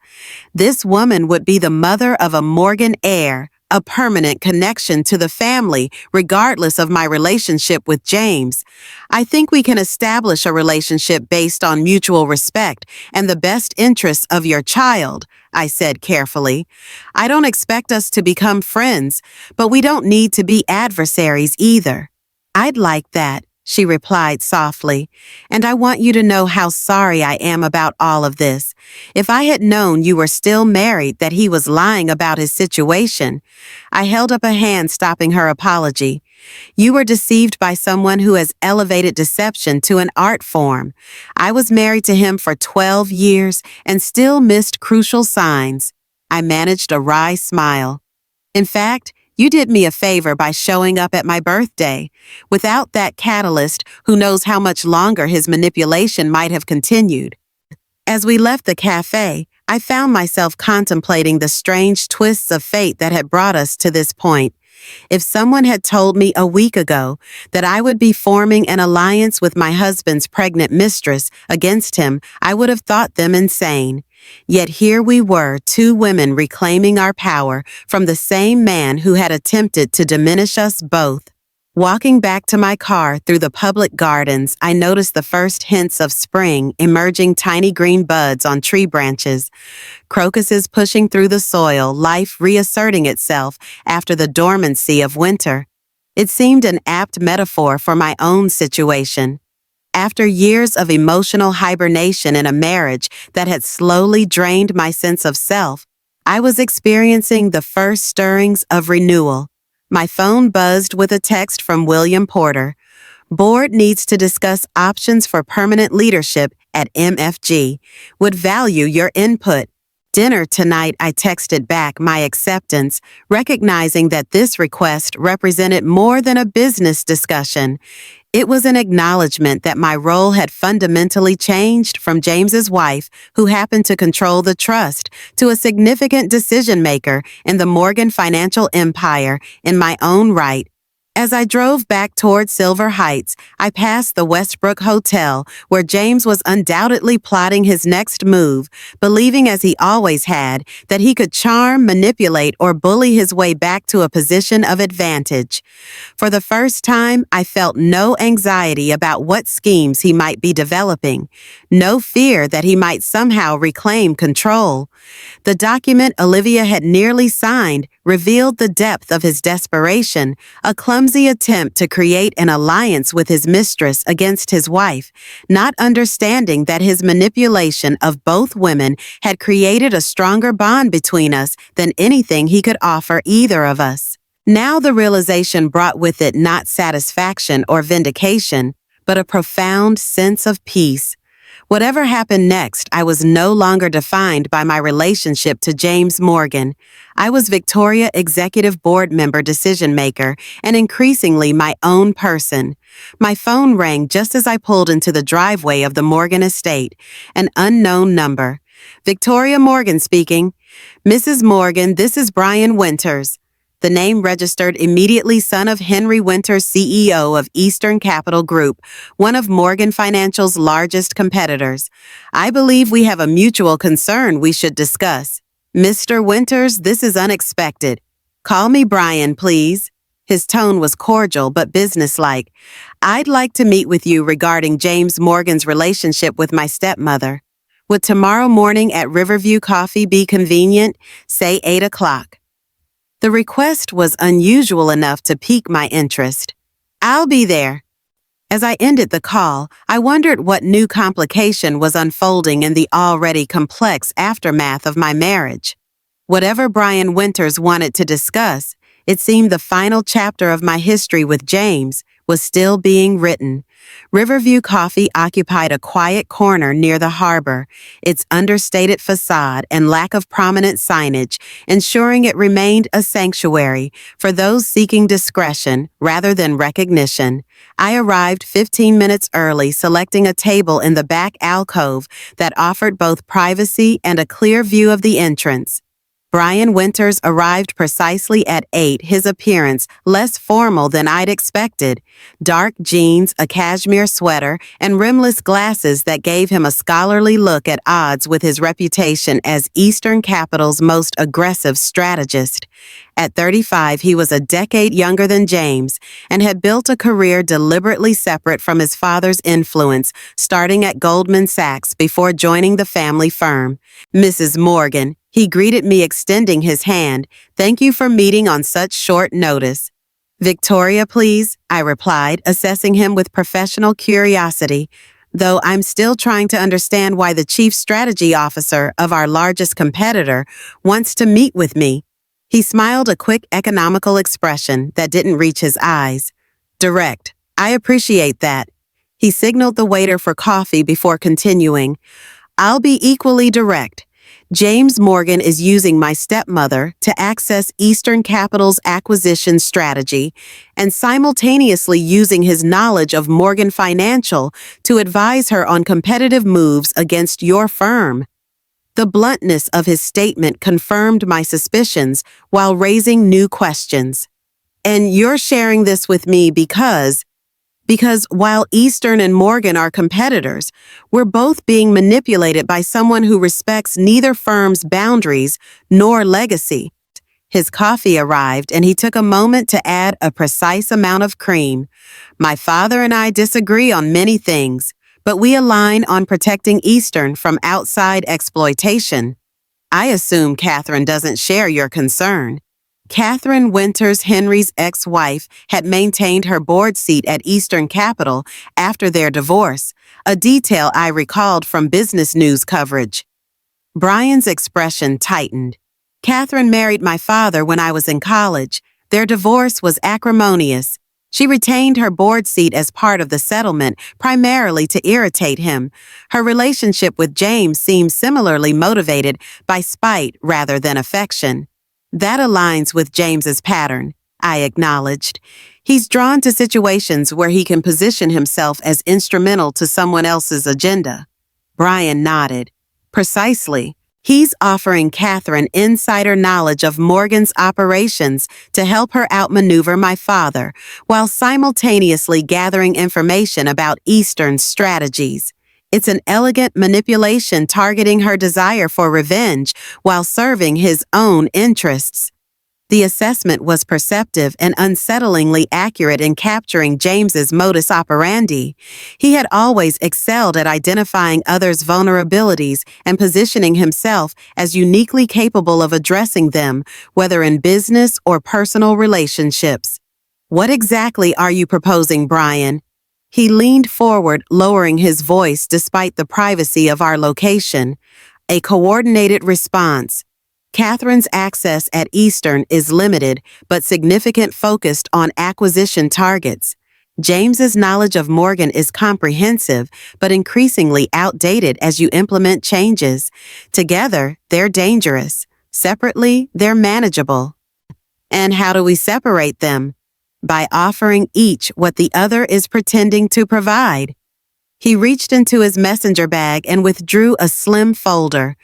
This woman would be the mother of a Morgan heir, a permanent connection to the family, regardless of my relationship with James. I think we can establish a relationship based on mutual respect and the best interests of your child, I said carefully. I don't expect us to become friends, but we don't need to be adversaries either. I'd like that, she replied softly, and I want you to know how sorry I am about all of this. If I had known you were still married, that he was lying about his situation. I held up a hand, stopping her apology. You were deceived by someone who has elevated deception to an art form. I was married to him for 12 years and still missed crucial signs. I managed a wry smile. In fact, You did me a favor by showing up at my birthday. Without that catalyst, who knows how much longer his manipulation might have continued. As we left the cafe, I found myself contemplating the strange twists of fate that had brought us to this point. If someone had told me a week ago that I would be forming an alliance with my husband's pregnant mistress against him, I would have thought them insane. Yet here we were, two women reclaiming our power from the same man who had attempted to diminish us both. Walking back to my car through the public gardens, I noticed the first hints of spring emerging, tiny green buds on tree branches, crocuses pushing through the soil, life reasserting itself after the dormancy of winter. It seemed an apt metaphor for my own situation. After years of emotional hibernation in a marriage that had slowly drained my sense of self, I was experiencing the first stirrings of renewal. My phone buzzed with a text from William Porter. Board needs to discuss options for permanent leadership at MFG. Would value your input. Dinner tonight, I texted back my acceptance, recognizing that this request represented more than a business discussion. It was an acknowledgement that my role had fundamentally changed from James's wife, who happened to control the trust, to a significant decision maker in the Morgan financial empire in my own right. As I drove back toward Silver Heights, I passed the Westbrook Hotel, where James was undoubtedly plotting his next move, believing as he always had that he could charm, manipulate, or bully his way back to a position of advantage. For the first time, I felt no anxiety about what schemes he might be developing, no fear that he might somehow reclaim control. The document Olivia had nearly signed revealed the depth of his desperation, a clumsy attempt to create an alliance with his mistress against his wife, not understanding that his manipulation of both women had created a stronger bond between us than anything he could offer either of us. Now the realization brought with it not satisfaction or vindication, but a profound sense of peace. Whatever happened next, I was no longer defined by my relationship to James Morgan. I was Victoria Executive Board Member Decision Maker and increasingly my own person. My phone rang just as I pulled into the driveway of the Morgan estate. An unknown number. Victoria Morgan speaking. Mrs. Morgan, this is Brian Winters. The name registered immediately son of Henry Winters, CEO of Eastern Capital Group, one of Morgan Financial's largest competitors. I believe we have a mutual concern we should discuss. Mr. Winters, this is unexpected. Call me Brian, please. His tone was cordial but businesslike. I'd like to meet with you regarding James Morgan's relationship with my stepmother. Would tomorrow morning at Riverview Coffee be convenient? Say 8 o'clock. The request was unusual enough to pique my interest. I'll be there. As I ended the call, I wondered what new complication was unfolding in the already complex aftermath of my marriage. Whatever Brian Winters wanted to discuss, it seemed the final chapter of my history with James was still being written. Riverview Coffee occupied a quiet corner near the harbor, its understated facade and lack of prominent signage ensuring it remained a sanctuary for those seeking discretion rather than recognition. I arrived 15 minutes early, selecting a table in the back alcove that offered both privacy and a clear view of the entrance. Brian Winters arrived precisely at 8, his appearance less formal than I'd expected. Dark jeans, a cashmere sweater, and rimless glasses that gave him a scholarly look at odds with his reputation as Eastern Capital's most aggressive strategist. At 35, he was a decade younger than James and had built a career deliberately separate from his father's influence, starting at Goldman Sachs before joining the family firm. Mrs. Morgan, he greeted me, extending his hand. Thank you for meeting on such short notice. Victoria, please, I replied, assessing him with professional curiosity, though I'm still trying to understand why the chief strategy officer of our largest competitor wants to meet with me. He smiled, a quick economical expression that didn't reach his eyes. Direct. I appreciate that. He signaled the waiter for coffee before continuing. I'll be equally direct. James Morgan is using my stepmother to access Eastern Capital's acquisition strategy and simultaneously using his knowledge of Morgan Financial to advise her on competitive moves against your firm. The bluntness of his statement confirmed my suspicions while raising new questions. And you're sharing this with me because while Eastern and Morgan are competitors, we're both being manipulated by someone who respects neither firm's boundaries nor legacy. His coffee arrived and he took a moment to add a precise amount of cream. My father and I disagree on many things, but we align on protecting Eastern from outside exploitation. I assume Catherine doesn't share your concern. Catherine Winters Henry's ex-wife had maintained her board seat at Eastern Capital after their divorce, a detail I recalled from business news coverage. Brian's expression tightened. Catherine married my father when I was in college. Their divorce was acrimonious. She retained her board seat as part of the settlement, primarily to irritate him. Her relationship with James seems similarly motivated by spite rather than affection. That aligns with James's pattern, I acknowledged. He's drawn to situations where he can position himself as instrumental to someone else's agenda. Brian nodded. Precisely. He's offering Catherine insider knowledge of Morgan's operations to help her outmaneuver my father, while simultaneously gathering information about Eastern's strategies. It's an elegant manipulation targeting her desire for revenge while serving his own interests. The assessment was perceptive and unsettlingly accurate in capturing James's modus operandi. He had always excelled at identifying others' vulnerabilities and positioning himself as uniquely capable of addressing them, whether in business or personal relationships. What exactly are you proposing, Brian? He leaned forward, lowering his voice despite the privacy of our location. A coordinated response. Catherine's access at Eastern is limited, but significant, focused on acquisition targets. James's knowledge of Morgan is comprehensive, but increasingly outdated as you implement changes. Together, they're dangerous. Separately, they're manageable. And how do we separate them? By offering each what the other is pretending to provide. He reached into his messenger bag and withdrew a slim folder.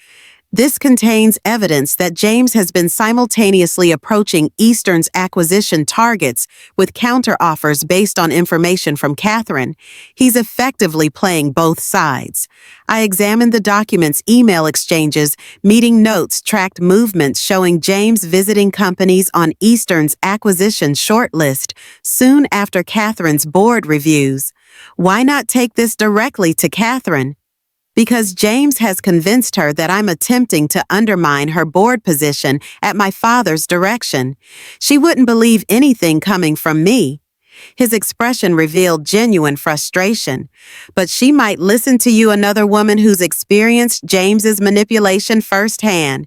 This contains evidence that James has been simultaneously approaching Eastern's acquisition targets with counteroffers based on information from Catherine. He's effectively playing both sides. I examined the document's email exchanges. Meeting notes tracked movements showing James visiting companies on Eastern's acquisition shortlist soon after Catherine's board reviews. Why not take this directly to Catherine? Because James has convinced her that I'm attempting to undermine her board position at my father's direction. She wouldn't believe anything coming from me. His expression revealed genuine frustration. But she might listen to you, another woman who's experienced James's manipulation firsthand.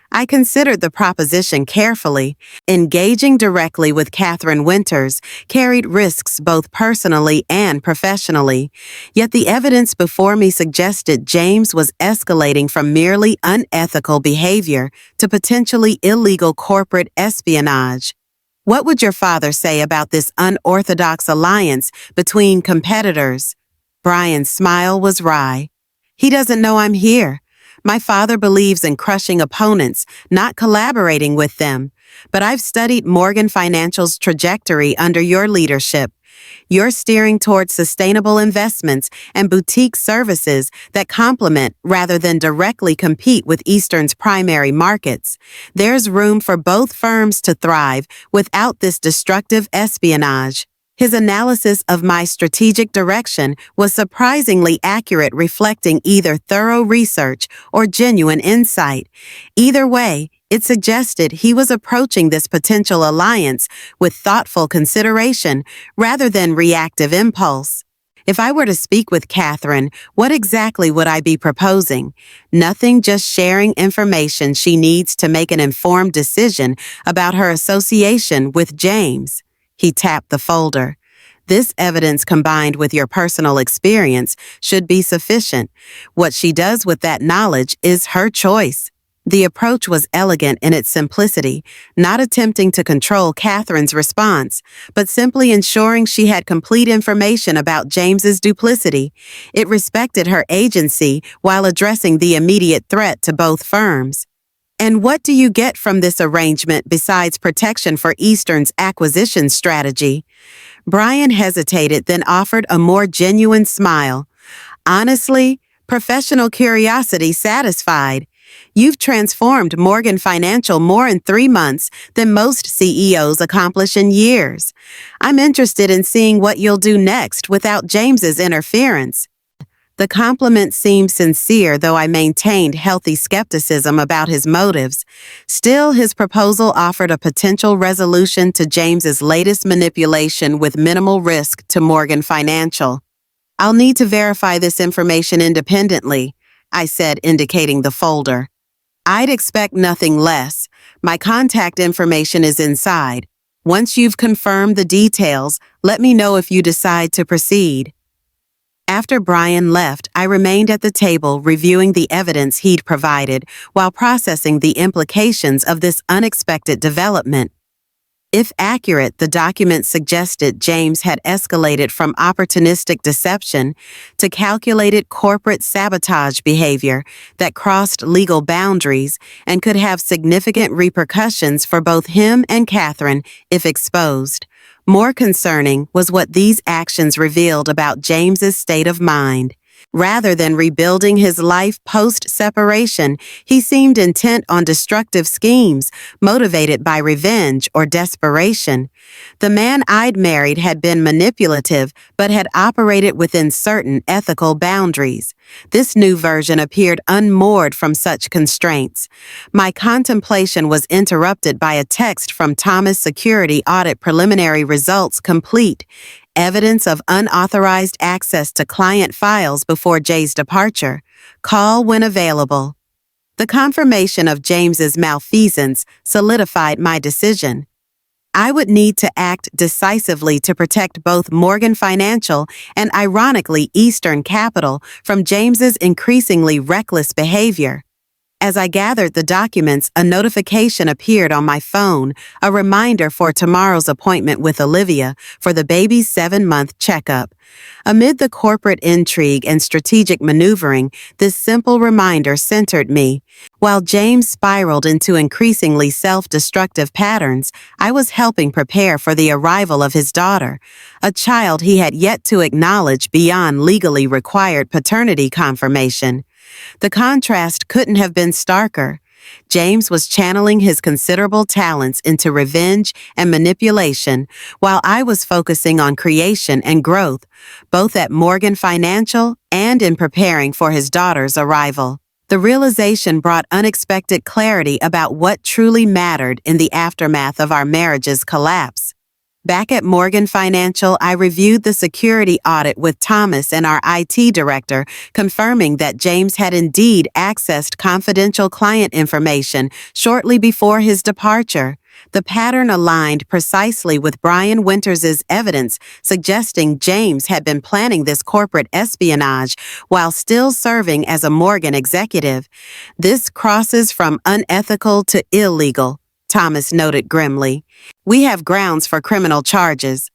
I considered the proposition carefully. Engaging directly with Catherine Winters carried risks both personally and professionally. Yet the evidence before me suggested James was escalating from merely unethical behavior to potentially illegal corporate espionage. What would your father say about this unorthodox alliance between competitors? Brian's smile was wry. He doesn't know I'm here. My father believes in crushing opponents, not collaborating with them. But I've studied Morgan Financial's trajectory under your leadership. You're steering towards sustainable investments and boutique services that complement rather than directly compete with Eastern's primary markets. There's room for both firms to thrive without this destructive espionage. His analysis of my strategic direction was surprisingly accurate, reflecting either thorough research or genuine insight. Either way, it suggested he was approaching this potential alliance with thoughtful consideration rather than reactive impulse. If I were to speak with Catherine, what exactly would I be proposing? Nothing, just sharing information she needs to make an informed decision about her association with James. He tapped the folder. This evidence combined with your personal experience should be sufficient. What she does with that knowledge is her choice. The approach was elegant in its simplicity, not attempting to control Catherine's response, but simply ensuring she had complete information about James's duplicity. It respected her agency while addressing the immediate threat to both firms. And what do you get from this arrangement besides protection for Eastern's acquisition strategy? Brian hesitated, then offered a more genuine smile. Honestly, professional curiosity satisfied. You've transformed Morgan Financial more in 3 months than most CEOs accomplish in years. I'm interested in seeing what you'll do next without James's interference. The compliment seemed sincere, though I maintained healthy skepticism about his motives. Still, his proposal offered a potential resolution to James's latest manipulation with minimal risk to Morgan Financial. I'll need to verify this information independently, I said, indicating the folder. I'd expect nothing less. My contact information is inside. Once you've confirmed the details, let me know if you decide to proceed. After Brian left, I remained at the table reviewing the evidence he'd provided while processing the implications of this unexpected development. If accurate, the document suggested James had escalated from opportunistic deception to calculated corporate sabotage behavior that crossed legal boundaries and could have significant repercussions for both him and Catherine if exposed. More concerning was what these actions revealed about James's state of mind. Rather than rebuilding his life post-separation, he seemed intent on destructive schemes, motivated by revenge or desperation. The man I'd married had been manipulative, but had operated within certain ethical boundaries. This new version appeared unmoored from such constraints. My contemplation was interrupted by a text from Thomas Security Audit Preliminary Results Complete. Evidence of unauthorized access to client files before Jay's departure. Call when available. The confirmation of James's malfeasance solidified my decision. I would need to act decisively to protect both Morgan Financial and, ironically, Eastern Capital from James's increasingly reckless behavior. As I gathered the documents, a notification appeared on my phone, a reminder for tomorrow's appointment with Olivia for the baby's 7-month checkup. Amid the corporate intrigue and strategic maneuvering, this simple reminder centered me. While James spiraled into increasingly self-destructive patterns, I was helping prepare for the arrival of his daughter, a child he had yet to acknowledge beyond legally required paternity confirmation. The contrast couldn't have been starker. James was channeling his considerable talents into revenge and manipulation, while I was focusing on creation and growth, both at Morgan Financial and in preparing for his daughter's arrival. The realization brought unexpected clarity about what truly mattered in the aftermath of our marriage's collapse. Back at Morgan Financial, I reviewed the security audit with Thomas and our IT director, confirming that James had indeed accessed confidential client information shortly before his departure. The pattern aligned precisely with Brian Winters's evidence, suggesting James had been planning this corporate espionage while still serving as a Morgan executive. This crosses from unethical to illegal, Thomas noted grimly. We have grounds for criminal charges.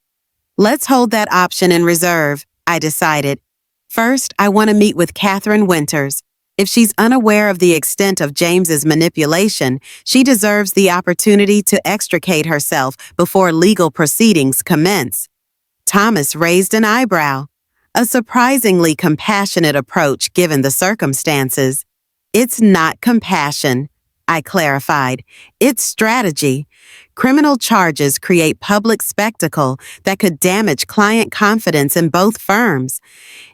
Let's hold that option in reserve, I decided. First, I want to meet with Catherine Winters. If she's unaware of the extent of James's manipulation, she deserves the opportunity to extricate herself before legal proceedings commence. Thomas raised an eyebrow. A surprisingly compassionate approach given the circumstances. It's not compassion, I clarified. It's strategy. Criminal charges create public spectacle that could damage client confidence in both firms.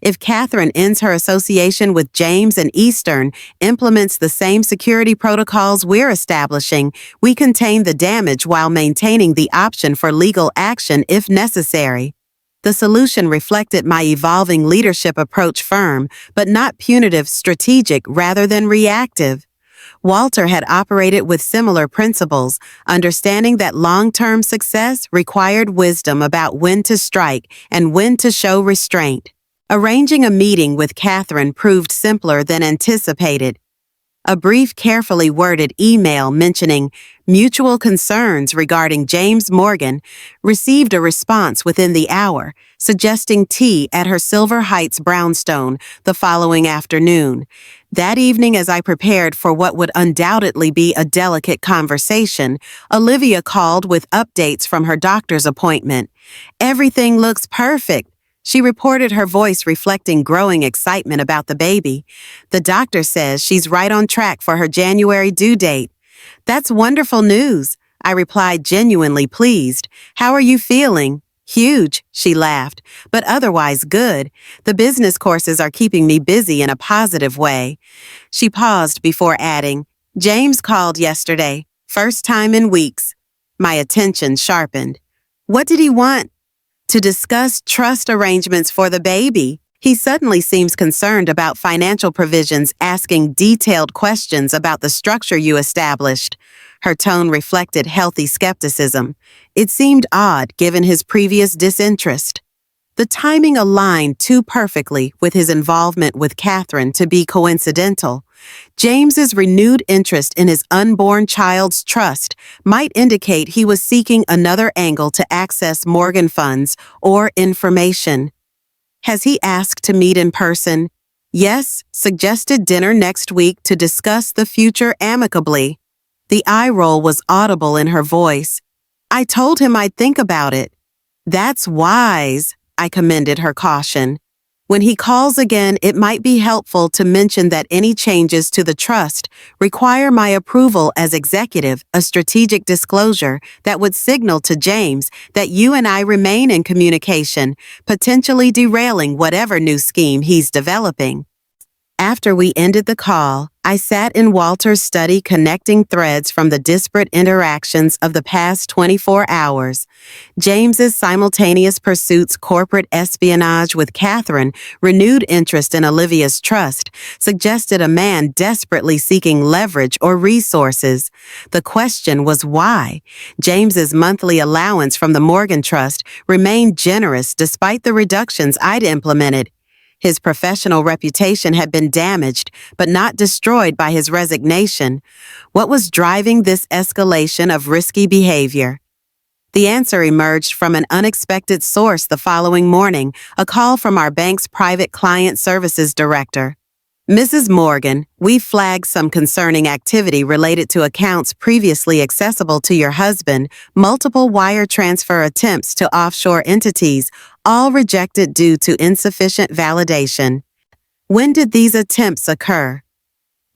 If Catherine ends her association with James and Eastern, implements the same security protocols we're establishing, we contain the damage while maintaining the option for legal action if necessary. The solution reflected my evolving leadership approach firm, but not punitive, strategic rather than reactive. Walter had operated with similar principles, understanding that long-term success required wisdom about when to strike and when to show restraint. Arranging a meeting with Catherine proved simpler than anticipated. A brief, carefully worded email mentioning mutual concerns regarding James Morgan received a response within the hour, suggesting tea at her Silver Heights brownstone the following afternoon. That evening, as I prepared for what would undoubtedly be a delicate conversation, Olivia called with updates from her doctor's appointment. "Everything looks perfect," she reported, her voice reflecting growing excitement about the baby. "The doctor says she's right on track for her January due date." "That's wonderful news," I replied, genuinely pleased. "How are you feeling?" "Huge," she laughed, "but otherwise good. The business courses are keeping me busy in a positive way." She paused before adding, "James called yesterday, first time in weeks." My attention sharpened. "What did he want?" "To discuss trust arrangements for the baby. He suddenly seems concerned about financial provisions, asking detailed questions about the structure you established." Her tone reflected healthy skepticism. It seemed odd given his previous disinterest. The timing aligned too perfectly with his involvement with Catherine to be coincidental. James's renewed interest in his unborn child's trust might indicate he was seeking another angle to access Morgan funds or information. "Has he asked to meet in person?" "Yes, suggested dinner next week to discuss the future amicably." The eye roll was audible in her voice. "I told him I'd think about it." "That's wise," I commended her caution. "When he calls again, it might be helpful to mention that any changes to the trust require my approval as executive, a strategic disclosure that would signal to James that you and I remain in communication, potentially derailing whatever new scheme he's developing." After we ended the call, I sat in Walter's study connecting threads from the disparate interactions of the past 24 hours. James's simultaneous pursuits, corporate espionage with Catherine, renewed interest in Olivia's trust, suggested a man desperately seeking leverage or resources. The question was why? James's monthly allowance from the Morgan Trust remained generous despite the reductions I'd implemented. His professional reputation had been damaged, but not destroyed by his resignation. What was driving this escalation of risky behavior? The answer emerged from an unexpected source the following morning, a call from our bank's private client services director. "Mrs. Morgan, we flagged some concerning activity related to accounts previously accessible to your husband, multiple wire transfer attempts to offshore entities, all rejected due to insufficient validation." "When did these attempts occur?"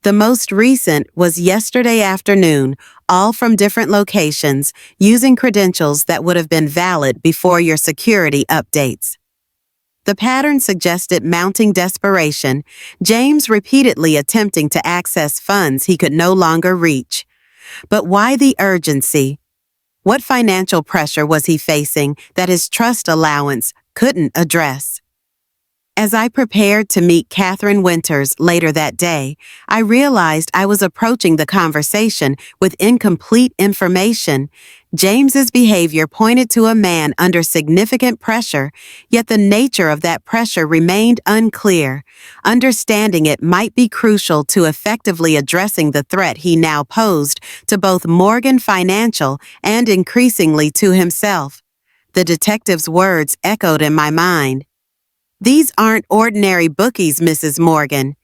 "The most recent was yesterday afternoon, all from different locations, using credentials that would have been valid before your security updates." The pattern suggested mounting desperation, James repeatedly attempting to access funds he could no longer reach. But why the urgency? What financial pressure was he facing that his trust allowance couldn't address? As I prepared to meet Catherine Winters later that day, I realized I was approaching the conversation with incomplete information. James's behavior pointed to a man under significant pressure, yet the nature of that pressure remained unclear. Understanding it might be crucial to effectively addressing the threat he now posed to both Morgan Financial and increasingly to himself. The detective's words echoed in my mind. "These aren't ordinary bookies, Mrs. Morgan.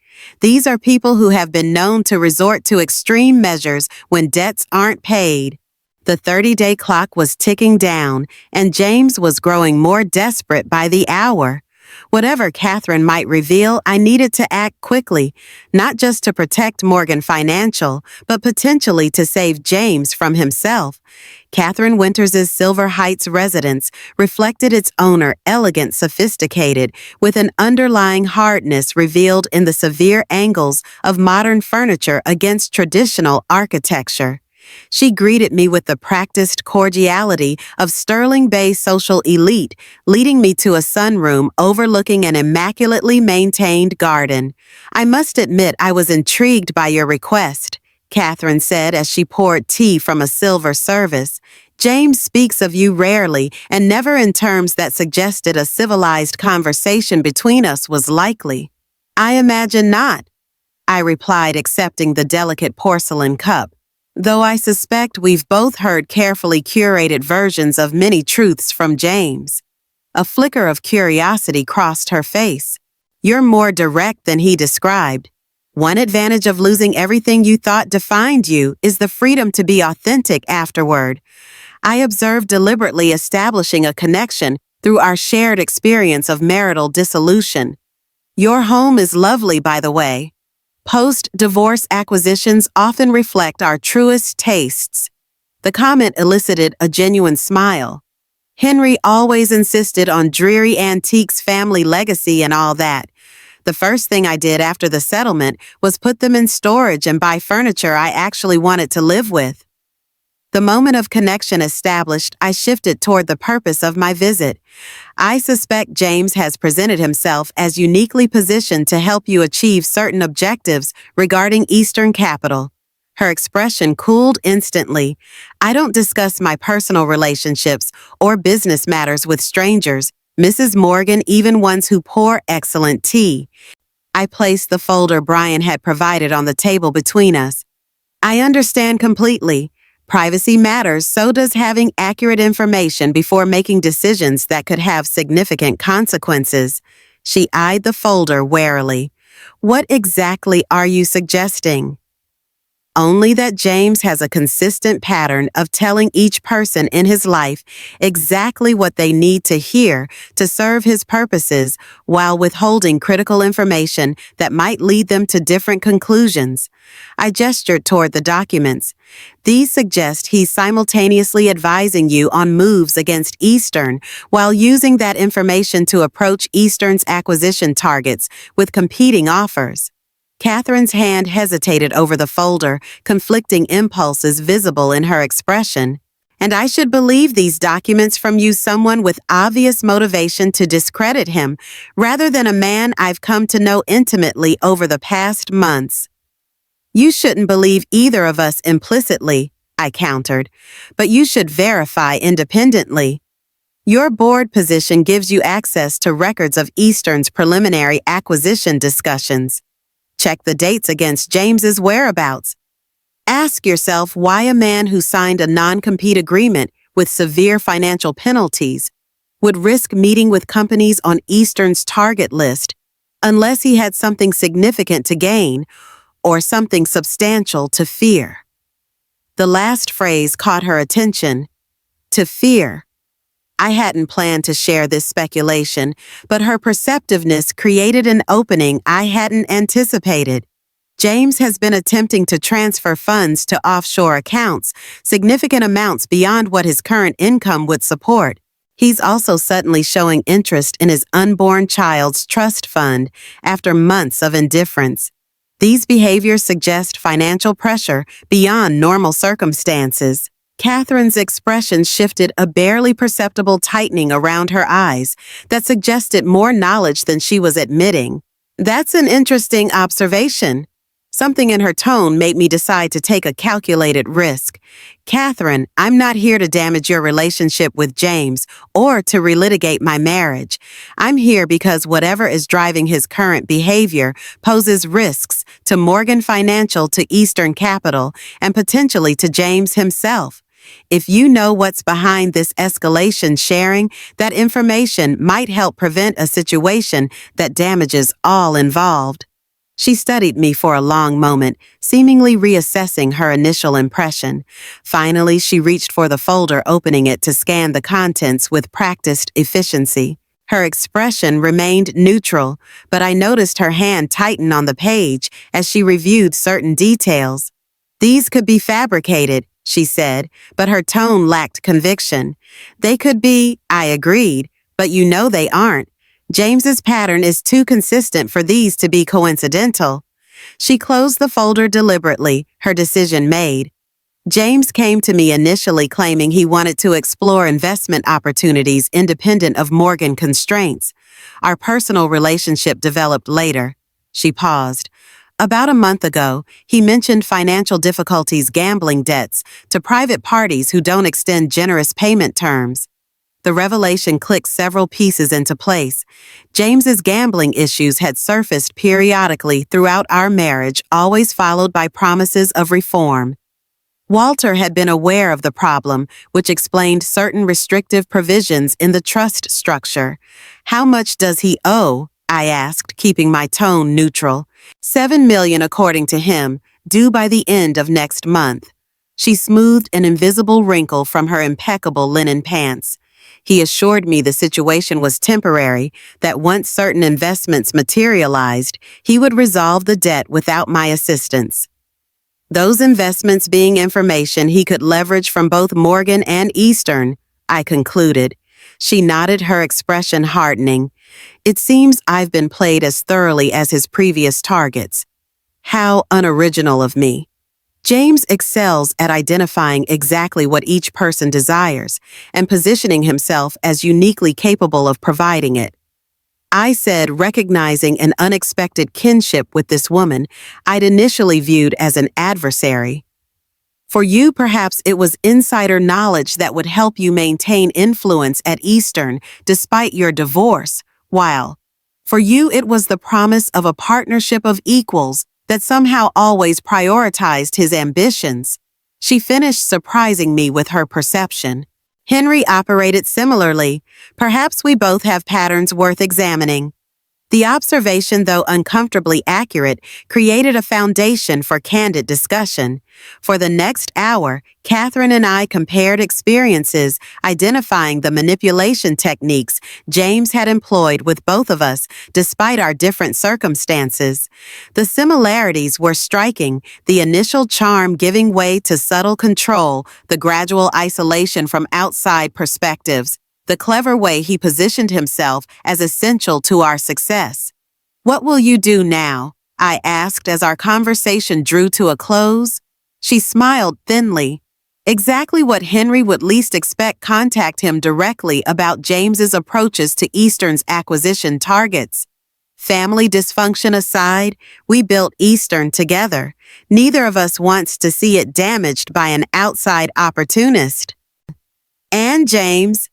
These are people who have been known to resort to extreme measures when debts aren't paid." The 30-day clock was ticking down, and James was growing more desperate by the hour. Whatever Catherine might reveal, I needed to act quickly, not just to protect Morgan Financial, but potentially to save James from himself. Catherine Winters' Silver Heights residence reflected its owner, elegant, sophisticated, with an underlying hardness revealed in the severe angles of modern furniture against traditional architecture. She greeted me with the practiced cordiality of Sterling Bay social elite, leading me to a sunroom overlooking an immaculately maintained garden. "I must admit I was intrigued by your request," Catherine said as she poured tea from a silver service. "James speaks of you rarely, and never in terms that suggested a civilized conversation between us was likely." "I imagine not." I replied, accepting the delicate porcelain cup, though I suspect we've both heard carefully curated versions of many truths from James. A flicker of curiosity crossed her face. You're more direct than he described. One advantage of losing everything you thought defined you is the freedom to be authentic afterward. I observed, deliberately establishing a connection through our shared experience of marital dissolution. Your home is lovely, by the way. Post-divorce acquisitions often reflect our truest tastes. The comment elicited a genuine smile. Henry always insisted on dreary antiques, family legacy, and all that. The first thing I did after the settlement was put them in storage and buy furniture I actually wanted to live with. The moment of connection established, I shifted toward the purpose of my visit. I suspect James has presented himself as uniquely positioned to help you achieve certain objectives regarding Eastern Capital. Her expression cooled instantly. I don't discuss my personal relationships or business matters with strangers, Mrs. Morgan, even ones who pour excellent tea. I placed the folder Brian had provided on the table between us. I understand completely. Privacy matters, so does having accurate information before making decisions that could have significant consequences. She eyed the folder warily. What exactly are you suggesting? Only that James has a consistent pattern of telling each person in his life exactly what they need to hear to serve his purposes while withholding critical information that might lead them to different conclusions. I gestured toward the documents. These suggest he's simultaneously advising you on moves against Eastern while using that information to approach Eastern's acquisition targets with competing offers. Catherine's hand hesitated over the folder, conflicting impulses visible in her expression. And I should believe these documents from you, someone with obvious motivation to discredit him, rather than a man I've come to know intimately over the past months. You shouldn't believe either of us implicitly, I countered, but you should verify independently. Your board position gives you access to records of Eastern's preliminary acquisition discussions. Check the dates against James's whereabouts. Ask yourself why a man who signed a non-compete agreement with severe financial penalties would risk meeting with companies on Eastern's target list unless he had something significant to gain or something substantial to fear. The last phrase caught her attention. To fear. I hadn't planned to share this speculation, but her perceptiveness created an opening I hadn't anticipated. James has been attempting to transfer funds to offshore accounts, significant amounts beyond what his current income would support. He's also suddenly showing interest in his unborn child's trust fund after months of indifference. These behaviors suggest financial pressure beyond normal circumstances. Catherine's expression shifted, a barely perceptible tightening around her eyes that suggested more knowledge than she was admitting. That's an interesting observation. Something in her tone made me decide to take a calculated risk. Catherine, I'm not here to damage your relationship with James or to relitigate my marriage. I'm here because whatever is driving his current behavior poses risks to Morgan Financial, to Eastern Capital, and potentially to James himself. If you know what's behind this escalation, sharing that information might help prevent a situation that damages all involved. She studied me for a long moment, seemingly reassessing her initial impression. Finally, she reached for the folder, opening it to scan the contents with practiced efficiency. Her expression remained neutral, but I noticed her hand tighten on the page as she reviewed certain details. These could be fabricated, she said, but her tone lacked conviction. They could be, I agreed, but you know they aren't. James's pattern is too consistent for these to be coincidental. She closed the folder deliberately, her decision made. James came to me initially claiming he wanted to explore investment opportunities independent of Morgan constraints. Our personal relationship developed later. She paused. About a month ago, he mentioned financial difficulties, gambling debts, to private parties who don't extend generous payment terms. The revelation clicked several pieces into place. James's gambling issues had surfaced periodically throughout our marriage, always followed by promises of reform. Walter had been aware of the problem, which explained certain restrictive provisions in the trust structure. "How much does he owe?" I asked, keeping my tone neutral. "$7 million according to him, due by the end of next month." She smoothed an invisible wrinkle from her impeccable linen pants. He assured me the situation was temporary, that once certain investments materialized, he would resolve the debt without my assistance. Those investments being information he could leverage from both Morgan and Eastern, I concluded. She nodded, her expression hardening. "It seems I've been played as thoroughly as his previous targets. How unoriginal of me." James excels at identifying exactly what each person desires and positioning himself as uniquely capable of providing it. I said, recognizing an unexpected kinship with this woman I'd initially viewed as an adversary. "For you, perhaps it was insider knowledge that would help you maintain influence at Eastern despite your divorce, while for you it was the promise of a partnership of equals that somehow always prioritized his ambitions." She finished, surprising me with her perception. "Henry operated similarly. Perhaps we both have patterns worth examining." The observation, though uncomfortably accurate, created a foundation for candid discussion. For the next hour, Catherine and I compared experiences, identifying the manipulation techniques James had employed with both of us, despite our different circumstances. The similarities were striking, the initial charm giving way to subtle control, the gradual isolation from outside perspectives, the clever way he positioned himself as essential to our success. "What will you do now?" I asked as our conversation drew to a close. She smiled thinly. "Exactly what Henry would least expect, contact him directly about James's approaches to Eastern's acquisition targets. Family dysfunction aside, we built Eastern together. Neither of us wants to see it damaged by an outside opportunist." "And James,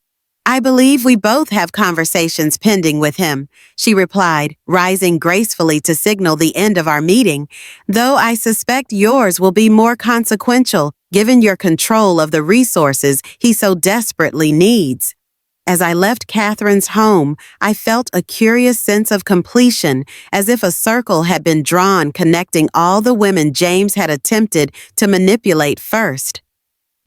I believe we both have conversations pending with him," she replied, rising gracefully to signal the end of our meeting, "though I suspect yours will be more consequential, given your control of the resources he so desperately needs." As I left Catherine's home, I felt a curious sense of completion, as if a circle had been drawn connecting all the women James had attempted to manipulate first.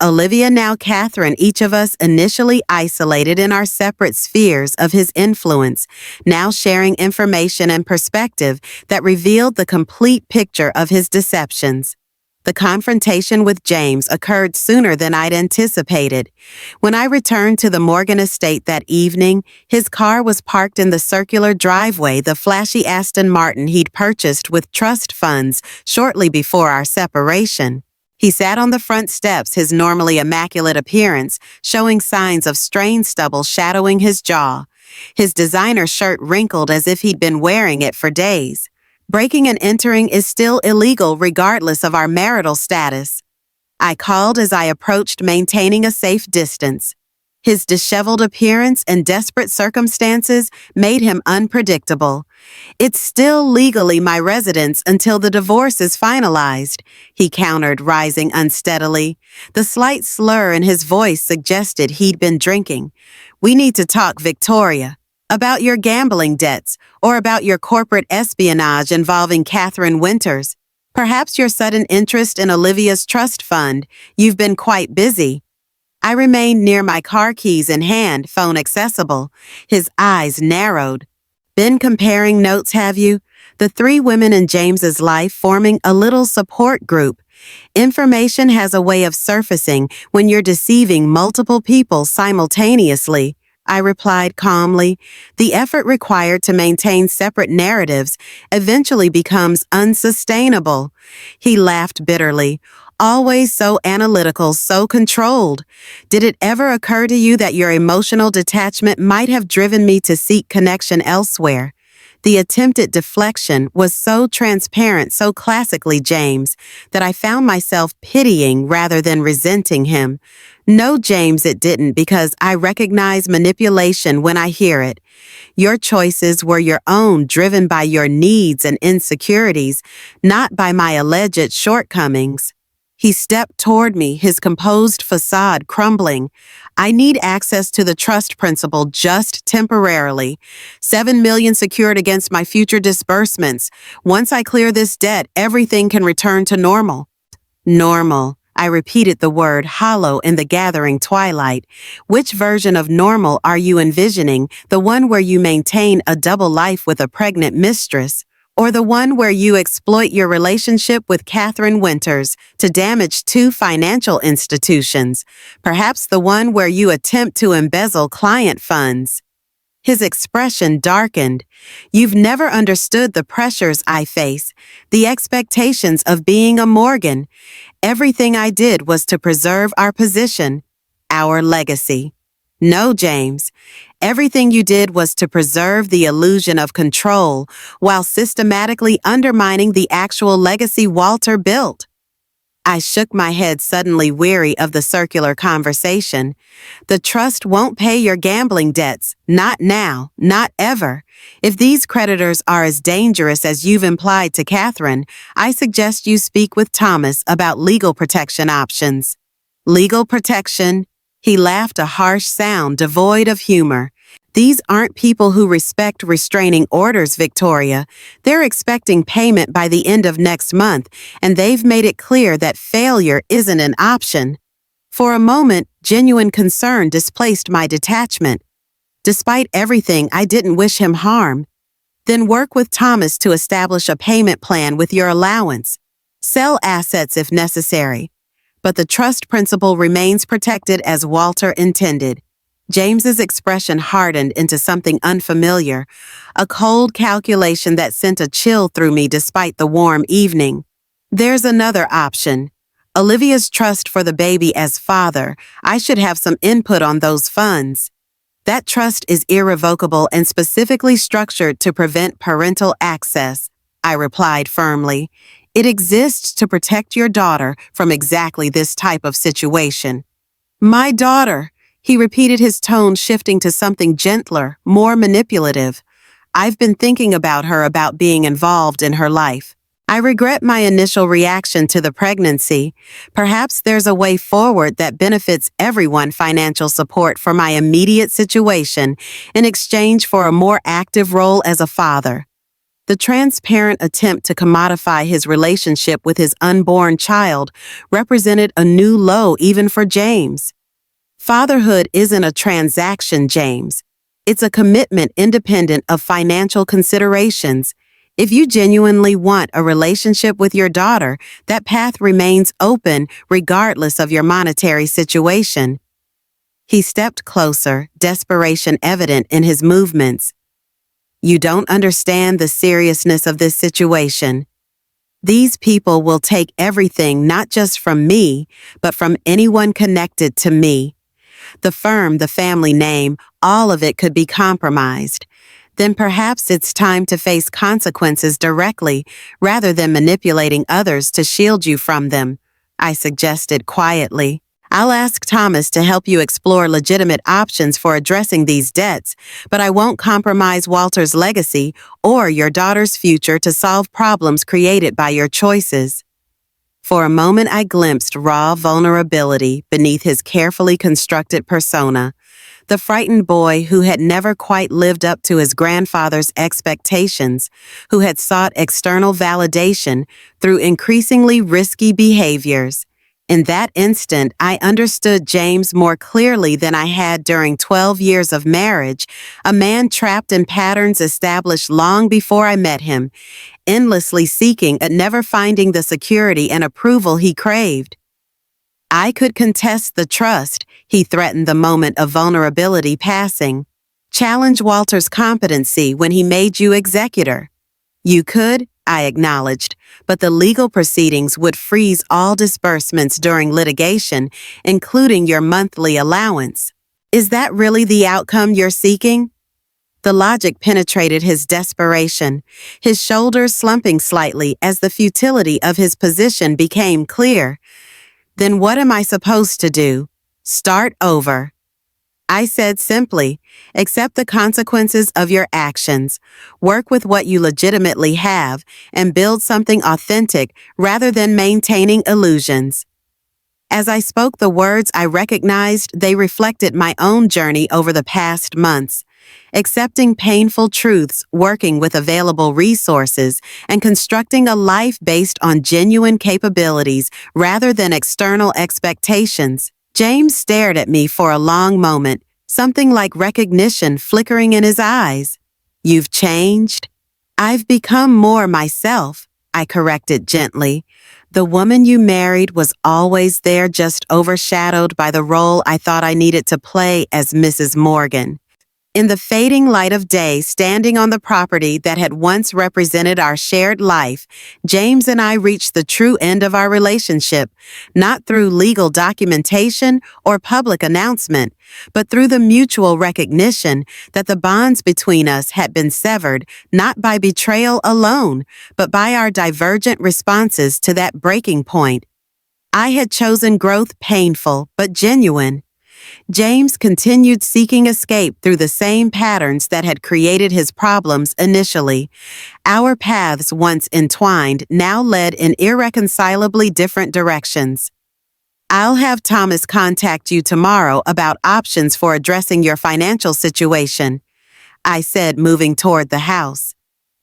Olivia, now Catherine, each of us initially isolated in our separate spheres of his influence, now sharing information and perspective that revealed the complete picture of his deceptions. The confrontation with James occurred sooner than I'd anticipated. When I returned to the Morgan estate that evening, his car was parked in the circular driveway, the flashy Aston Martin he'd purchased with trust funds shortly before our separation. He sat on the front steps, his normally immaculate appearance showing signs of strain stubble shadowing his jaw. His designer shirt wrinkled as if he'd been wearing it for days. Breaking and entering is still illegal regardless of our marital status. I called as I approached, maintaining a safe distance. His disheveled appearance and desperate circumstances made him unpredictable. "It's still legally my residence until the divorce is finalized," he countered, rising unsteadily. The slight slur in his voice suggested he'd been drinking. "We need to talk, Victoria. About your gambling debts, or about your corporate espionage involving Catherine Winters. Perhaps your sudden interest in Olivia's trust fund. You've been quite busy." I remained near, my car keys in hand, phone accessible. His eyes narrowed. "Been comparing notes, have you? The three women in James's life forming a little support group. Information has a way of surfacing when you're deceiving multiple people simultaneously," I replied calmly. "The effort required to maintain separate narratives eventually becomes unsustainable." He laughed bitterly. "Always so analytical, so controlled. Did it ever occur to you that your emotional detachment might have driven me to seek connection elsewhere? The attempted deflection was so transparent, so classically James, that I found myself pitying rather than resenting him. No, James, it didn't, because I recognize manipulation when I hear it. Your choices were your own, driven by your needs and insecurities, not by my alleged shortcomings. He stepped toward me, his composed facade crumbling. I need access to the trust principal just temporarily. 7 million secured against my future disbursements. Once I clear this debt, everything can return to normal. Normal. I repeated the word, hollow in the gathering twilight. Which version of normal are you envisioning? The one where you maintain a double life with a pregnant mistress? Or the one where you exploit your relationship with Catherine Winters to damage two financial institutions? Perhaps the one where you attempt to embezzle client funds? His expression darkened. You've never understood the pressures I face, the expectations of being a Morgan. Everything I did was to preserve our position, our legacy. No, James. Everything you did was to preserve the illusion of control while systematically undermining the actual legacy Walter built. I shook my head, suddenly weary of the circular conversation. The trust won't pay your gambling debts. Not now. Not ever. If these creditors are as dangerous as you've implied to Catherine, I suggest you speak with Thomas about legal protection options. Legal protection? He laughed, a harsh sound devoid of humor. These aren't people who respect restraining orders, Victoria. They're expecting payment by the end of next month, and they've made it clear that failure isn't an option. For a moment, genuine concern displaced my detachment. Despite everything, I didn't wish him harm. Then work with Thomas to establish a payment plan with your allowance. Sell assets if necessary. But the trust principal remains protected as Walter intended. James's expression hardened into something unfamiliar, a cold calculation that sent a chill through me despite the warm evening. There's another option. Olivia's trust for the baby as father. I should have some input on those funds. That trust is irrevocable and specifically structured to prevent parental access, I replied firmly. It exists to protect your daughter from exactly this type of situation. My daughter, he repeated, his tone shifting to something gentler, more manipulative. I've been thinking about her, about being involved in her life. I regret my initial reaction to the pregnancy. Perhaps there's a way forward that benefits everyone. Financial support for my immediate situation in exchange for a more active role as a father. The transparent attempt to commodify his relationship with his unborn child represented a new low even for James. Fatherhood isn't a transaction, James. It's a commitment independent of financial considerations. If you genuinely want a relationship with your daughter, that path remains open regardless of your monetary situation. He stepped closer, desperation evident in his movements. You don't understand the seriousness of this situation. These people will take everything not just from me, but from anyone connected to me. The firm, the family name, all of it could be compromised. Then perhaps it's time to face consequences directly rather than manipulating others to shield you from them, I suggested quietly. I'll ask Thomas to help you explore legitimate options for addressing these debts, but I won't compromise Walter's legacy or your daughter's future to solve problems created by your choices. For a moment, I glimpsed raw vulnerability beneath his carefully constructed persona. The frightened boy who had never quite lived up to his grandfather's expectations, who had sought external validation through increasingly risky behaviors. In that instant, I understood James more clearly than I had during 12 years of marriage, a man trapped in patterns established long before I met him, endlessly seeking and never finding the security and approval he craved. I could contest the trust, he threatened the moment of vulnerability passing. Challenge Walter's competency when he made you executor. You could, I acknowledged, but the legal proceedings would freeze all disbursements during litigation, including your monthly allowance. Is that really the outcome you're seeking? The logic penetrated his desperation, his shoulders slumping slightly as the futility of his position became clear. Then what am I supposed to do? Start over. I said simply, accept the consequences of your actions, work with what you legitimately have, and build something authentic rather than maintaining illusions. As I spoke the words, I recognized they reflected my own journey over the past months. Accepting painful truths, working with available resources, and constructing a life based on genuine capabilities rather than external expectations. James stared at me for a long moment, something like recognition flickering in his eyes. You've changed? I've become more myself, I corrected gently. The woman you married was always there, just overshadowed by the role I thought I needed to play as Mrs. Morgan. In the fading light of day, standing on the property that had once represented our shared life, James and I reached the true end of our relationship, not through legal documentation or public announcement, but through the mutual recognition that the bonds between us had been severed not by betrayal alone, but by our divergent responses to that breaking point. I had chosen growth painful but genuine. James continued seeking escape through the same patterns that had created his problems initially. Our paths, once entwined, now led in irreconcilably different directions. I'll have Thomas contact you tomorrow about options for addressing your financial situation, I said, moving toward the house.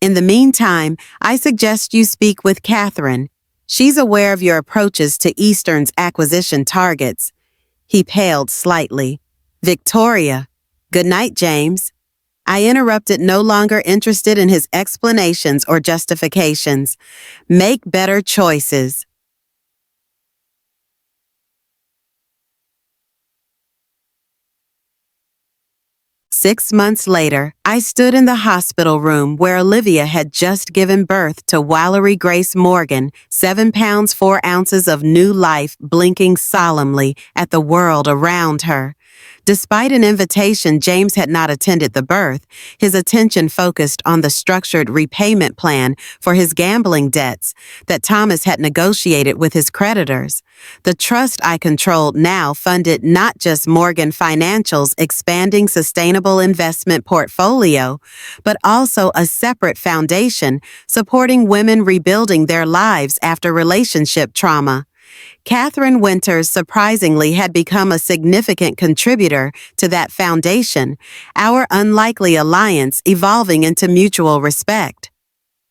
In the meantime, I suggest you speak with Catherine. She's aware of your approaches to Eastern's acquisition targets. He paled slightly. Victoria. Good night, James. I interrupted, no longer interested in his explanations or justifications. Make better choices. Six months later, I stood in the hospital room where Olivia had just given birth to Valerie Grace Morgan, 7 pounds 4 ounces of new life blinking solemnly at the world around her. Despite an invitation, James had not attended the birth. His attention focused on the structured repayment plan for his gambling debts that Thomas had negotiated with his creditors. The trust I controlled now funded not just Morgan Financial's expanding sustainable investment portfolio, but also a separate foundation supporting women rebuilding their lives after relationship trauma. Catherine Winters surprisingly had become a significant contributor to that foundation, our unlikely alliance evolving into mutual respect.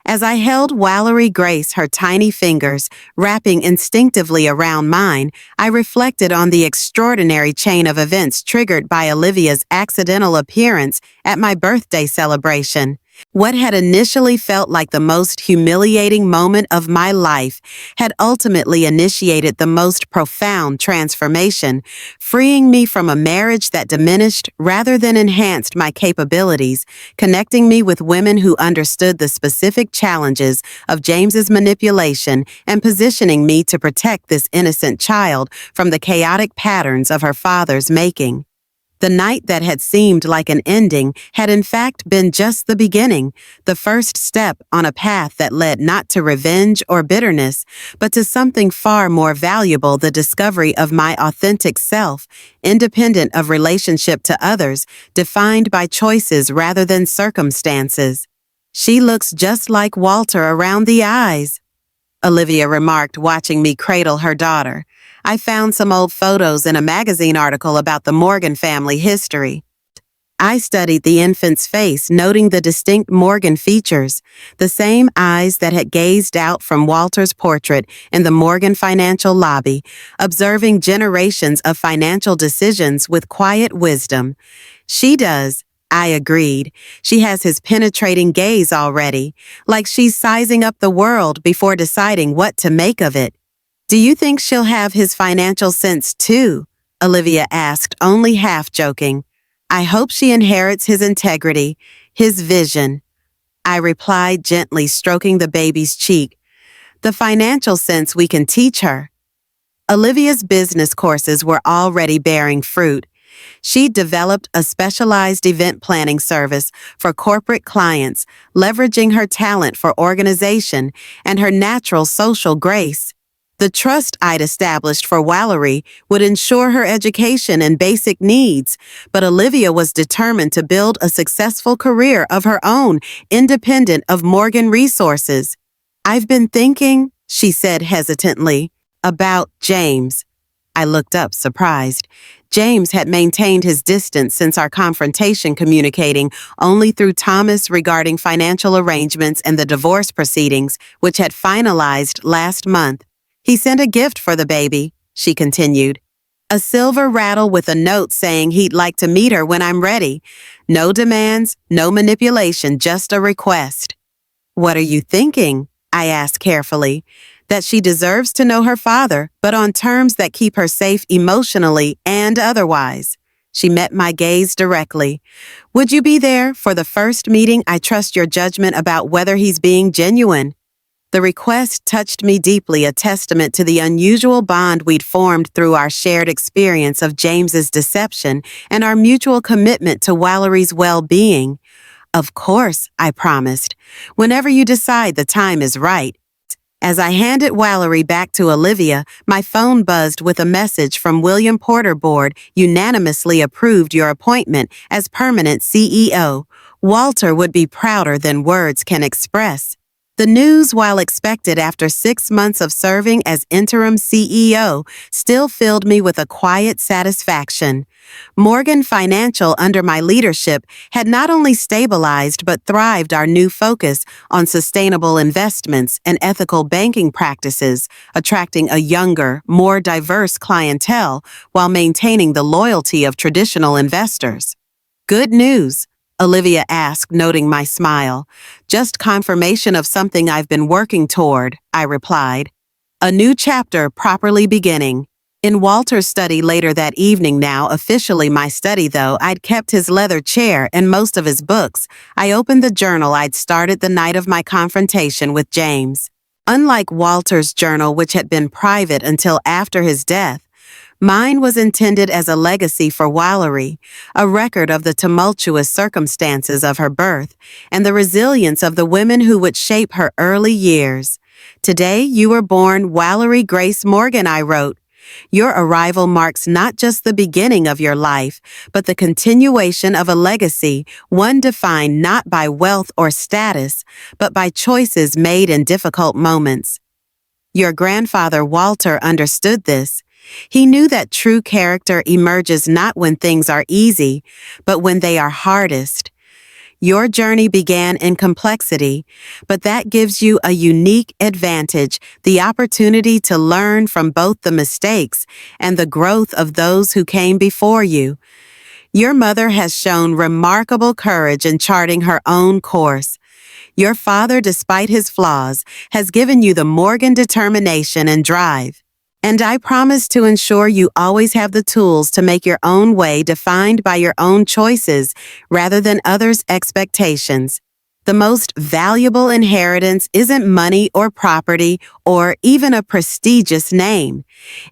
As I held Valerie Grace, her tiny fingers wrapping instinctively around mine, I reflected on the extraordinary chain of events triggered by Olivia's accidental appearance at my birthday celebration. What had initially felt like the most humiliating moment of my life had ultimately initiated the most profound transformation, freeing me from a marriage that diminished rather than enhanced my capabilities, connecting me with women who understood the specific challenges of James's manipulation, and positioning me to protect this innocent child from the chaotic patterns of her father's making. The night that had seemed like an ending had in fact been just the beginning, the first step on a path that led not to revenge or bitterness, but to something far more valuable: the discovery of my authentic self, independent of relationship to others, defined by choices rather than circumstances. She looks just like Walter around the eyes, Olivia remarked, watching me cradle her daughter. I found some old photos in a magazine article about the Morgan family history. I studied the infant's face, noting the distinct Morgan features, the same eyes that had gazed out from Walter's portrait in the Morgan Financial lobby, observing generations of financial decisions with quiet wisdom. She does, I agreed. She has his penetrating gaze already, like she's sizing up the world before deciding what to make of it. Do you think she'll have his financial sense too? Olivia asked, only half joking. I hope she inherits his integrity, his vision, I replied, gently stroking the baby's cheek. The financial sense we can teach her. Olivia's business courses were already bearing fruit. She developed a specialized event planning service for corporate clients, leveraging her talent for organization and her natural social grace. The trust I'd established for Valerie would ensure her education and basic needs, but Olivia was determined to build a successful career of her own, independent of Morgan resources. "I've been thinking," she said hesitantly, "about James." I looked up, surprised. James had maintained his distance since our confrontation, communicating only through Thomas regarding financial arrangements and the divorce proceedings, which had finalized last month. "He sent a gift for the baby," she continued. "A silver rattle with a note saying he'd like to meet her when I'm ready. No demands, no manipulation, just a request." "What are you thinking?" I asked carefully. "That she deserves to know her father, but on terms that keep her safe emotionally and otherwise." She met my gaze directly. "Would you be there for the first meeting? I trust your judgment about whether he's being genuine." The request touched me deeply, a testament to the unusual bond we'd formed through our shared experience of James's deception and our mutual commitment to Valerie's well-being. "Of course," I promised. "Whenever you decide the time is right." As I handed Valerie back to Olivia, my phone buzzed with a message from William Porter Board, "Unanimously approved your appointment as permanent CEO. Walter would be prouder than words can express." The news, while expected after 6 months of serving as interim CEO, still filled me with a quiet satisfaction. Morgan Financial, under my leadership, had not only stabilized but thrived our new focus on sustainable investments and ethical banking practices, attracting a younger, more diverse clientele while maintaining the loyalty of traditional investors. "Good news?" Olivia asked, noting my smile. "Just confirmation of something I've been working toward," I replied. "A new chapter properly beginning." In Walter's study later that evening, now officially my study though, I'd kept his leather chair and most of his books, I opened the journal I'd started the night of my confrontation with James. Unlike Walter's journal, which had been private until after his death, mine was intended as a legacy for Valerie, a record of the tumultuous circumstances of her birth and the resilience of the women who would shape her early years. "Today you were born Valerie Grace Morgan," I wrote. "Your arrival marks not just the beginning of your life, but the continuation of a legacy, one defined not by wealth or status, but by choices made in difficult moments." Your grandfather Walter understood this. He knew that true character emerges not when things are easy, but when they are hardest. Your journey began in complexity, but that gives you a unique advantage, the opportunity to learn from both the mistakes and the growth of those who came before you. Your mother has shown remarkable courage in charting her own course. Your father, despite his flaws, has given you the Morgan determination and drive. And I promise to ensure you always have the tools to make your own way, defined by your own choices rather than others' expectations. The most valuable inheritance isn't money or property or even a prestigious name.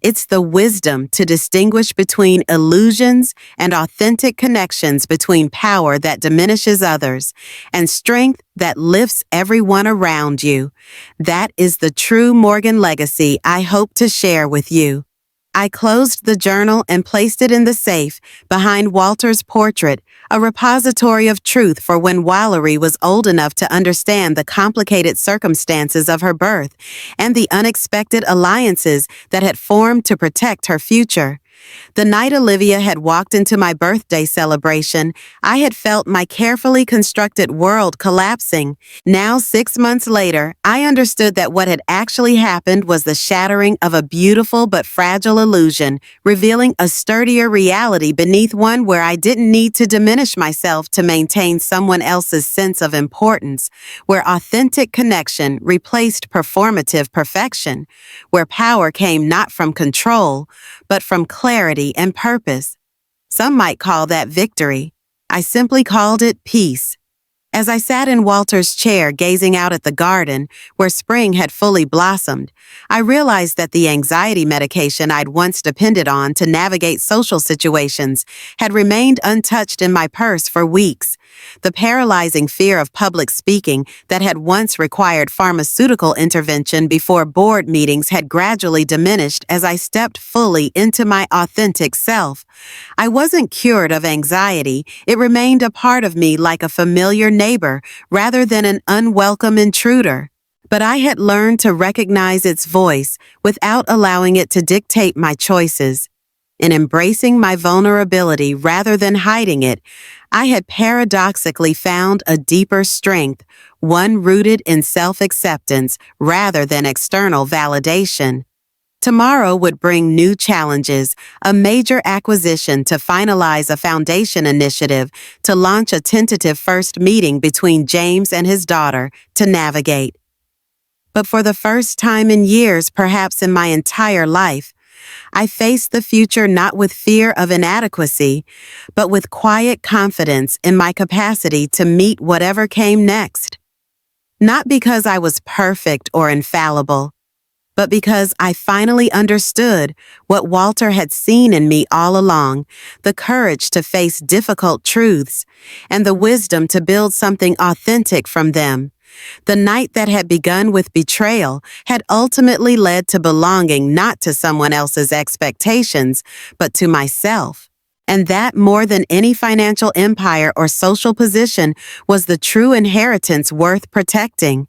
It's the wisdom to distinguish between illusions and authentic connections, between power that diminishes others and strength that lifts everyone around you. That is the true Morgan legacy I hope to share with you. I closed the journal and placed it in the safe behind Walter's portrait, a repository of truth for when Valerie was old enough to understand the complicated circumstances of her birth and the unexpected alliances that had formed to protect her future. The night Olivia had walked into my birthday celebration, I had felt my carefully constructed world collapsing. Now, 6 months later, I understood that what had actually happened was the shattering of a beautiful but fragile illusion, revealing a sturdier reality beneath one where I didn't need to diminish myself to maintain someone else's sense of importance, where authentic connection replaced performative perfection, where power came not from control, but from clarity and purpose. Some might call that victory. I simply called it peace. As I sat in Walter's chair gazing out at the garden, where spring had fully blossomed, I realized that the anxiety medication I'd once depended on to navigate social situations had remained untouched in my purse for weeks. The paralyzing fear of public speaking that had once required pharmaceutical intervention before board meetings had gradually diminished as I stepped fully into my authentic self. I wasn't cured of anxiety. It remained a part of me like a familiar neighbor rather than an unwelcome intruder. But I had learned to recognize its voice without allowing it to dictate my choices. In embracing my vulnerability rather than hiding it, I had paradoxically found a deeper strength, one rooted in self-acceptance rather than external validation. Tomorrow would bring new challenges, a major acquisition to finalize a foundation initiative, to launch a tentative first meeting between James and his daughter to navigate. But for the first time in years, perhaps in my entire life, I faced the future not with fear of inadequacy, but with quiet confidence in my capacity to meet whatever came next. Not because I was perfect or infallible, but because I finally understood what Walter had seen in me all along, the courage to face difficult truths, and the wisdom to build something authentic from them. The night that had begun with betrayal had ultimately led to belonging not to someone else's expectations, but to myself. And that, more than any financial empire or social position, was the true inheritance worth protecting.